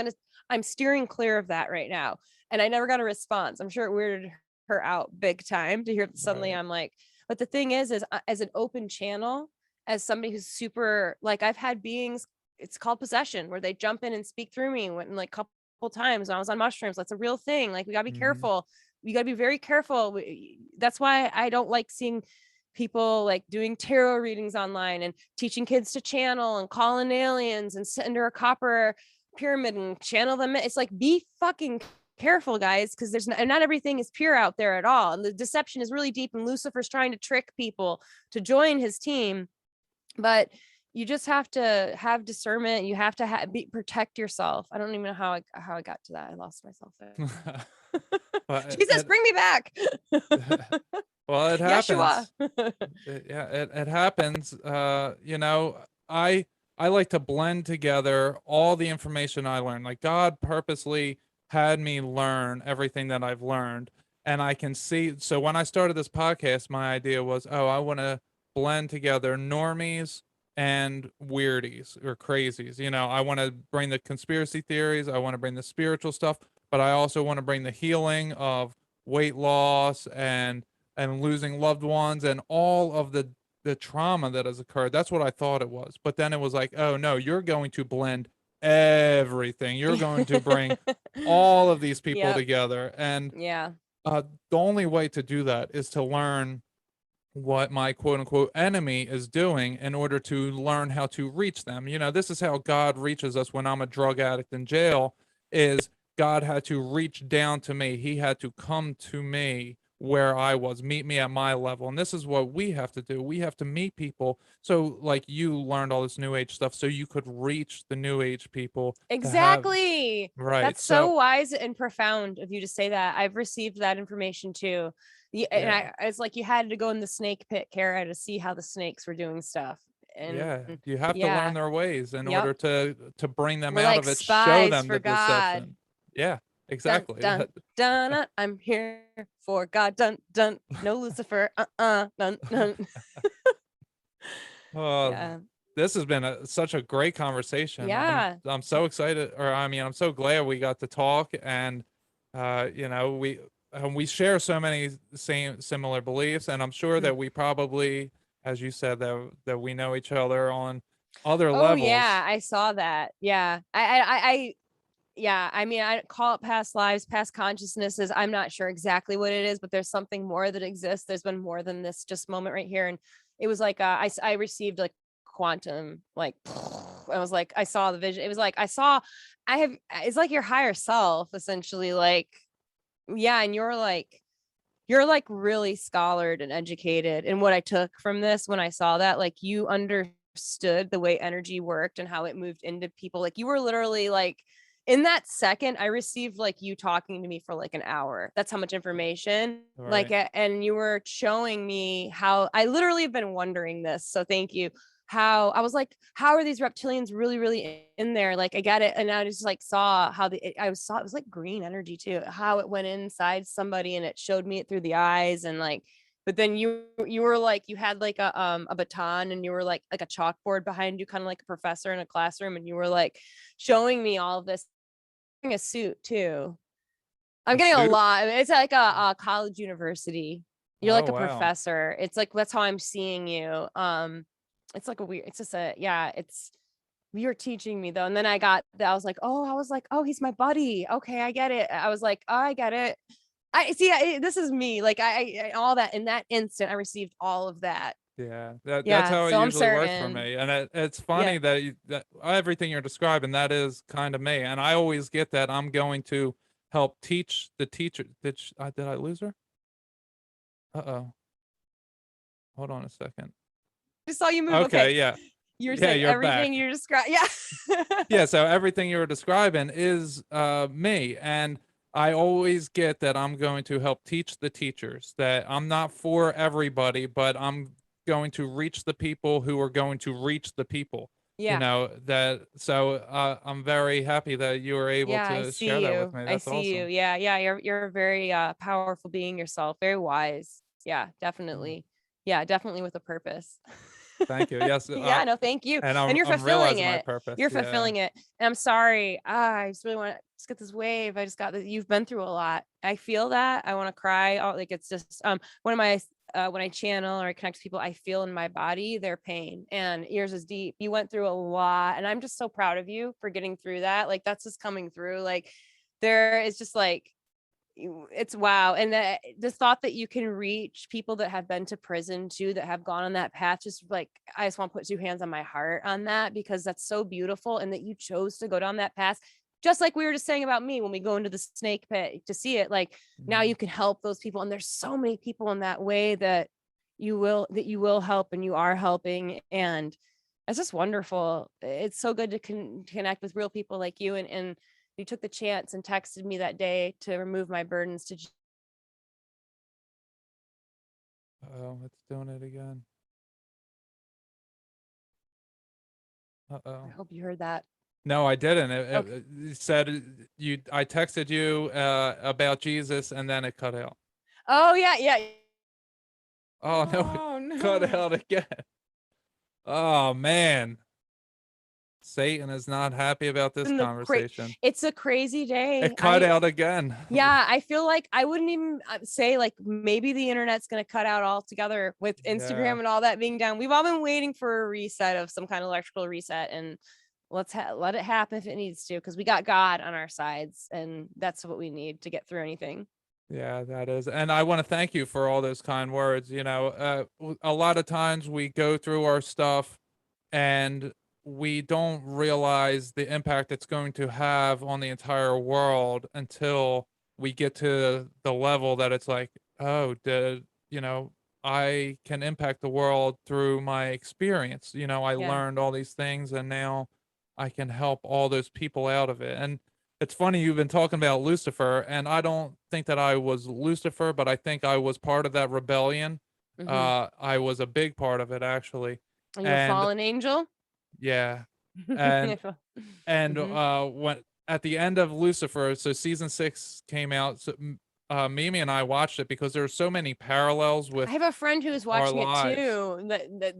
I'm steering clear of that right now. And I never got a response. I'm sure it weirded her out big time to hear that suddenly I'm like, but the thing is as an open channel, as somebody who's super, like I've had beings, it's called possession, where they jump in and speak through me when like couple times when I was on mushrooms. That's a real thing. Like we gotta be careful. You gotta be very careful. That's why I don't like seeing people like doing tarot readings online and teaching kids to channel and call in aliens and sit under a copper pyramid and channel them. It's like, be fucking careful, guys, because there's not everything is pure out there at all. And the deception is really deep, and Lucifer's trying to trick people to join his team. But you just have to have discernment. You have to protect yourself. I don't even know how I got to that. I lost myself there. Jesus, bring me back. Well, it happens. Yeshua. It happens. I like to blend together all the information I learned. Like God purposely had me learn everything that I've learned, and I can see. So when I started this podcast, my idea was, I want to blend together normies and weirdies or crazies. I want to bring the conspiracy theories, I want to bring the spiritual stuff, but I also want to bring the healing of weight loss and losing loved ones and all of the trauma that has occurred. That's what I thought it was. But then it was like, oh no, you're going to blend everything. You're going to bring all of these people together. And the only way to do that is to learn what my quote unquote enemy is doing in order to learn how to reach them. This is how God reaches us. When I'm a drug addict in jail, is God had to reach down to me. He had to come to me where I was, meet me at my level. And this is what we have to do. We have to meet people. So like you learned all this new age stuff so you could reach the new age people. Exactly. Right. That's so wise and profound of you to say that. I've received that information too. And it's like you had to go in the snake pit, Kara, to see how the snakes were doing stuff. And you have to learn their ways in order to bring them we're out like of it, spies show them for the deception. Yeah, exactly. Dun, dun, dun, I'm here for God. Dun dun. No Lucifer. Dun dun. This has been such a great conversation. Yeah. I'm so excited, I'm so glad we got to talk, and we share so many similar beliefs, and I'm sure that we probably, as you said, that we know each other on other levels. Oh yeah, I saw that. Yeah. I call it past lives, past consciousnesses. I'm not sure exactly what it is, but there's something more that exists. There's been more than this just moment right here. And it was like, I received like quantum, like, I was like, I saw the vision. It was like, it's like your higher self essentially, like, yeah. And you're like really scholared and educated. And what I took from this, when I saw that, like you understood the way energy worked and how it moved into people. Like you were literally like, in that second, I received like you talking to me for like an hour. That's how much information. Right. Like, and you were showing me how I literally have been wondering this. So thank you. How I was like, how are these reptilians really, really in there? Like, I get it. And I just like saw how it was like green energy too, how it went inside somebody and it showed me it through the eyes. And like, but then you were like, you had like a baton and you were like a chalkboard behind you, kind of like a professor in a classroom. And you were like showing me all of this. A suit too. I'm getting a lot. It's like a college university. You're like a professor. It's like, that's how I'm seeing you. It's like it's just you're teaching me though. And then I was like, oh, he's my buddy. Okay, I get it. I was like, oh, I get it. I see. This is me. Like I all that in that instant, I received all of that. Yeah, that's how it usually works for me. And it's funny that everything you're describing, that is kind of me. And I always get that I'm going to help teach the teacher. Did I lose her? Uh-oh. Hold on a second. I saw you move. Okay, yeah. You're saying everything back. you described. Yeah. Yeah, so everything you were describing is me. And I always get that I'm going to help teach the teachers, that I'm not for everybody, but I'm going to reach the people who are going to reach the people. Yeah. I'm very happy that you were able Yeah, I to see share that with you. me. I That's see you. awesome. Yeah, yeah, you're a very powerful being yourself, very wise. Yeah, Mm. definitely. Yeah, definitely with a purpose. Thank you. Yes, Yeah, no, thank you. and And you're I'm fulfilling realizing my it. purpose. You're Yeah. fulfilling it. And I'm sorry. I just really want to just get this wave. I just got that you've been through a lot. I feel that. I want to cry. Oh, like it's just one of my when I channel or I connect to people, I feel in my body their pain, and yours is deep. You went through a lot, and I'm just so proud of you for getting through that. Like that's just coming through. Like there is just like it's wow. And the thought that you can reach people that have been to prison too, that have gone on that path, just like I just want to put two hands on my heart on that, because that's so beautiful, and that you chose to go down that path, just like we were just saying about me when we go into the snake pit to see it. Like now Mhm. you can help those people, and there's so many people in that way that you will help, and you are helping, and it's just wonderful. It's so good to connect with real people like you, and you took the chance and texted me that day to remove my burdens to Oh, it's doing it again. I Uh-oh. hope you heard that. No, I didn't. Okay. It said I texted you about Jesus, and then it cut out. Oh yeah, yeah. Oh no, it Oh cut no. out again. Oh man. Satan is not happy about this In the conversation. it's a crazy day. It cut out again. Yeah, I feel like I wouldn't even say like maybe the internet's going to cut out altogether with Yeah. Instagram and all that being down. We've all been waiting for a reset of some kind of electrical reset, and let it happen if it needs to, because we got God on our sides, and that's what we need to get through anything. Yeah, that is. And I want to thank you for all those kind words. A lot of times we go through our stuff and we don't realize the impact it's going to have on the entire world until we get to the level that it's like, oh, I can impact the world through my experience. I Yeah. learned all these things, and now I can help all those people out of it. And it's funny, you've been talking about Lucifer, and I don't think that I was Lucifer, but I think I was part of that rebellion. Mm-hmm. I was a big part of it, actually. Are you a And fallen angel? yeah, and Mhm. when at the end of Lucifer, so season 6 came out. So Mimi and I watched it because there are so many parallels I with have a friend who's our watching it lives. too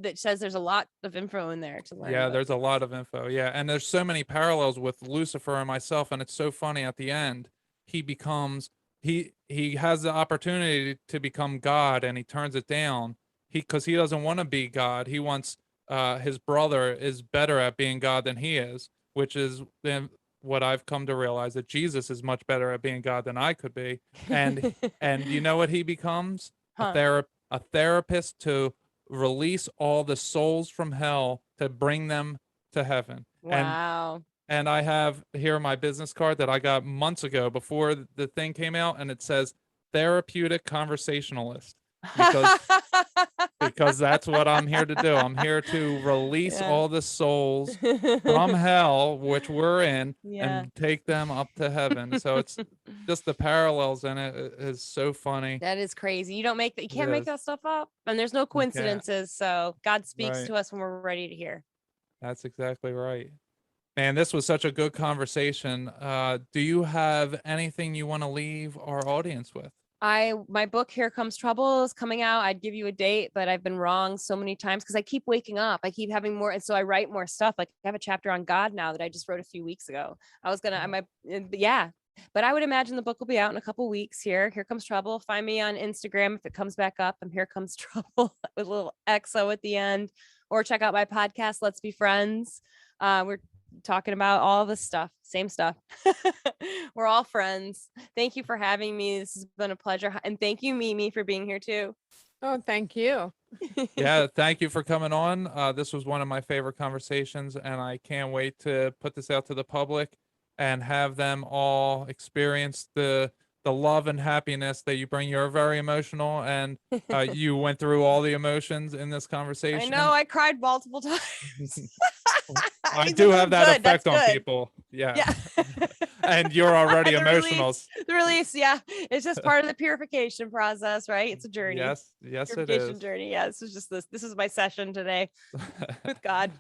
that says there's a lot of info in there to learn Yeah, about. there's a lot of info. Yeah, and there's so many parallels with Lucifer and myself, and it's so funny at the end. He becomes he has the opportunity to become God, and he turns it down. Because he doesn't want to be God. He wants his brother is better at being God than he is, which is then what I've come to realize, that Jesus is much better at being God than I could be. And you know what he becomes? Huh. A therapist to release all the souls from hell to bring them to heaven. Wow. And I have here my business card that I got months ago before the thing came out, and it says therapeutic conversationalist, because that's what I'm here to do. I'm here to release Yeah. all the souls from hell, which we're in, Yeah. and take them up to heaven. So it's just the parallels in it is so funny. That is crazy. You don't make that. You It can't make is. that stuff up. And there's no You can't. coincidences. So God speaks Right. to us when we're ready to hear. That's exactly right. Man, this was such a good conversation. Do you have anything you want to leave our audience with? My book Here Comes Trouble is coming out. I'd give you a date, but I've been wrong so many times because I keep waking up. I keep having more, and so I write more stuff. Like I have a chapter on God now that I just wrote a few weeks ago. Yeah. But I would imagine the book will be out in a couple weeks here. Here Comes Trouble. Find me on Instagram if it comes back up. I'm Here Comes Trouble with a little XO at the end. Or check out my podcast, Let's Be Friends. We're talking about all this stuff, same stuff. We're all friends. Thank you for having me. This has been a pleasure. And thank you, Mimi, for being here too. Oh, thank you. Yeah, thank you for coming on. This was one of my favorite conversations, and I can't wait to put this out to the public and have them all experience the love and happiness that you bring. You're very emotional, and you went through all the emotions in this I conversation. know I cried multiple times. I do have that Good, effect that's on good. people. Yeah. Yeah. And you're already The emotional. the release, yeah. It's just part of the purification process, right? It's a journey. Yes, yes, it Purification is. journey. Yeah, this is my session today with God.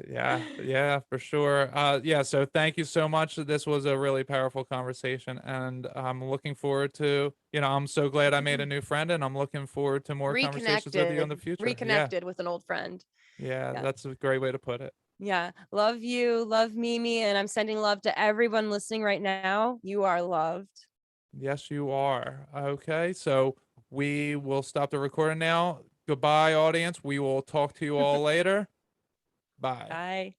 Yeah, for sure. Yeah, so thank you so much. This was a really powerful conversation, and I'm looking forward to, I'm so glad I made a new friend, and I'm looking forward to more conversations with you in the future. Reconnected with an old friend. Yeah, Yeah. that's a great way to put it. Yeah. Love you. Love Mimi. And I'm sending love to everyone listening right now. You are loved. Yes, you are. Okay, so we will stop the recording now. Goodbye, audience. We will talk to you all later. Bye. Bye.